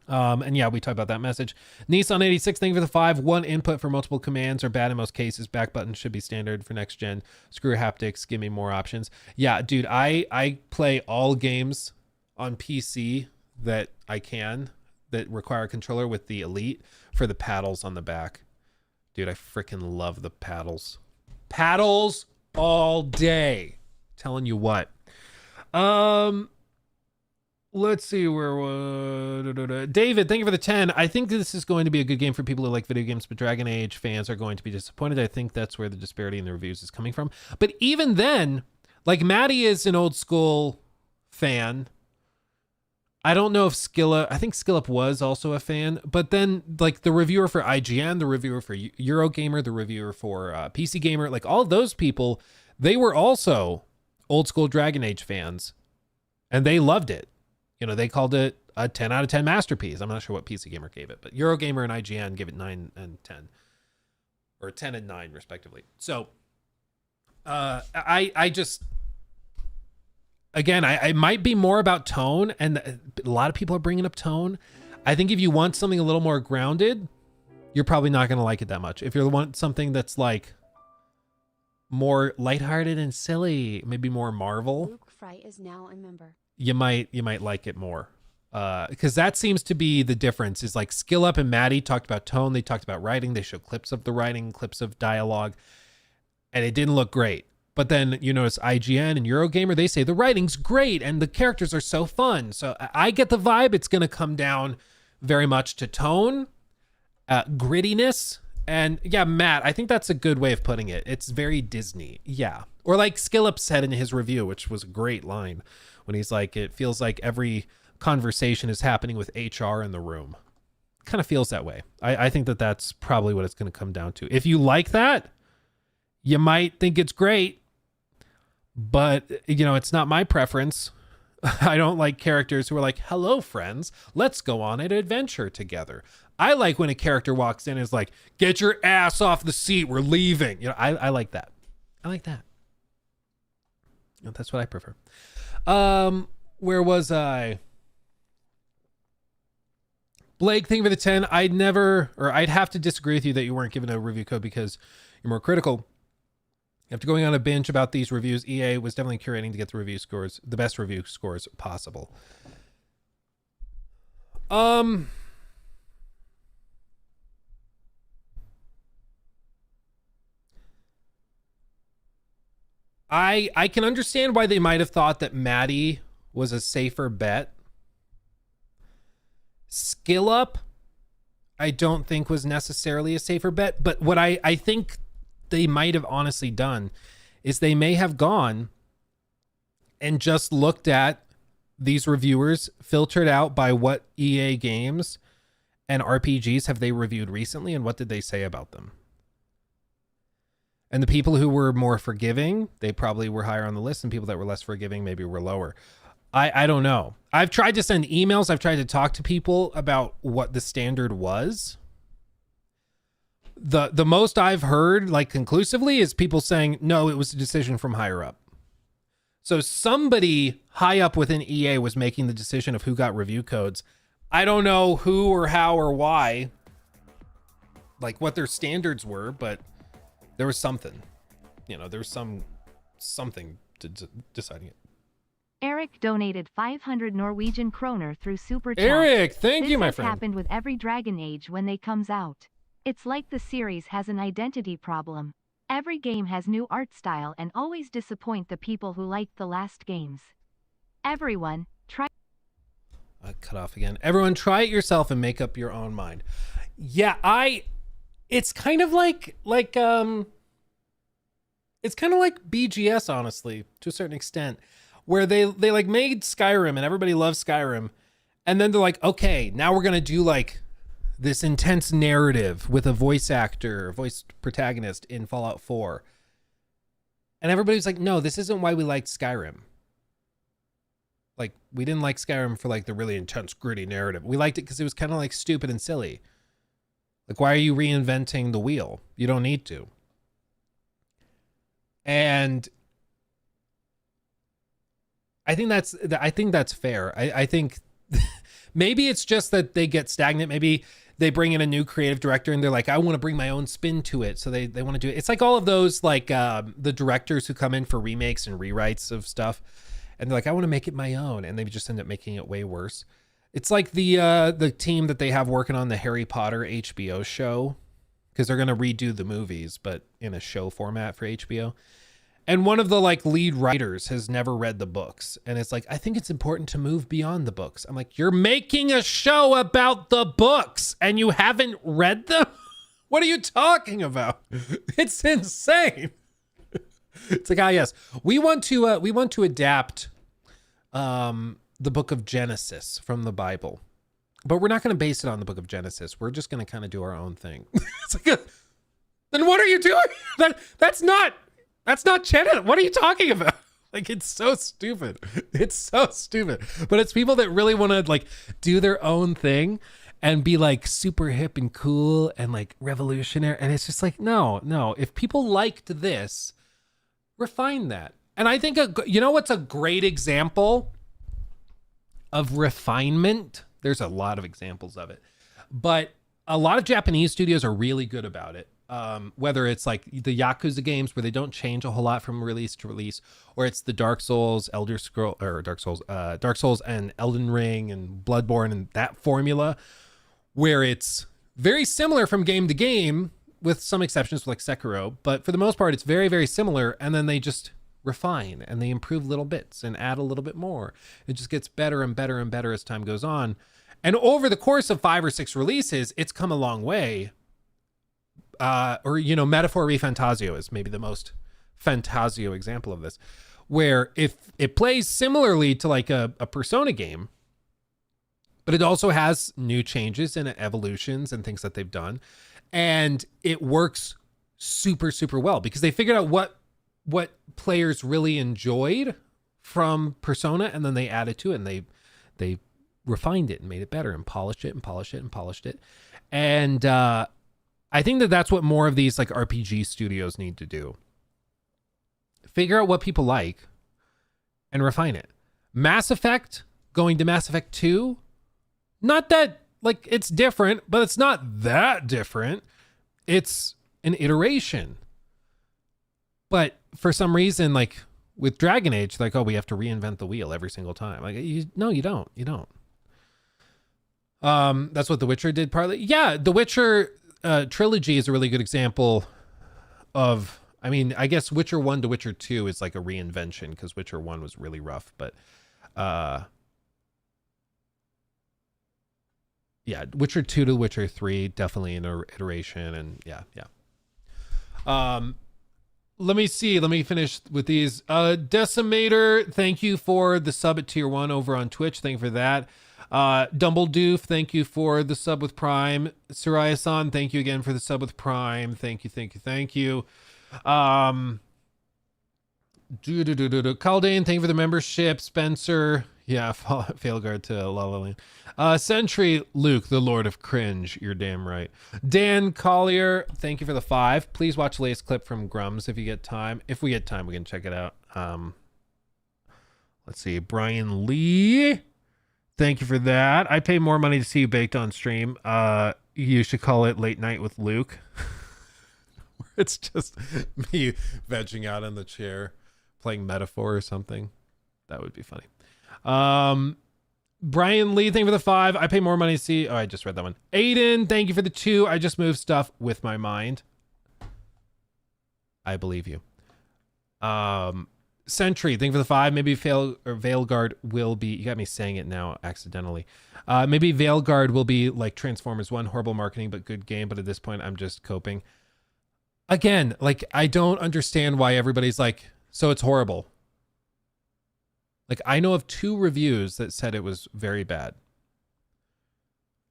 And yeah, we talked about that message. Nissan 86, thank you for the 5. One input for multiple commands are bad in most cases. Back button should be standard for next gen. Screw haptics, give me more options. Yeah, dude, I play all games on PC that I can that require a controller with the Elite for the paddles on the back. Dude, I freaking love the paddles. Paddles all day. Telling you what. Let's see David, thank you for the 10. I think this is going to be a good game for people who like video games, but Dragon Age fans are going to be disappointed. I think that's where the disparity in the reviews is coming from. But even then, like Maddie is an old school fan. I don't know if I think Skillup was also a fan, but then like the reviewer for IGN, the reviewer for Eurogamer, the reviewer for PC Gamer, like all those people, they were also old school Dragon Age fans and they loved it. You know, they called it a 10 out of 10 masterpiece. I'm not sure what PC Gamer gave it, but Eurogamer and IGN give it 9 and 10. Or 10 and 9, respectively. So, I just... Again, I might be more about tone, and a lot of people are bringing up tone. I think if you want something a little more grounded, you're probably not going to like it that much. If you want something that's like more lighthearted and silly, maybe more Marvel... Luke Fry is now a member. You might like it more, because that seems to be the difference. Is like Skillup and Maddie talked about tone, they talked about writing, they showed clips of the writing, clips of dialogue, and it didn't look great. But then you notice IGN and Eurogamer, they say the writing's great and the characters are so fun. So I get the vibe it's going to come down very much to tone, grittiness, and yeah, Matt, I think that's a good way of putting it. It's very Disney, yeah. Or like Skillup said in his review, which was a great line. When he's like, it feels like every conversation is happening with HR in the room. Kind of feels that way. I think that's probably what it's going to come down to. If you like that, you might think it's great, but you know, it's not my preference. I don't like characters who are like, hello friends, let's go on an adventure together. I like when a character walks in and is like, get your ass off the seat, we're leaving. You know, I like that. I like that. You know, that's what I prefer. Where was I? Blake, thank you for the 10. I'd have to disagree with you that you weren't given a review code because you're more critical. After going on a binge about these reviews, EA was definitely curating to get the best review scores possible. I can understand why they might have thought that Maddie was a safer bet. Skill Up, I don't think was necessarily a safer bet, but what I think they might have honestly done is they may have gone and just looked at these reviewers, filtered out by what EA games and RPGs have they reviewed recently and what did they say about them. And the people who were more forgiving, they probably were higher on the list, and people that were less forgiving maybe were lower. I don't know. I've tried to send emails. I've tried to talk to people about what the standard was. The most I've heard, like conclusively, is people saying, no, it was a decision from higher up. So somebody high up within EA was making the decision of who got review codes. I don't know who or how or why, like what their standards were, but there was something. There was something to deciding it. Eric donated 500 Norwegian kroner through Super Chat. Eric, thank you, my This has friend. happened with every Dragon Age when they comes out. It's like the series has an identity problem. Every game has new art style and always disappoint the people who liked the last games. Everyone, try. I cut off again. Everyone, try it yourself and make up your own mind. Yeah, it's kind of like it's kind of like BGS, honestly, to a certain extent, where they like made Skyrim and everybody loves Skyrim, and then they're like, okay, now we're gonna do like this intense narrative with a voice actor, voice protagonist in Fallout 4, and everybody's like, no, this isn't why we liked Skyrim. Like, we didn't like Skyrim for like the really intense, gritty narrative. We liked it because it was kind of like stupid and silly. Like, why are you reinventing the wheel? You don't need to. And I think that's fair. I think maybe it's just that they get stagnant. Maybe they bring in a new creative director and they're like, I want to bring my own spin to it. So they want to do it. It's like all of those, like the directors who come in for remakes and rewrites of stuff. And they're like, I want to make it my own. And they just end up making it way worse. It's like the team that they have working on the Harry Potter HBO show, because they're going to redo the movies, but in a show format for HBO. And one of the like lead writers has never read the books. And it's like, I think it's important to move beyond the books. I'm like, you're making a show about the books and you haven't read them? What are you talking about? It's insane. It's like, yes, we want to adapt the book of Genesis from the Bible, but we're not going to base it on the book of Genesis. We're just going to kind of do our own thing. It's like, then what are you doing? That's not Genesis. What are you talking about? Like, it's so stupid. It's so stupid. But it's people that really want to like do their own thing and be like super hip and cool and like revolutionary. And it's just like, no. If people liked this, refine that. And I think, you know what's a great example of refinement? There's a lot of examples of it, but a lot of Japanese studios are really good about it. Whether it's like the Yakuza games where they don't change a whole lot from release to release, or it's the Dark Souls and Elden Ring and Bloodborne and that formula, where it's very similar from game to game, with some exceptions like Sekiro, but for the most part, it's very, very similar. And then they just refine and they improve little bits and add a little bit more. It just gets better and better and better as time goes on. And over the course of 5 or 6 releases, it's come a long way. Metaphor ReFantazio is maybe the most Fantasio example of this, where if it plays similarly to like a Persona game, but it also has new changes and evolutions and things that they've done. And it works super, super well because they figured out what players really enjoyed from Persona, and then they added to it and they refined it and made it better and polished it and polished it and polished it. And I think that's what more of these like RPG studios need to do. Figure out what people like and refine it. Mass Effect going to Mass Effect 2, not that like it's different, but it's not that different. It's an iteration. But for some reason, like with Dragon Age, like, oh, we have to reinvent the wheel every single time. Like, you don't. That's what The Witcher did partly. Yeah, The Witcher trilogy is a really good example of I mean, I guess Witcher 1 to Witcher 2 is like a reinvention because Witcher 1 was really rough, but yeah, Witcher 2 to Witcher 3, definitely an iteration, and yeah. Let me see. Let me finish with these. Decimator, thank you for the sub at tier 1 over on Twitch. Thank you for that. Dumbledoof, thank you for the sub with Prime. Soraya-san, thank you again for the sub with Prime. Thank you. Kaldane, thank you for the membership. Spencer, yeah, Veilguard to La La Land. Sentry, Luke, the Lord of Cringe. You're damn right. Dan Collier, thank you for the 5. Please watch the latest clip from Grums if you get time. If we get time, we can check it out. Let's see. Brian Lee, thank you for that. I pay more money to see you baked on stream. You should call it Late Night with Luke. It's just me vegging out in the chair, playing Metaphor or something. That would be funny. Brian Lee, thank you for the 5. I pay more money to see. Oh, I just read that one. Aiden, thank you for the 2. I just moved stuff with my mind. I believe you. Sentry, thank you for the 5. Maybe Veilguard will be. You got me saying it now accidentally. Maybe Veilguard will be like Transformers 1, horrible marketing but good game. But at this point, I'm just coping. Again, like I don't understand why everybody's like, so it's horrible. Like, I know of 2 reviews that said it was very bad.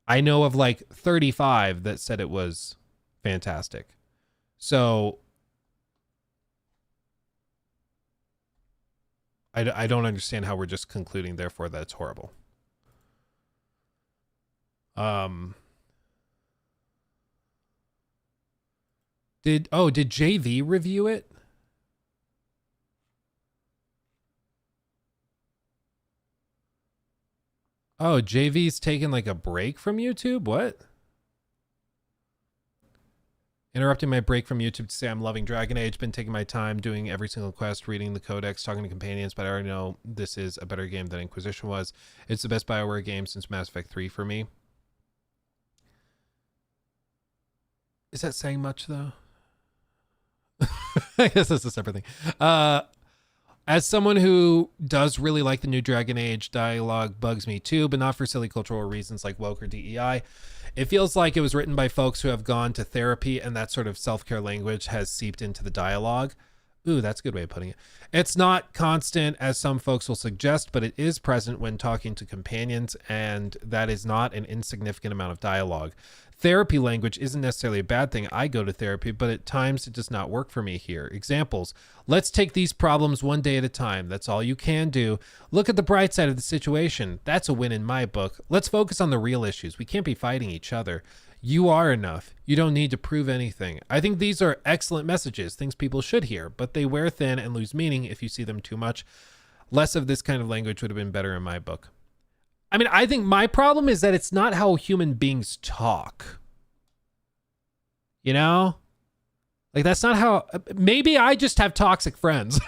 I know of like 35 that said it was fantastic. So I don't understand how we're just concluding, therefore, that it's horrible. Did JV review it? Oh, JV's taking like a break from YouTube? What? Interrupting my break from YouTube to say I'm loving Dragon Age. Been taking my time doing every single quest, reading the codex, talking to companions, but I already know this is a better game than Inquisition was. It's the best BioWare game since Mass Effect 3 for me. Is that saying much, though? I guess that's a separate thing. As someone who does really like the new Dragon Age, dialogue bugs me too, but not for silly cultural reasons like woke or DEI. It feels like it was written by folks who have gone to therapy, and that sort of self-care language has seeped into the dialogue. Ooh, that's a good way of putting it. It's not constant, as some folks will suggest, but it is present when talking to companions, and that is not an insignificant amount of dialogue. Therapy language isn't necessarily a bad thing. I go to therapy, but at times it does not work for me here. Examples: let's take these problems one day at a time. That's all you can do. Look at the bright side of the situation. That's a win in my book. Let's focus on the real issues. We can't be fighting each other. You are enough. You don't need to prove anything. I think these are excellent messages, things people should hear, but they wear thin and lose meaning if you see them too much. Less of this kind of language would have been better in my book. I mean, I think my problem is that it's not how human beings talk. You know? Like, that's not how... Maybe I just have toxic friends.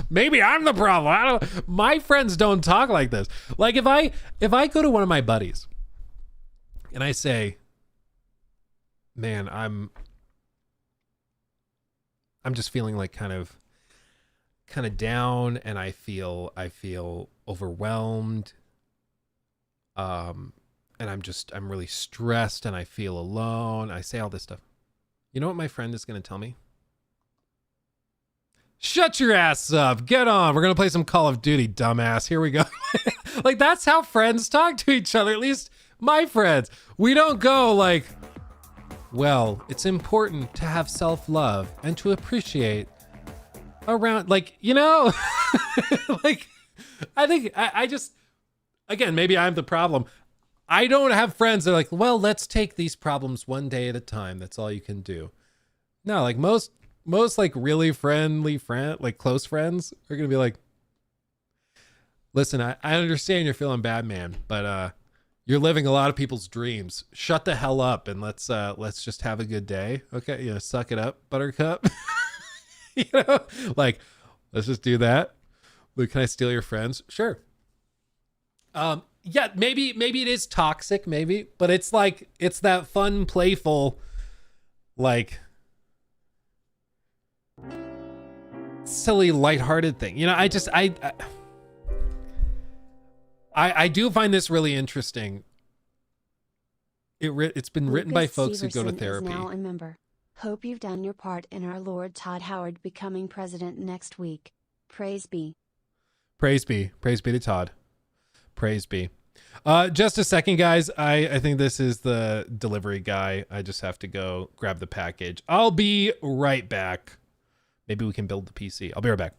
Maybe I'm the problem. My friends don't talk like this. Like, if I go to one of my buddies and I say, man, I'm just feeling like kind of down, and I feel overwhelmed, and I'm really stressed, and I feel alone. I say all this stuff. You know what my friend is going to tell me? Shut your ass up. Get on. We're going to play some Call of Duty, dumbass. Here we go. Like, that's how friends talk to each other. At least my friends. We don't go like, well, it's important to have self-love and to appreciate around, like, you know. Like, I think I just, again, maybe I'm the problem. I don't have friends that are like, well, let's take these problems one day at a time. That's all you can do. No, like most like really friendly like close friends are gonna be like, listen, I understand you're feeling bad, man, but you're living a lot of people's dreams. Shut the hell up and let's just have a good day. Okay, you know, suck it up, buttercup. You know, like, let's just do that. Luke, can I steal your friends? Sure. Yeah, maybe it is toxic, maybe, but it's like, it's that fun, playful, like, silly, lighthearted thing. You know, I do find this really interesting. It's been written by Lucas folks who go to Severson therapy. Is now a member. Hope you've done your part in our Lord Todd Howard becoming president next week. Praise be. Praise be. Praise be to Todd. Praise be. Just a second, guys. I think this is the delivery guy. I just have to go grab the package. I'll be right back. Maybe we can build the PC. I'll be right back.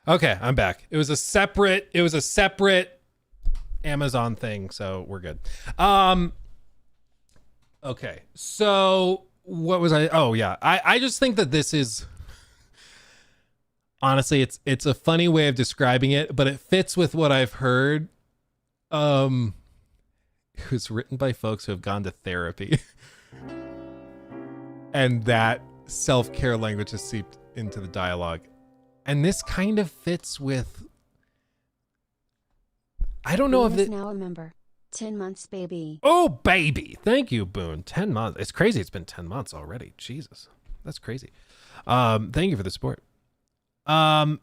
Okay, I'm back. It was a separate Amazon thing, so we're good. Okay. So what was I? Oh yeah. I just think that this is honestly it's a funny way of describing it, but it fits with what I've heard. It was written by folks who have gone to therapy. And that self-care language has seeped into the dialogue. And this kind of fits with, I don't know if Boone it is now a member. 10 months, baby. Oh, baby. Thank you, Boone. 10 months. It's crazy. It's been 10 months already. Jesus. That's crazy. Thank you for the support. I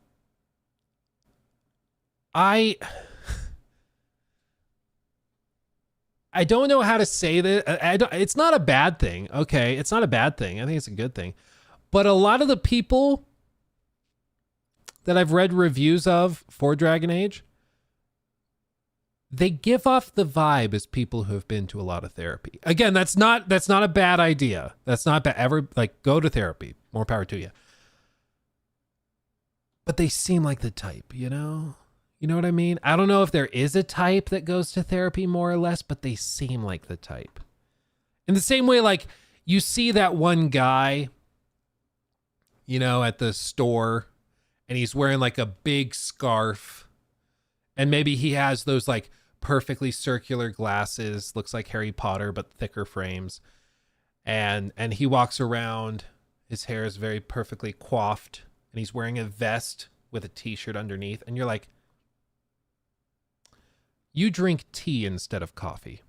don't know how to say that. It's not a bad thing. Okay. It's not a bad thing. I think it's a good thing. But a lot of the people that I've read reviews of for Dragon Age, they give off the vibe as people who have been to a lot of therapy. Again, that's not a bad idea. That's not bad. Ever, like, go to therapy. More power to you. But they seem like the type, you know? You know what I mean? I don't know if there is a type that goes to therapy more or less, but they seem like the type. In the same way, like, you see that one guy, you know, at the store, and he's wearing like a big scarf, and maybe he has those like perfectly circular glasses, looks like Harry Potter but thicker frames, and he walks around, his hair is very perfectly coiffed, and he's wearing a vest with a t-shirt underneath, and you're like, you drink tea instead of coffee.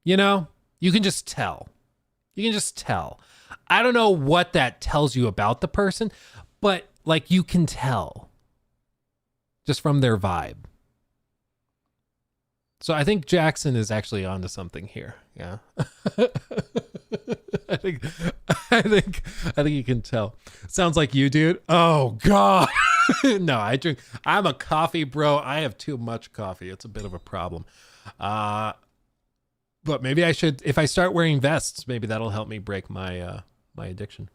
You know, you can just tell. I don't know what that tells you about the person, but like, you can tell just from their vibe. So I think Jackson is actually onto something here. Yeah. I think you can tell. Sounds like you, dude. Oh God. No, I'm a coffee bro. I have too much coffee. It's a bit of a problem. But maybe I should, if I start wearing vests, maybe that'll help me break my my addiction.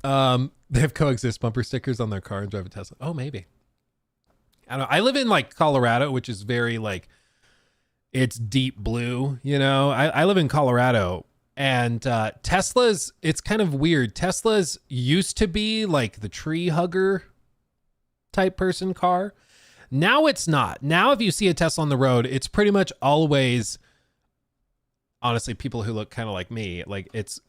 They have coexist bumper stickers on their car and drive a Tesla. Oh, maybe. I don't know. I live in like Colorado, which is very like, it's deep blue, you know. I live in Colorado, and Teslas, it's kind of weird. Teslas used to be like the tree hugger type person car. Now it's not. Now if you see a Tesla on the road, it's pretty much always, honestly, people who look kind of like me. Like it's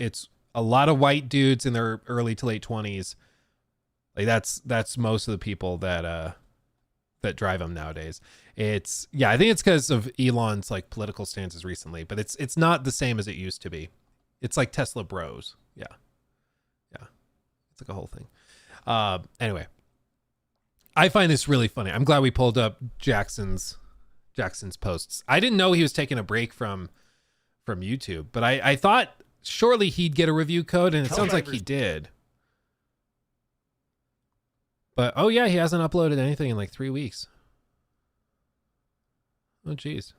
a lot of white dudes in their early to late 20s. Like that's most of the people that drive them nowadays. It's, yeah, I think it's because of Elon's like political stances recently, but it's not the same as it used to be. It's like Tesla bros. Yeah. It's like a whole thing. Anyway, I find this really funny. I'm glad we pulled up Jackson's posts. I didn't know he was taking a break from YouTube, but I thought surely he'd get a review code, and it sounds like he did. But oh yeah, he hasn't uploaded anything in like 3 weeks. Oh geez.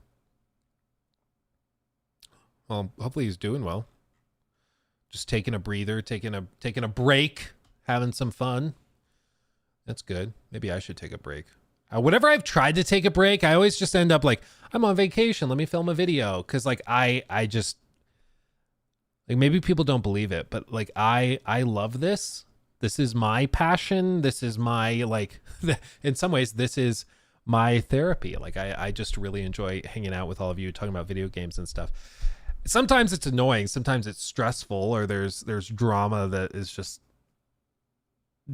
Well, hopefully he's doing well. Just taking a breather, taking a break, having some fun. That's good. Maybe I should take a break. Whenever I've tried to take a break, I always just end up like, I'm on vacation. Let me film a video. Cause like I just like maybe people don't believe it, but like I love this. This is my passion. This is my like in some ways this is my therapy. Like I just really enjoy hanging out with all of you talking about video games and stuff. Sometimes it's annoying, sometimes it's stressful, or there's drama that is just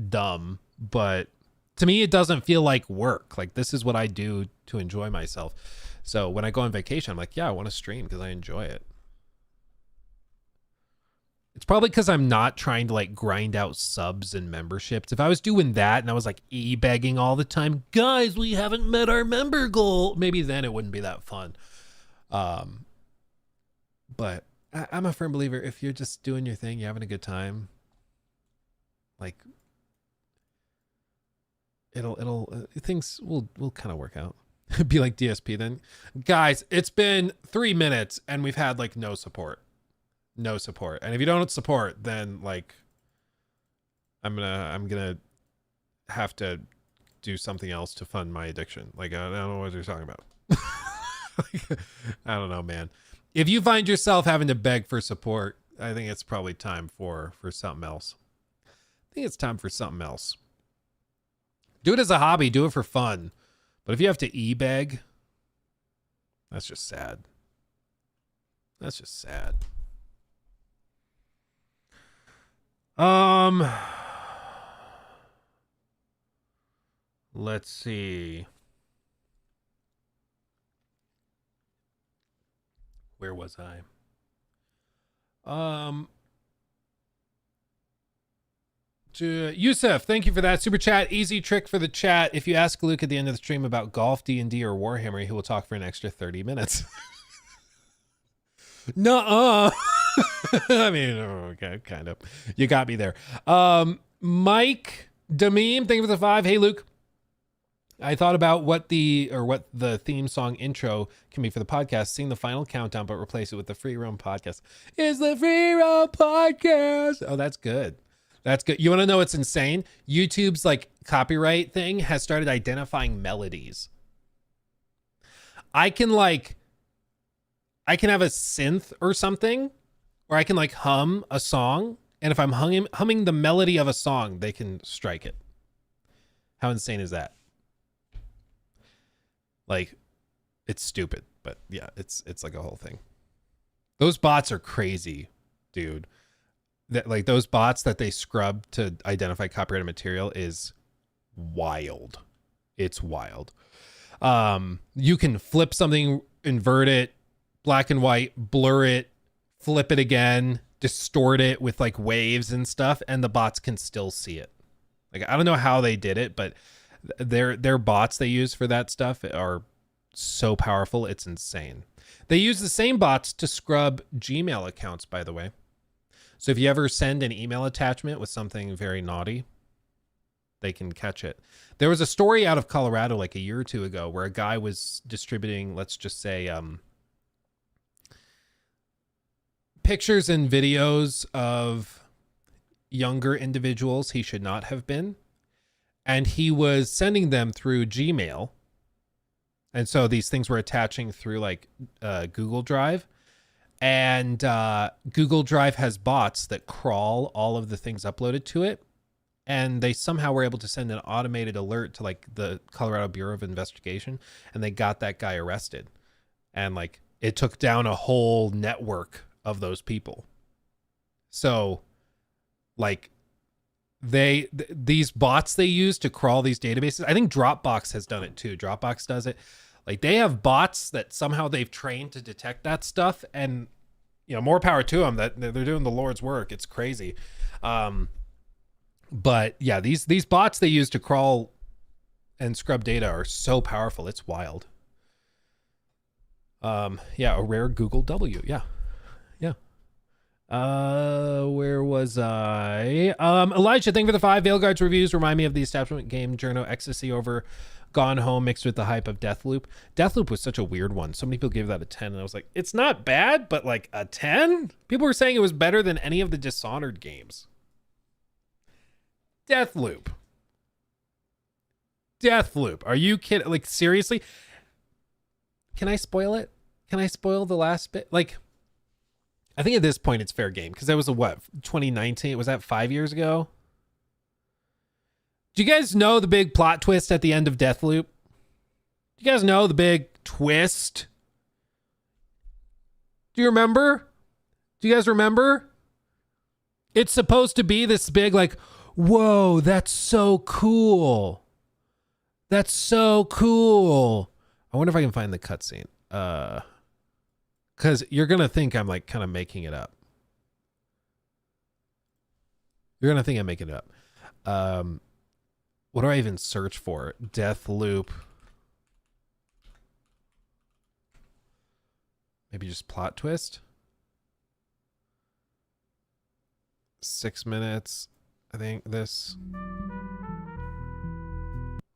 dumb, but to me it doesn't feel like work. Like this is what I do to enjoy myself. So when I go on vacation, I'm like, yeah, I want to stream because I enjoy it. It's probably because I'm not trying to like grind out subs and memberships. If I was doing that and I was like e-begging all the time, guys, we haven't met our member goal, maybe then it wouldn't be that fun. But I'm a firm believer, if you're just doing your thing, you're having a good time, like things will kind of work out. Be like DSP then. Guys, it's been 3 minutes and we've had like no support. And if you don't support, then like I'm gonna have to do something else to fund my addiction. Like I don't know what you're talking about. Like, I don't know, man. If you find yourself having to beg for support, I think it's probably time for something else. I think it's time for something else. Do it as a hobby, do it for fun. But if you have to e-beg, that's just sad. That's just sad. Let's see. Where was I? Yusuf, thank you for that super chat. Easy trick for the chat. If you ask Luke at the end of the stream about golf, D&D, or Warhammer, he will talk for an extra 30 minutes. Nuh-uh. I mean, okay, kind of. You got me there. Mike Damim, thank you for the 5. Hey, Luke. I thought about what the theme song intro can be for the podcast. Sing the final countdown, but replace it with the free roam podcast. Is the free roam podcast? Oh, that's good. That's good. You want to know what's insane? YouTube's like copyright thing has started identifying melodies. I can have a synth or something, or I can like hum a song, and if I'm humming the melody of a song, they can strike it. How insane is that? Like, it's stupid, but yeah, it's like a whole thing. Those bots are crazy, dude. That like those bots that they scrub to identify copyrighted material is wild. It's wild. You can flip something, invert it, black and white, blur it, flip it again, distort it with like waves and stuff, and the bots can still see it. Like I don't know how they did it, but their bots they use for that stuff are so powerful, it's insane. They use the same bots to scrub Gmail accounts, by the way. So if you ever send an email attachment with something very naughty, they can catch it. There was a story out of Colorado like a year or two ago where a guy was distributing, let's just say, pictures and videos of younger individuals he should not have been. And he was sending them through Gmail. And so these things were attaching through like Google Drive. And Google Drive has bots that crawl all of the things uploaded to it. And they somehow were able to send an automated alert to like the Colorado Bureau of Investigation. And they got that guy arrested. And like it took down a whole network of those people. So like these bots they use to crawl these databases. I think Dropbox has done it too. Dropbox does it. Like they have bots that somehow they've trained to detect that stuff, and you know, more power to them that they're doing the Lord's work. It's crazy. But yeah, these bots they use to crawl and scrub data are so powerful. It's wild. Yeah, a rare Google W. Yeah. Where was I? Elijah, thank you for the 5. Veilguard's reviews remind me of the establishment game Journo Ecstasy over Gone Home mixed with the hype of Deathloop. Deathloop was such a weird one. So many people gave that a 10, and I was like, it's not bad, but like a 10? People were saying it was better than any of the Dishonored games. Deathloop. Are you kidding? Like, seriously? can I spoil it? Can I spoil the last bit? Like, I think at this point it's fair game because that was 2019? Was that 5 years ago? Do you guys know the big plot twist at the end of Deathloop? Do you guys know the big twist? Do you remember? Do you guys remember? It's supposed to be this big, like, whoa, that's so cool. That's so cool. I wonder if I can find the cutscene. Because you're going to think I'm like kind of making it up. You're going to think I'm making it up. What do I even search for? Deathloop. Maybe just plot twist. 6 minutes. I think this.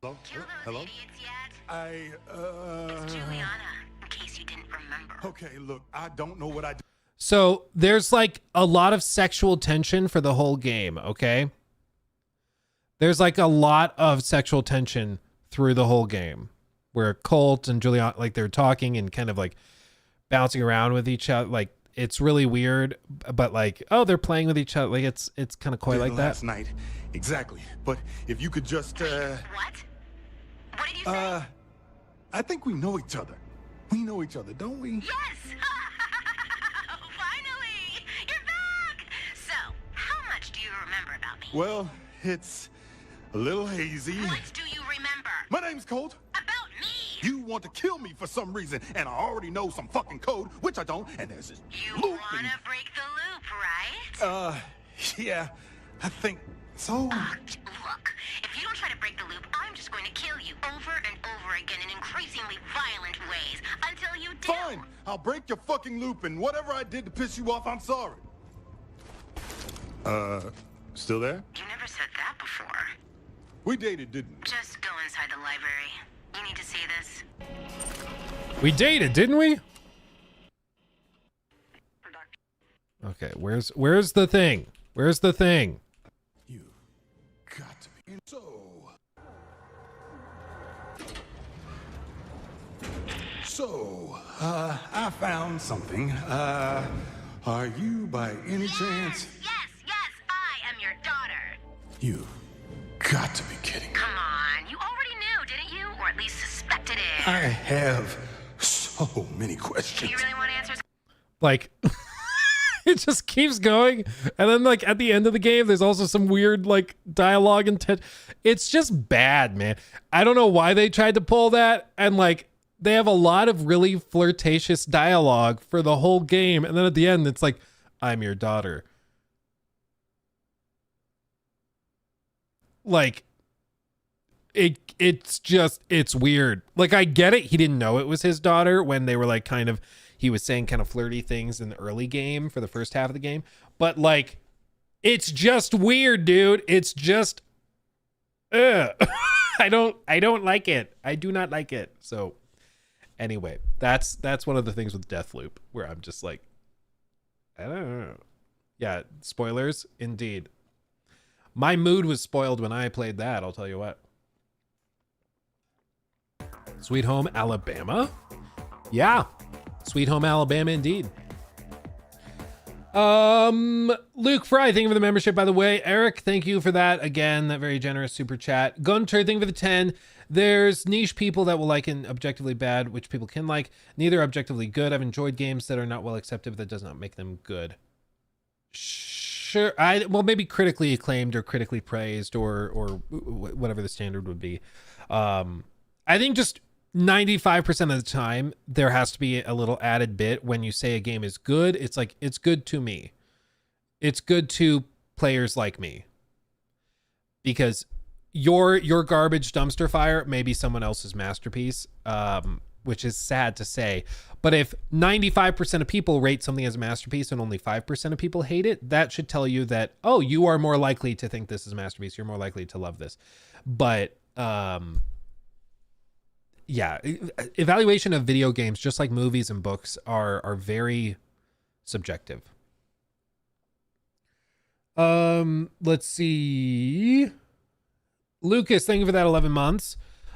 Hello? Hello? Idiots yet? It's Juliana, in case you didn't remember. Okay, look, I don't know what I do. So there's like a lot of sexual tension for the whole game, okay? There's like a lot of sexual tension through the whole game where Colt and Juliana, like they're talking and kind of like bouncing around with each other. Like it's really weird, but like, oh, they're playing with each other. Like it's kind of coy like that. Last night, exactly. But if you could just, What? What did you say? I think we know each other. We know each other, don't we? Yes! Finally! You're back! So, how much do you remember about me? Well, it's a little hazy. What do you remember? My name's Colt. About me! You want to kill me for some reason, and I already know some fucking code, which I don't, and there's this You loop wanna break the loop, right? yeah, I think so. Look, if you don't try to break the loop, I'm just going to kill you over and over again in increasingly violent ways until you do. Fine, I'll break your fucking loop, and whatever I did to piss you off, I'm sorry. Still there? You never said that before. We dated, didn't we? Just go inside the library. You need to see this. We dated, didn't we? Okay, where's the thing? Where's the thing? You got to be So, I found something. Are you by any chance? Yes, I am your daughter. You got to be kidding. Come on, you already knew, didn't you? Or at least suspected it. I have so many questions. Do you really want to answer? Like it just keeps going, and then like at the end of the game there's also some weird like dialogue and it's just bad, man. I don't know why they tried to pull that, and like they have a lot of really flirtatious dialogue for the whole game, and then at the end it's like, I'm your daughter. Like it's weird. Like I get it, he didn't know it was his daughter when they were like kind of, he was saying kind of flirty things in the early game for the first half of the game, but like it's just weird, dude. It's just I don't like it. I do not like it. So anyway, that's one of the things with Deathloop where I'm just like, I don't know. Yeah, spoilers indeed. My mood was spoiled when I played that, I'll tell you what. Sweet Home Alabama? Yeah. Sweet Home Alabama indeed. Luke Fry, thank you for the membership, by the way. Eric, thank you for that. Again, that very generous super chat. Gunter, thank you for the 10. There's niche people that will like an objectively bad, which people can like. Neither objectively good. I've enjoyed games that are not well accepted, but that does not make them good. Sure. Well, maybe critically acclaimed or critically praised or whatever the standard would be. I think just 95% of the time there has to be a little added bit when you say a game is good. It's like, it's good to me. It's good to players like me. Because your garbage dumpster fire may be someone else's masterpiece, which is sad to say. But if 95% of people rate something as a masterpiece and only 5% of people hate it, that should tell you that, oh, you are more likely to think this is a masterpiece. You're more likely to love this. But yeah, evaluation of video games, just like movies and books, are very subjective. Let's see. Lucas, thank you for that 11 months.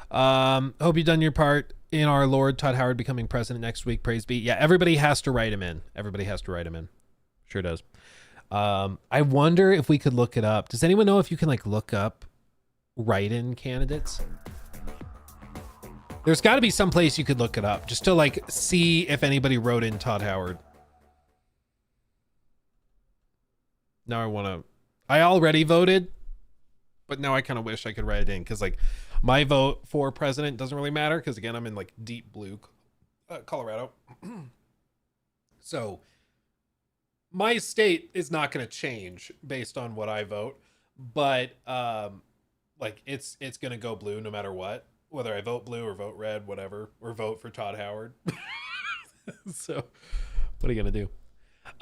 Hope you've done your part. in our Lord Todd Howard becoming president next week. Praise be. Yeah, everybody has to write him in. Everybody has to write him in. Sure does. I wonder if we could look it up. Does anyone know if you can like look up write-in candidates? There's got to be some place you could look it up just to like see if anybody wrote in Todd Howard. Now I already voted, but now I kind of wish I could write it in because like my vote for president doesn't really matter because again, I'm in like deep blue Colorado. So my state is not going to change based on what I vote, but like it's going to go blue no matter what, whether I vote blue or vote red, whatever, or vote for Todd Howard. So what are you going to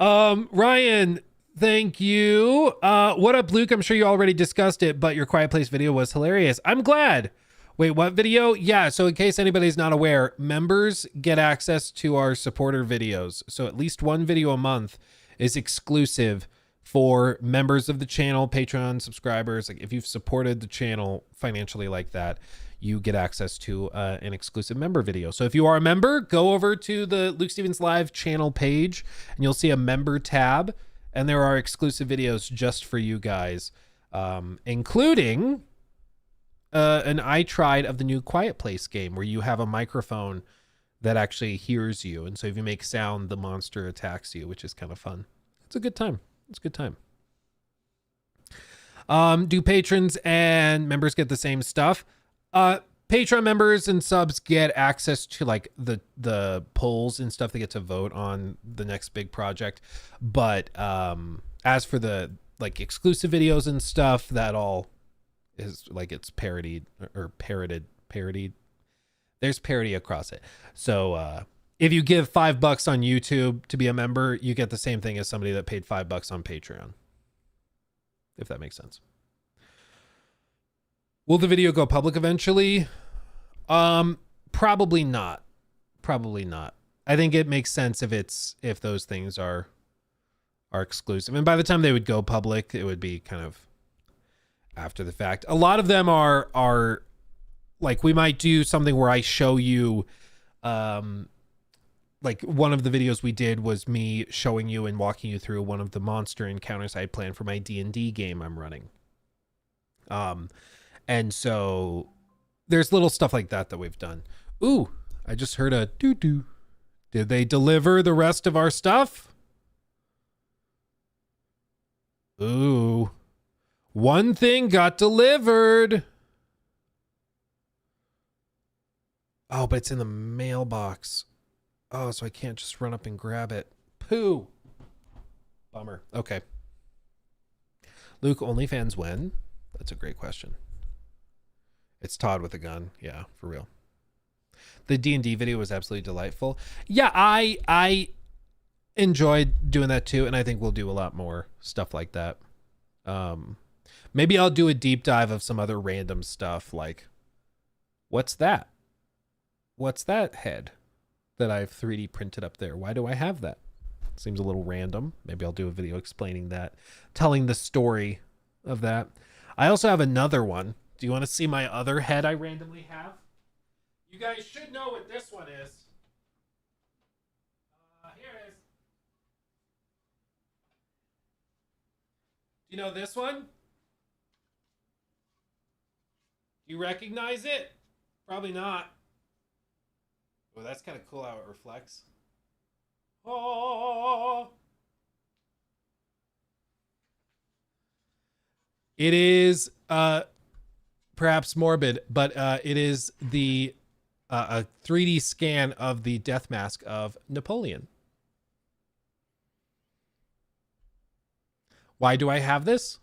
do? Ryan, thank you. What up, Luke? I'm sure you already discussed it, but your Quiet Place video was hilarious. I'm glad. Wait, what video? Yeah, so in case anybody's not aware, members get access to our supporter videos. So at least one video a month is exclusive for members of the channel, Patreon subscribers. Like if you've supported the channel financially like that, you get access to an exclusive member video. So if you are a member, go over to the Luke Stevens Live channel page and you'll see a member tab. And there are exclusive videos just for you guys, including an I tried of the new Quiet Place game where you have a microphone that actually hears you. And so if you make sound, the monster attacks you, which is kind of fun. It's a good time. It's a good time. Do patrons and members get the same stuff? Patreon members and subs get access to like the polls and stuff. They get to vote on the next big project. But as for the like exclusive videos and stuff, that all is like it's parodied. There's parody across it. So if you give $5 on YouTube to be a member, you get the same thing as somebody that paid $5 on Patreon. If that makes sense. Will the video go public eventually? Probably not. Probably not. I think it makes sense if those things are exclusive. And by the time they would go public, it would be kind of after the fact. A lot of them are like we might do something where I show you like one of the videos we did was me showing you and walking you through one of the monster encounters I had planned for my D&D game I'm running. And so there's little stuff like that we've done. Ooh, I just heard a doo-doo. Did they deliver the rest of our stuff? Ooh, one thing got delivered. Oh, but it's in the mailbox. Oh, so I can't just run up and grab it. Pooh. Bummer. Okay. Luke, OnlyFans when? That's a great question. It's Todd with a gun. Yeah, for real. The D&D video was absolutely delightful. Yeah, I enjoyed doing that too, and I think we'll do a lot more stuff like that. Maybe I'll do a deep dive of some other random stuff like, what's that? What's that head that I've 3D printed up there? Why do I have that? Seems a little random. Maybe I'll do a video explaining that, telling the story of that. I also have another one. Do you want to see my other head I randomly have? You guys should know what this one is. Here it is. Do you know this one? Do you recognize it? Probably not. Oh, that's kind of cool how it reflects. Oh. It is perhaps morbid, but it is a 3D scan of the death mask of Napoleon. Why do I have this?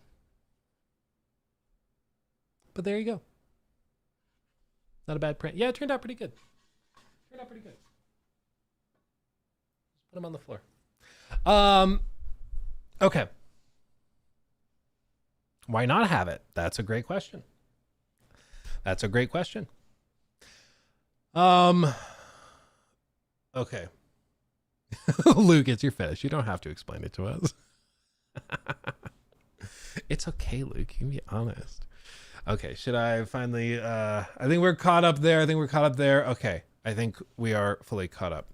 But there you go. Not a bad print. Yeah, it turned out pretty good. Just put them on the floor. Okay. Why not have it? That's a great question. Okay. Luke, it's your fetish. You don't have to explain it to us. It's okay, Luke. You can be honest. Okay, should I finally I think we're caught up there. Okay. I think we are fully caught up.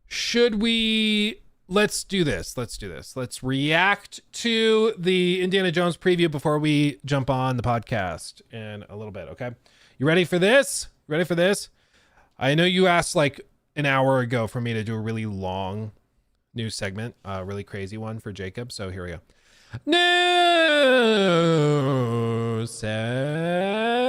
Should we... Let's do this. Let's react to the Indiana Jones preview before we jump on the podcast in a little bit, okay? You ready for this? I know you asked like an hour ago for me to do a really long news segment, a really crazy one for Jacob, so here we go. News segment.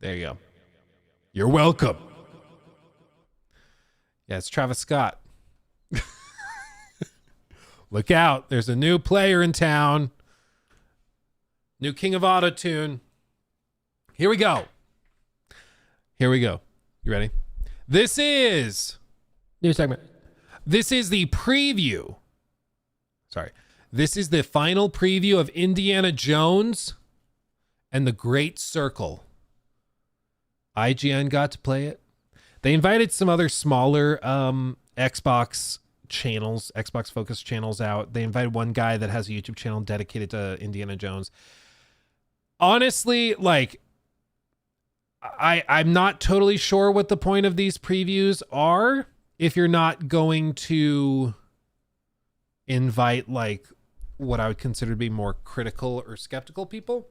There you go. You're welcome. Yeah, it's Travis Scott. Look out. There's a new player in town. New king of autotune. Here we go. You ready? This is new segment. This is the preview. Sorry. This is the final preview of Indiana Jones and the Great Circle. IGN got to play it. They invited some other smaller Xbox channels, Xbox focused channels out. They invited one guy that has a YouTube channel dedicated to Indiana Jones. Honestly, like, I'm not totally sure what the point of these previews are if you're not going to invite like what I would consider to be more critical or skeptical people.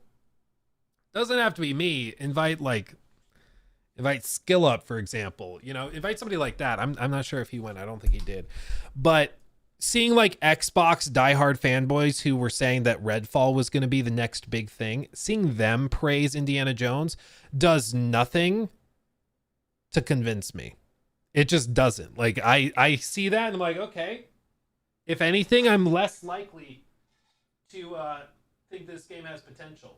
Doesn't have to be me. Invite Skill Up, for example. You know, invite somebody like that. I'm not sure if he went. I don't think he did. But seeing like Xbox diehard fanboys who were saying that Redfall was going to be the next big thing, seeing them praise Indiana Jones does nothing to convince me. It just doesn't. Like I see that and I'm like, okay. If anything, I'm less likely to think this game has potential.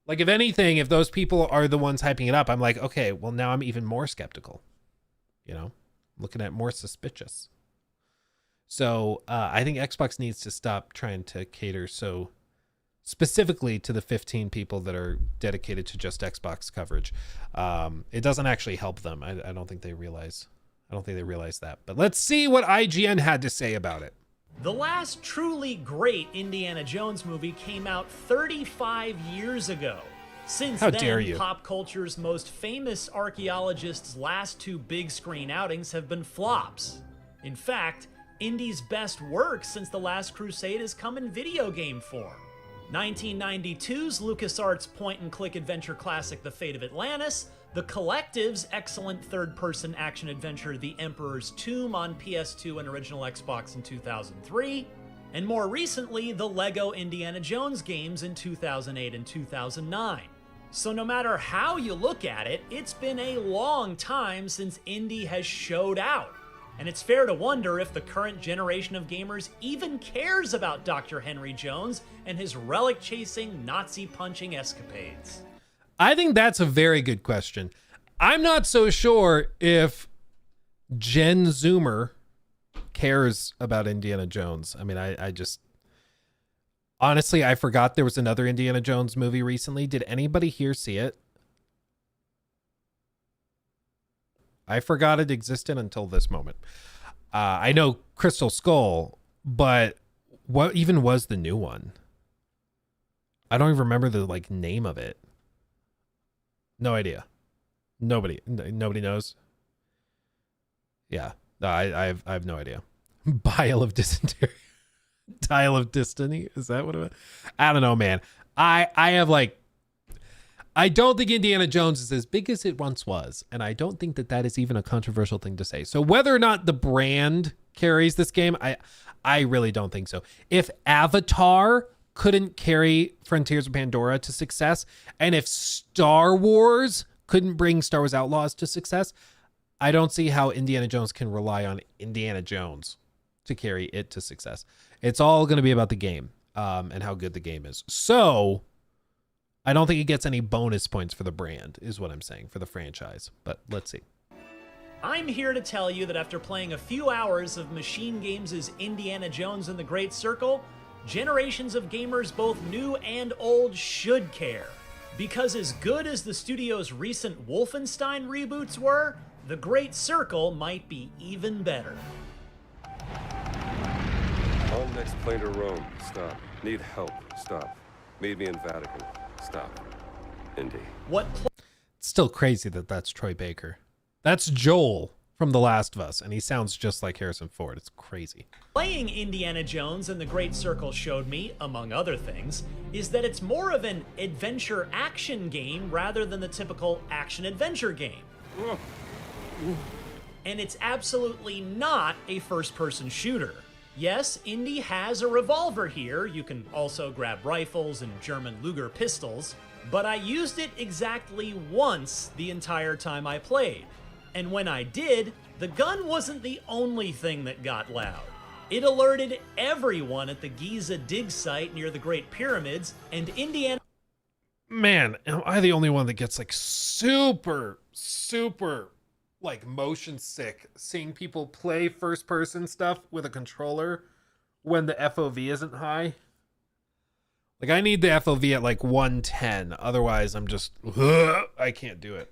Like, if anything, if those people are the ones hyping it up, I'm like, okay, well, now I'm even more skeptical. You know, looking at more suspicious. So I think Xbox needs to stop trying to cater so specifically to the 15 people that are dedicated to just Xbox coverage. It doesn't actually help them. I don't think they realize. I don't think they realize that. But let's see what IGN had to say about it. The last truly great Indiana Jones movie came out 35 years ago. Since How then, dare you. pop culture's most famous archaeologists' last two big screen outings have been flops. In fact, Indy's best work since The Last Crusade has come in video game form. 1992's LucasArts point-and-click adventure classic The Fate of Atlantis, The Collective's excellent third-person action-adventure The Emperor's Tomb on PS2 and original Xbox in 2003, and more recently, the LEGO Indiana Jones games in 2008 and 2009. So no matter how you look at it, it's been a long time since Indy has showed out. And it's fair to wonder if the current generation of gamers even cares about Dr. Henry Jones and his relic-chasing, Nazi-punching escapades. I think that's a very good question. I'm not so sure if Gen Zoomer cares about Indiana Jones. I mean, I just... Honestly, I forgot there was another Indiana Jones movie recently. Did anybody here see it? I forgot it existed until this moment. I know Crystal Skull, but what even was the new one? I don't even remember the like name of it. No idea. Nobody knows. Yeah, no, I have no idea. Bile of Dysentery. Dial of Destiny. Is that what it was? I don't know, man. I have like, I don't think Indiana Jones is as big as it once was. And I don't think that is even a controversial thing to say. So whether or not the brand carries this game, I really don't think so. If Avatar couldn't carry Frontiers of Pandora to success, and if Star Wars couldn't bring Star Wars Outlaws to success, I don't see how Indiana Jones can rely on Indiana Jones to carry it to success. It's all going to be about the game and how good the game is. So I don't think it gets any bonus points for the brand, is what I'm saying, for the franchise. But let's see. I'm here to tell you that after playing a few hours of Machine Games' Indiana Jones and the Great Circle, generations of gamers both new and old should care. Because as good as the studio's recent Wolfenstein reboots were, the Great Circle might be even better. Next plane to Rome. Stop. Need help. Stop. Meet me in Vatican. Stop. Indy. It's still crazy that that's Troy Baker. That's Joel from The Last of Us, and he sounds just like Harrison Ford. It's crazy. Playing Indiana Jones and the Great Circle showed me, among other things, is that it's more of an adventure action game rather than the typical action adventure game. And it's absolutely not a first-person shooter. Yes, Indy has a revolver here. You can also grab rifles and German Luger pistols, but I used it exactly once the entire time I played. And when I did, the gun wasn't the only thing that got loud. It alerted everyone at the Giza dig site near the Great Pyramids, and Indiana... Man, am I the only one that gets like super like motion sick seeing people play first person stuff with a controller when the FOV isn't high? Like, I need the FOV at like 110, otherwise I'm just I can't do it.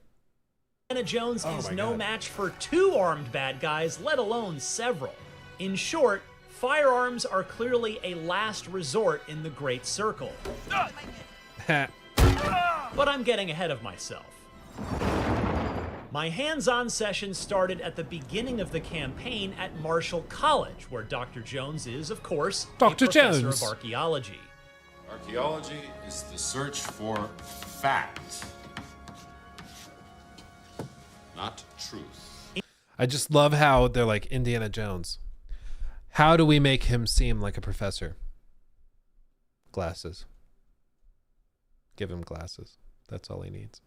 Indiana Jones is no match for 2 armed bad guys, let alone several. In short, firearms are clearly a last resort in the Great Circle. But I'm getting ahead of myself. My hands-on session started at the beginning of the campaign at Marshall College, where Dr. Jones is, of course, Dr. a professor Jones of archaeology. Archaeology is the search for fact, not truth. I just love how they're like, Indiana Jones. How do we make him seem like a professor? Glasses. Give him glasses. That's all he needs.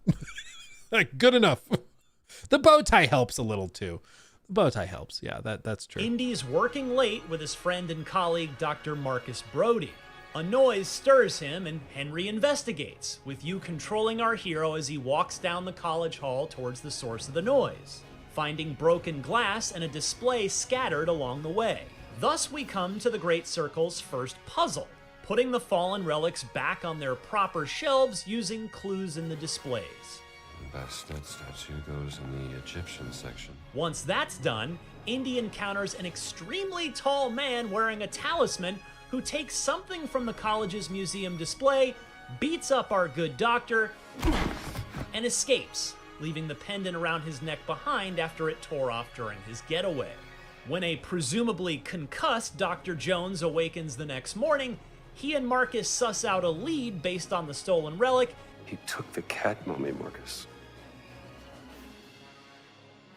Like, good enough. The bow tie helps a little too. The bow tie helps. Yeah, that's true. Indy's working late with his friend and colleague, Dr. Marcus Brody. A noise stirs him, and Henry investigates, with you controlling our hero as he walks down the college hall towards the source of the noise, finding broken glass and a display scattered along the way. Thus we come to the Great Circle's first puzzle, putting the fallen relics back on their proper shelves using clues in the displays. The Bastet statue goes in the Egyptian section. Once that's done, Indy encounters an extremely tall man wearing a talisman who takes something from the college's museum display, beats up our good doctor, and escapes, leaving the pendant around his neck behind after it tore off during his getaway. When a presumably concussed Dr. Jones awakens the next morning, he and Marcus suss out a lead based on the stolen relic. He took the cat mummy, Marcus.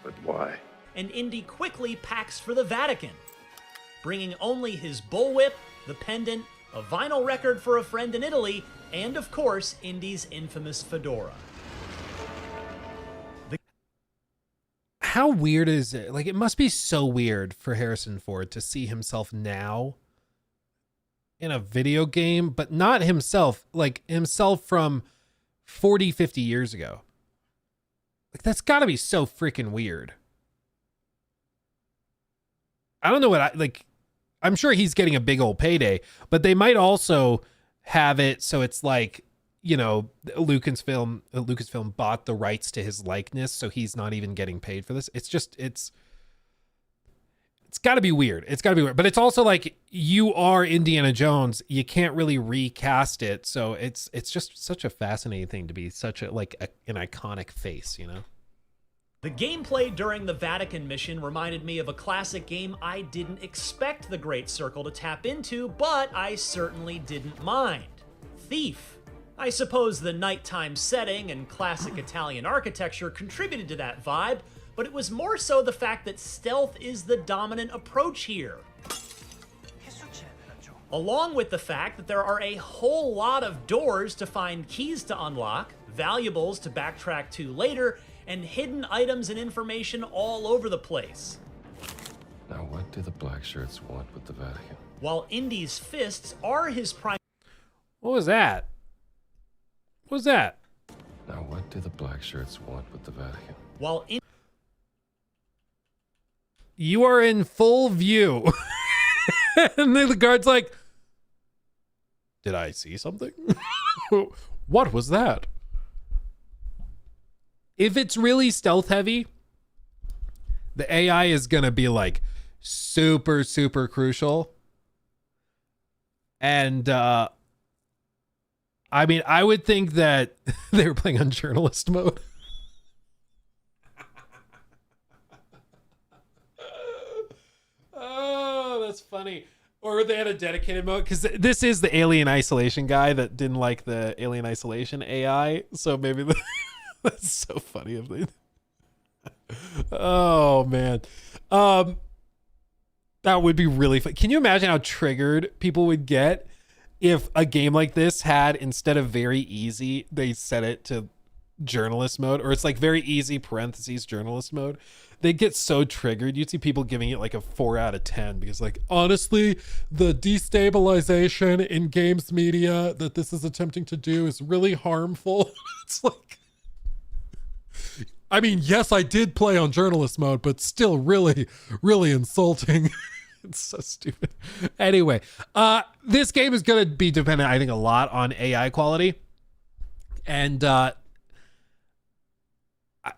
But why? And Indy quickly packs for the Vatican, bringing only his bullwhip, the pendant, a vinyl record for a friend in Italy, and of course, Indy's infamous fedora. How weird is it? Like, it must be so weird for Harrison Ford to see himself now in a video game, but not himself, like himself from 40, 50 years ago. Like, that's gotta be so freaking weird. I don't know what I'm sure he's getting a big old payday, but they might also have it so it's like, you know, Lucasfilm bought the rights to his likeness, so he's not even getting paid for this. It's just, it's got to be weird. It's got to be weird. But it's also like, you are Indiana Jones. You can't really recast it. So it's just such a fascinating thing to be such a an iconic face, you know? The gameplay during the Vatican mission reminded me of a classic game I didn't expect the Great Circle to tap into, but I certainly didn't mind. Thief. I suppose the nighttime setting and classic Italian architecture contributed to that vibe, but it was more so the fact that stealth is the dominant approach here. Along with the fact that there are a whole lot of doors to find keys to unlock, valuables to backtrack to later, and hidden items and information all over the place. Now what do the black shirts want with the Vatican? While Indy's fists are his prime... What was that? What was that? Now what do the black shirts want with the Vatican? While You are in full view. And then the guard's like, did I see something? What was that? If it's really stealth heavy, the AI is going to be like super, super crucial. And I mean, I would think that they were playing on journalist mode. Oh, that's funny. Or they had a dedicated mode, because this is the Alien Isolation guy that didn't like the Alien Isolation AI. So maybe that's so funny of me. Oh man, that would be really fun. Can you imagine how triggered people would get if a game like this had, instead of very easy, they set it to journalist mode, or it's like very easy parentheses journalist mode? They get so triggered. You'd see people giving it like a 4 out of 10 because, like, honestly, the destabilization in games media that this is attempting to do is really harmful. It's like, I mean, yes, I did play on journalist mode, but still really, really insulting. It's so stupid. Anyway, this game is going to be dependent, I think, a lot on AI quality. And,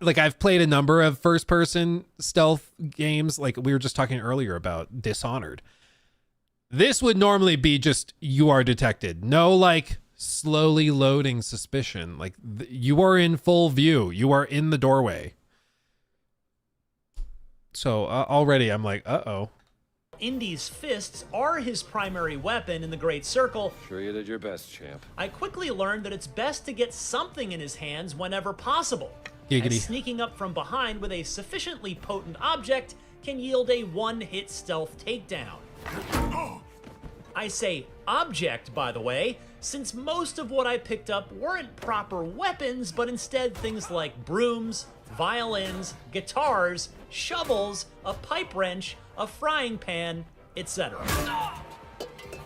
like, I've played a number of first-person stealth games. Like we were just talking earlier about Dishonored. This would normally be just, you are detected. No, like, slowly loading suspicion. Like, you are in full view. You are in the doorway. So already I'm like, uh-oh. Indy's fists are his primary weapon in the Great Circle. Sure you did your best, champ. I quickly learned that it's best to get something in his hands whenever possible. Giggity. As sneaking up from behind with a sufficiently potent object can yield a one-hit stealth takedown. I say object, by the way, since most of what I picked up weren't proper weapons, but instead things like brooms, violins, guitars, shovels, a pipe wrench, a frying pan, etc.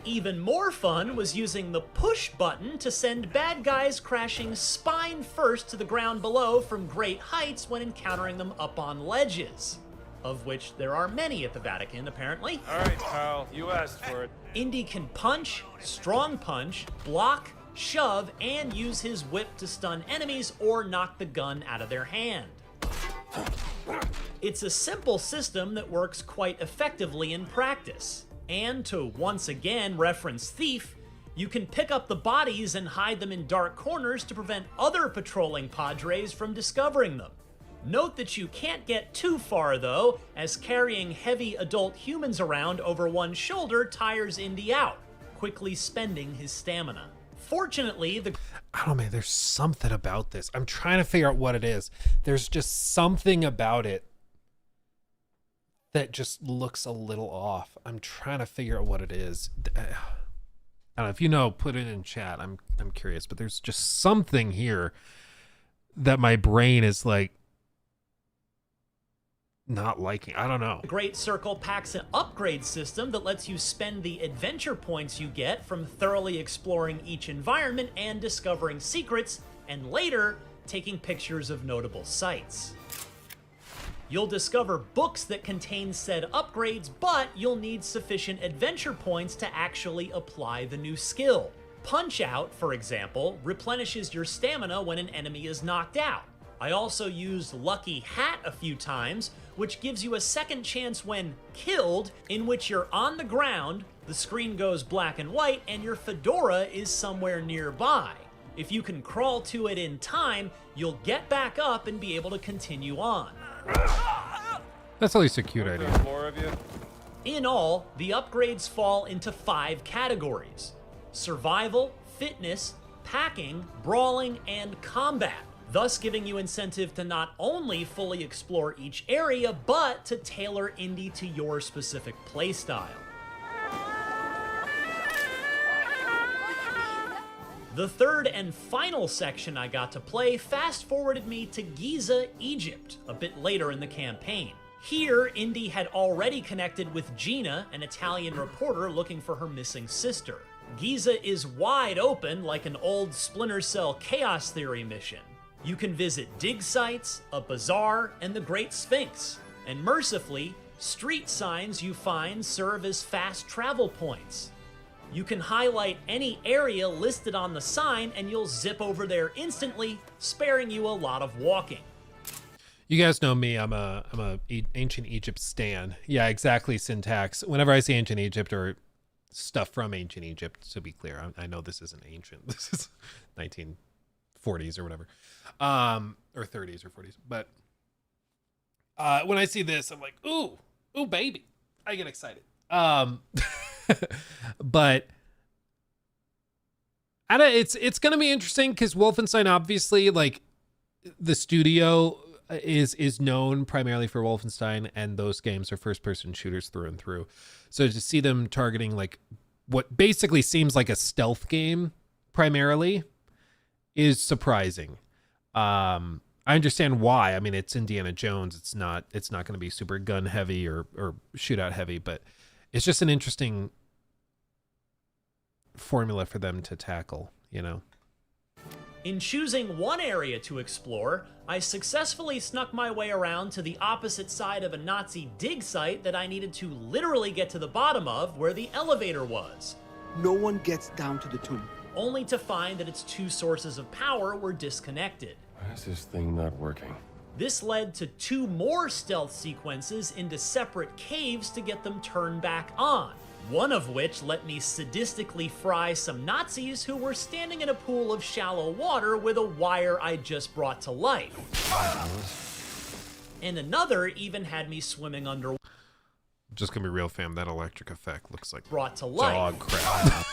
Even more fun was using the push button to send bad guys crashing spine first to the ground below from great heights when encountering them up on ledges, of which there are many at the Vatican, apparently. All right, pal, you asked for it. Indy can punch, strong punch, block, shove, and use his whip to stun enemies or knock the gun out of their hand. It's a simple system that works quite effectively in practice. And to once again reference Thief, you can pick up the bodies and hide them in dark corners to prevent other patrolling padres from discovering them. Note that you can't get too far though, as carrying heavy adult humans around over one shoulder tires Indy out, quickly spending his stamina. Fortunately, I don't know, man, there's something about this. I'm trying to figure out what it is. There's just something about it that just looks a little off. I'm trying to figure out what it is. I don't know, if you know, put it in chat. I'm curious, but there's just something here that my brain is like not liking. I don't know. The Great Circle packs an upgrade system that lets you spend the adventure points you get from thoroughly exploring each environment and discovering secrets, and later taking pictures of notable sites. You'll discover books that contain said upgrades, but you'll need sufficient adventure points to actually apply the new skill. Punch Out, for example, replenishes your stamina when an enemy is knocked out. I also used Lucky Hat a few times, which gives you a second chance when killed, in which you're on the ground, the screen goes black and white, and your fedora is somewhere nearby. If you can crawl to it in time, you'll get back up and be able to continue on. That's at least a cute idea. More of you? In all, the upgrades fall into 5 categories: survival, fitness, packing, brawling, and combat, thus giving you incentive to not only fully explore each area, but to tailor Indy to your specific playstyle. The third and final section I got to play fast-forwarded me to Giza, Egypt, a bit later in the campaign. Here, Indy had already connected with Gina, an Italian reporter looking for her missing sister. Giza is wide open, like an old Splinter Cell Chaos Theory mission. You can visit dig sites, a bazaar, and the Great Sphinx. And mercifully, street signs you find serve as fast travel points. You can highlight any area listed on the sign and you'll zip over there instantly, sparing you a lot of walking. You guys know me. I'm a ancient Egypt stan. Yeah, exactly. Syntax. Whenever I see ancient Egypt or stuff from ancient Egypt, to be clear. I know this isn't ancient. This is 1940s or whatever. Or 30s or 40s. But when I see this, I'm like, ooh, baby. I get excited. But it's going to be interesting because Wolfenstein, obviously, like, the studio is known primarily for Wolfenstein, and those games are first-person shooters through and through. So to see them targeting, like, what basically seems like a stealth game primarily is surprising. I understand why. I mean, it's Indiana Jones. It's not going to be super gun heavy or shootout heavy, but it's just an interesting formula for them to tackle, you know? In choosing one area to explore, I successfully snuck my way around to the opposite side of a Nazi dig site that I needed to literally get to the bottom of, where the elevator was. No one gets down to the tomb. Only to find that its two sources of power were disconnected. Why is this thing not working? This led to 2 more stealth sequences into separate caves to get them turned back on. One of which let me sadistically fry some Nazis who were standing in a pool of shallow water with a wire I just brought to life. And another even had me swimming under. Just gonna be real, fam. That electric effect looks like brought to life. Dog crap.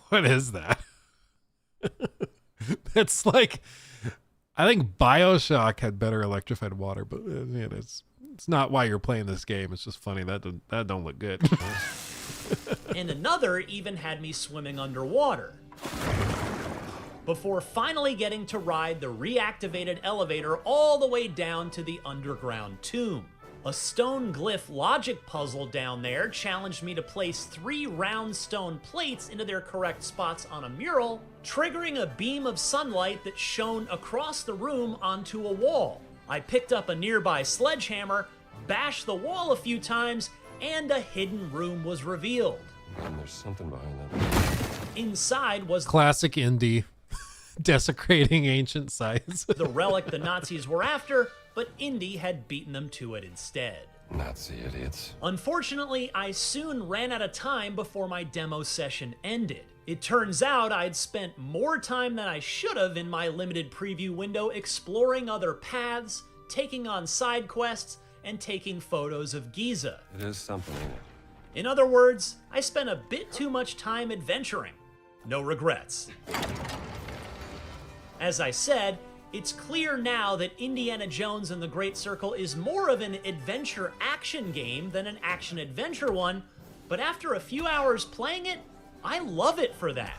What is that? That's like, I think BioShock had better electrified water, but it's not why you're playing this game. It's just funny that don't look good. And another even had me swimming underwater. Before finally getting to ride the reactivated elevator all the way down to the underground tomb. A stone glyph logic puzzle down there challenged me to place 3 round stone plates into their correct spots on a mural, triggering a beam of sunlight that shone across the room onto a wall. I picked up a nearby sledgehammer, bashed the wall a few times, and a hidden room was revealed. And there's something behind that. Inside was classic indie desecrating ancient sites. The relic the Nazis were after, but Indy had beaten them to it instead. Nazi idiots. Unfortunately, I soon ran out of time before my demo session ended. It turns out I'd spent more time than I should have in my limited preview window exploring other paths, taking on side quests, and taking photos of Giza. It is something, ain't it? In other words, I spent a bit too much time adventuring. No regrets. As I said, it's clear now that Indiana Jones and the Great Circle is more of an adventure-action game than an action-adventure one, but after a few hours playing it, I love it for that.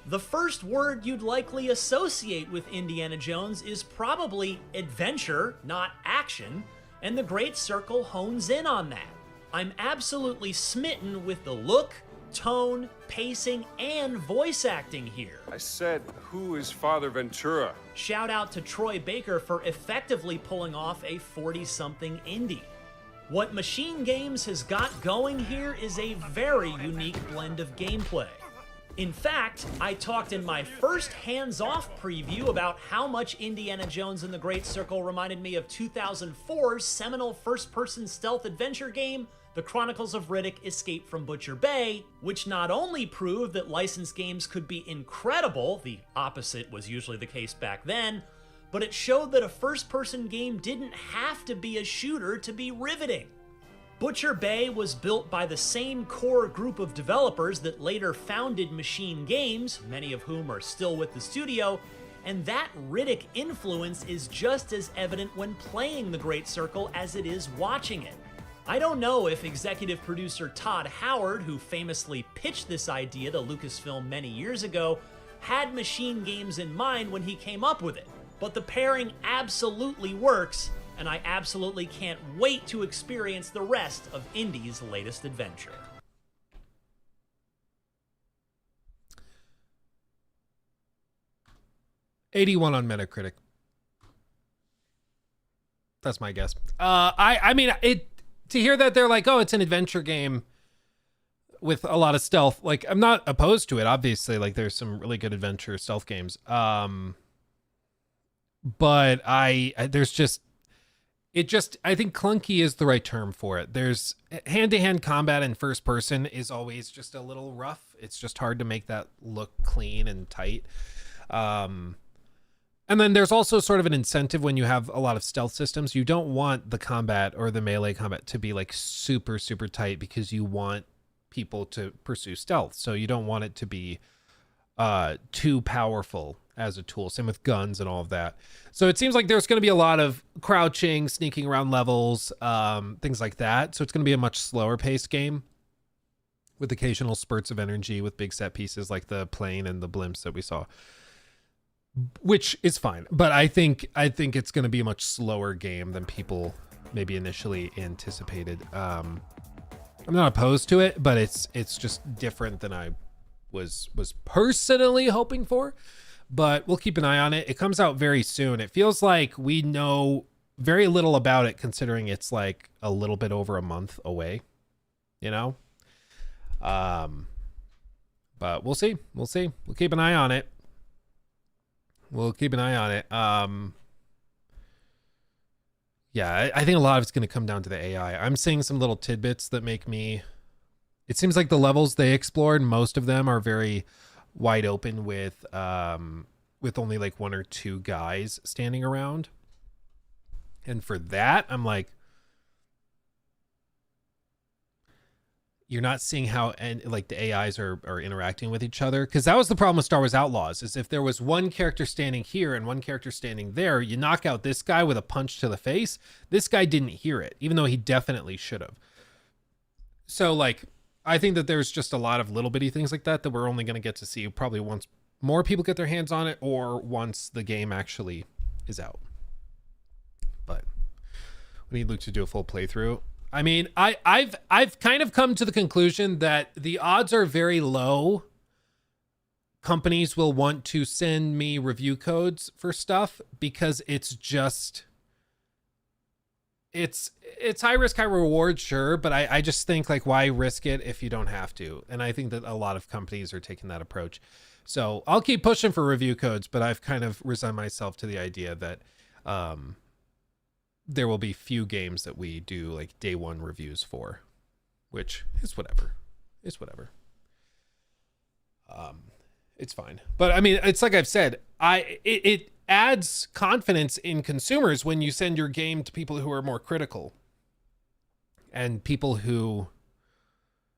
The first word you'd likely associate with Indiana Jones is probably adventure, not action, and the Great Circle hones in on that. I'm absolutely smitten with the look, tone, pacing, and voice acting here. I said, who is Father Ventura? Shout out to Troy Baker for effectively pulling off a 40-something indie. What Machine Games has got going here is a very unique blend of gameplay. In fact, I talked in my first hands-off preview about how much Indiana Jones and the Great Circle reminded me of 2004's seminal first-person stealth adventure game, The Chronicles of Riddick: Escape from Butcher Bay, which not only proved that licensed games could be incredible, the opposite was usually the case back then, but it showed that a first-person game didn't have to be a shooter to be riveting. Butcher Bay was built by the same core group of developers that later founded Machine Games, many of whom are still with the studio, and that Riddick influence is just as evident when playing The Great Circle as it is watching it. I don't know if executive producer Todd Howard, who famously pitched this idea to Lucasfilm many years ago, had Machine Games in mind when he came up with it, but the pairing absolutely works, and I absolutely can't wait to experience the rest of Indy's latest adventure. '81 on Metacritic. That's my guess. I mean, to hear that they're like, oh, it's an adventure game with a lot of stealth. Like, I'm not opposed to it. Obviously, like, there's some really good adventure stealth games. But there's just, I think clunky is the right term for it. There's hand-to-hand combat in first person is always just a little rough. It's just hard to make that look clean and tight. And then there's also sort of an incentive when you have a lot of stealth systems. You don't want the combat or the melee combat to be like super, super tight because you want people to pursue stealth. So you don't want it to be too powerful as a tool. Same with guns and all of that. So it seems like there's going to be a lot of crouching, sneaking around levels, things like that. So it's going to be a much slower paced game with occasional spurts of energy with big set pieces like the plane and the blimps that we saw, which is fine. But I think it's going to be a much slower game than people maybe initially anticipated. I'm not opposed to it, but it's just different than I was personally hoping for. But we'll keep an eye on it. It comes out very soon. It feels like we know very little about it considering it's like a little bit over a month away, you know? But we'll see. We'll keep an eye on it. Yeah, I think a lot of it's going to come down to the AI. I'm seeing some little tidbits that make me... It seems like the levels they explored, most of them are very wide open with only like one or two guys standing around. And for that, I'm like, you're not seeing how like the AIs are interacting with each other. Because that was the problem with Star Wars Outlaws, is if there was one character standing here and one character standing there, you knock out this guy with a punch to the face. This guy didn't hear it, even though he definitely should have. So like, I think that there's just a lot of little bitty things like that we're only going to get to see probably once more people get their hands on it or once the game actually is out. But we need Luke to do a full playthrough. I mean, I've kind of come to the conclusion that the odds are very low companies will want to send me review codes for stuff because it's high risk, high reward, sure, but I just think like, why risk it if you don't have to? And I think that a lot of companies are taking that approach. So I'll keep pushing for review codes, but I've kind of resigned myself to the idea that there will be few games that we do like day one reviews for, which is whatever. It's whatever. It's fine. But I mean, it's like I've said, it adds confidence in consumers when you send your game to people who are more critical and people who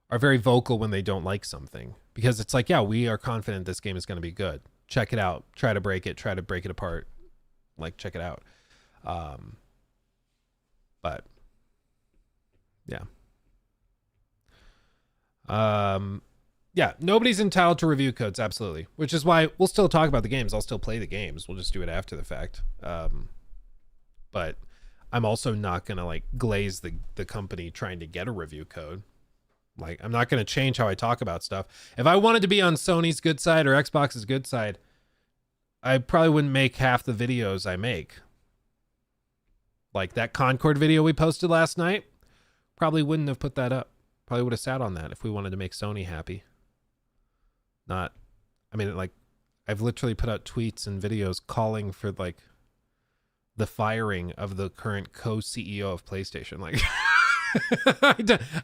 are very vocal when they don't like something, because it's like, yeah, we are confident this game is going to be good. Check it out. Try to break it apart. Like, check it out. But yeah. Yeah, nobody's entitled to review codes, absolutely. Which is why we'll still talk about the games. I'll still play the games. We'll just do it after the fact. But I'm also not going to like glaze the company trying to get a review code. Like, I'm not going to change how I talk about stuff. If I wanted to be on Sony's good side or Xbox's good side, I probably wouldn't make half the videos I make. Like that Concord video we posted last night, probably wouldn't have put that up. Probably would have sat on that if we wanted to make Sony happy. I mean, like, I've literally put out tweets and videos calling for like the firing of the current co-CEO of PlayStation. Like,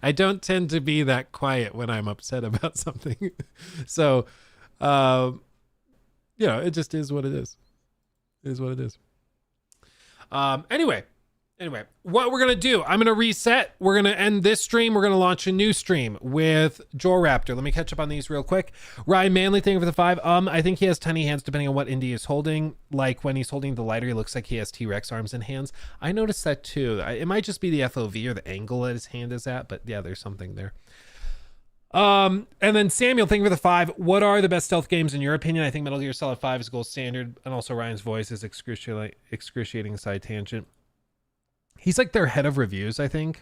I don't tend to be that quiet when I'm upset about something. So, it just is what it is. It is what it is. Anyway, what we're going to do, I'm going to reset. We're going to end this stream. We're going to launch a new stream with Joel Raptor. Let me catch up on these real quick. Ryan Manley, thank you for the 5. I think he has tiny hands depending on what indie is holding. Like when he's holding the lighter, he looks like he has T-Rex arms and hands. I noticed that too. It might just be the FOV or the angle that his hand is at, but yeah, there's something there. And then Samuel, thank you for the 5. What are the best stealth games in your opinion? I think Metal Gear Solid 5 is gold standard, and also Ryan's voice is excruciating side tangent. He's like their head of reviews, I think.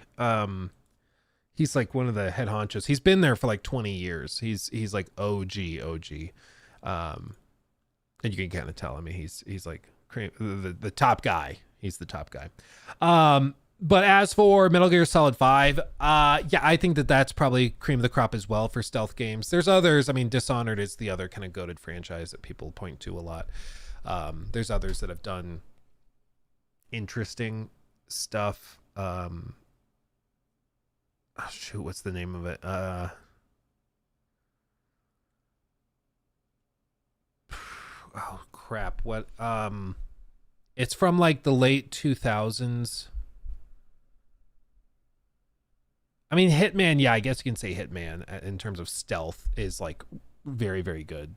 He's like one of the head honchos. He's been there for like 20 years. He's like OG. And you can kind of tell. I mean, he's like the top guy. He's the top guy. But as for Metal Gear Solid 5, I think that's probably cream of the crop as well for stealth games. There's others. I mean, Dishonored is the other kind of goated franchise that people point to a lot. There's others that have done interesting stuff. Oh, shoot, what's the name of it? Oh crap. What it's from like the late 2000s. I mean, Hitman, yeah, I guess you can say Hitman in terms of stealth is like very, very good.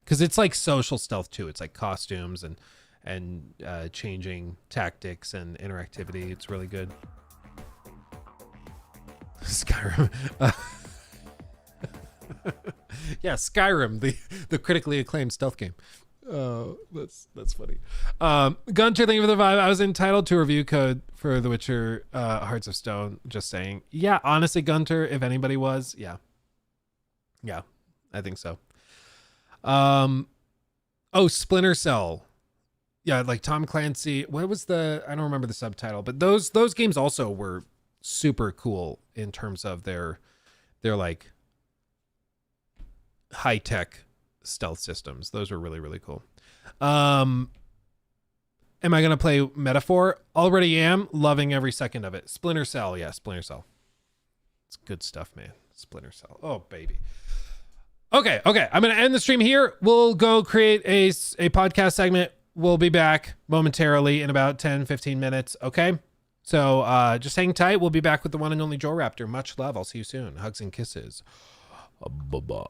Because it's like social stealth too. It's like costumes and changing tactics and interactivity. It's really good. Skyrim. Yeah, Skyrim, the critically acclaimed stealth game. Oh, that's funny. Gunter, thank you for the vibe. I was entitled to a review code for The Witcher Hearts of Stone. Just saying. Yeah, honestly, Gunter, if anybody was, yeah, I think so. Oh, Splinter Cell. Yeah, like Tom Clancy. What was I don't remember the subtitle, but those games also were super cool in terms of their like high tech stealth systems. Those were really, really cool. Am I gonna play Metaphor? Already am. Loving every second of it. Splinter Cell, yeah, Splinter Cell. It's good stuff, man. Splinter Cell. Oh baby. Okay. I'm gonna end the stream here. We'll go create a podcast segment. We'll be back momentarily in about 10-15 minutes. Okay. So just hang tight. We'll be back with the one and only Joe Raptor. Much love. I'll see you soon. Hugs and kisses. Bye-bye.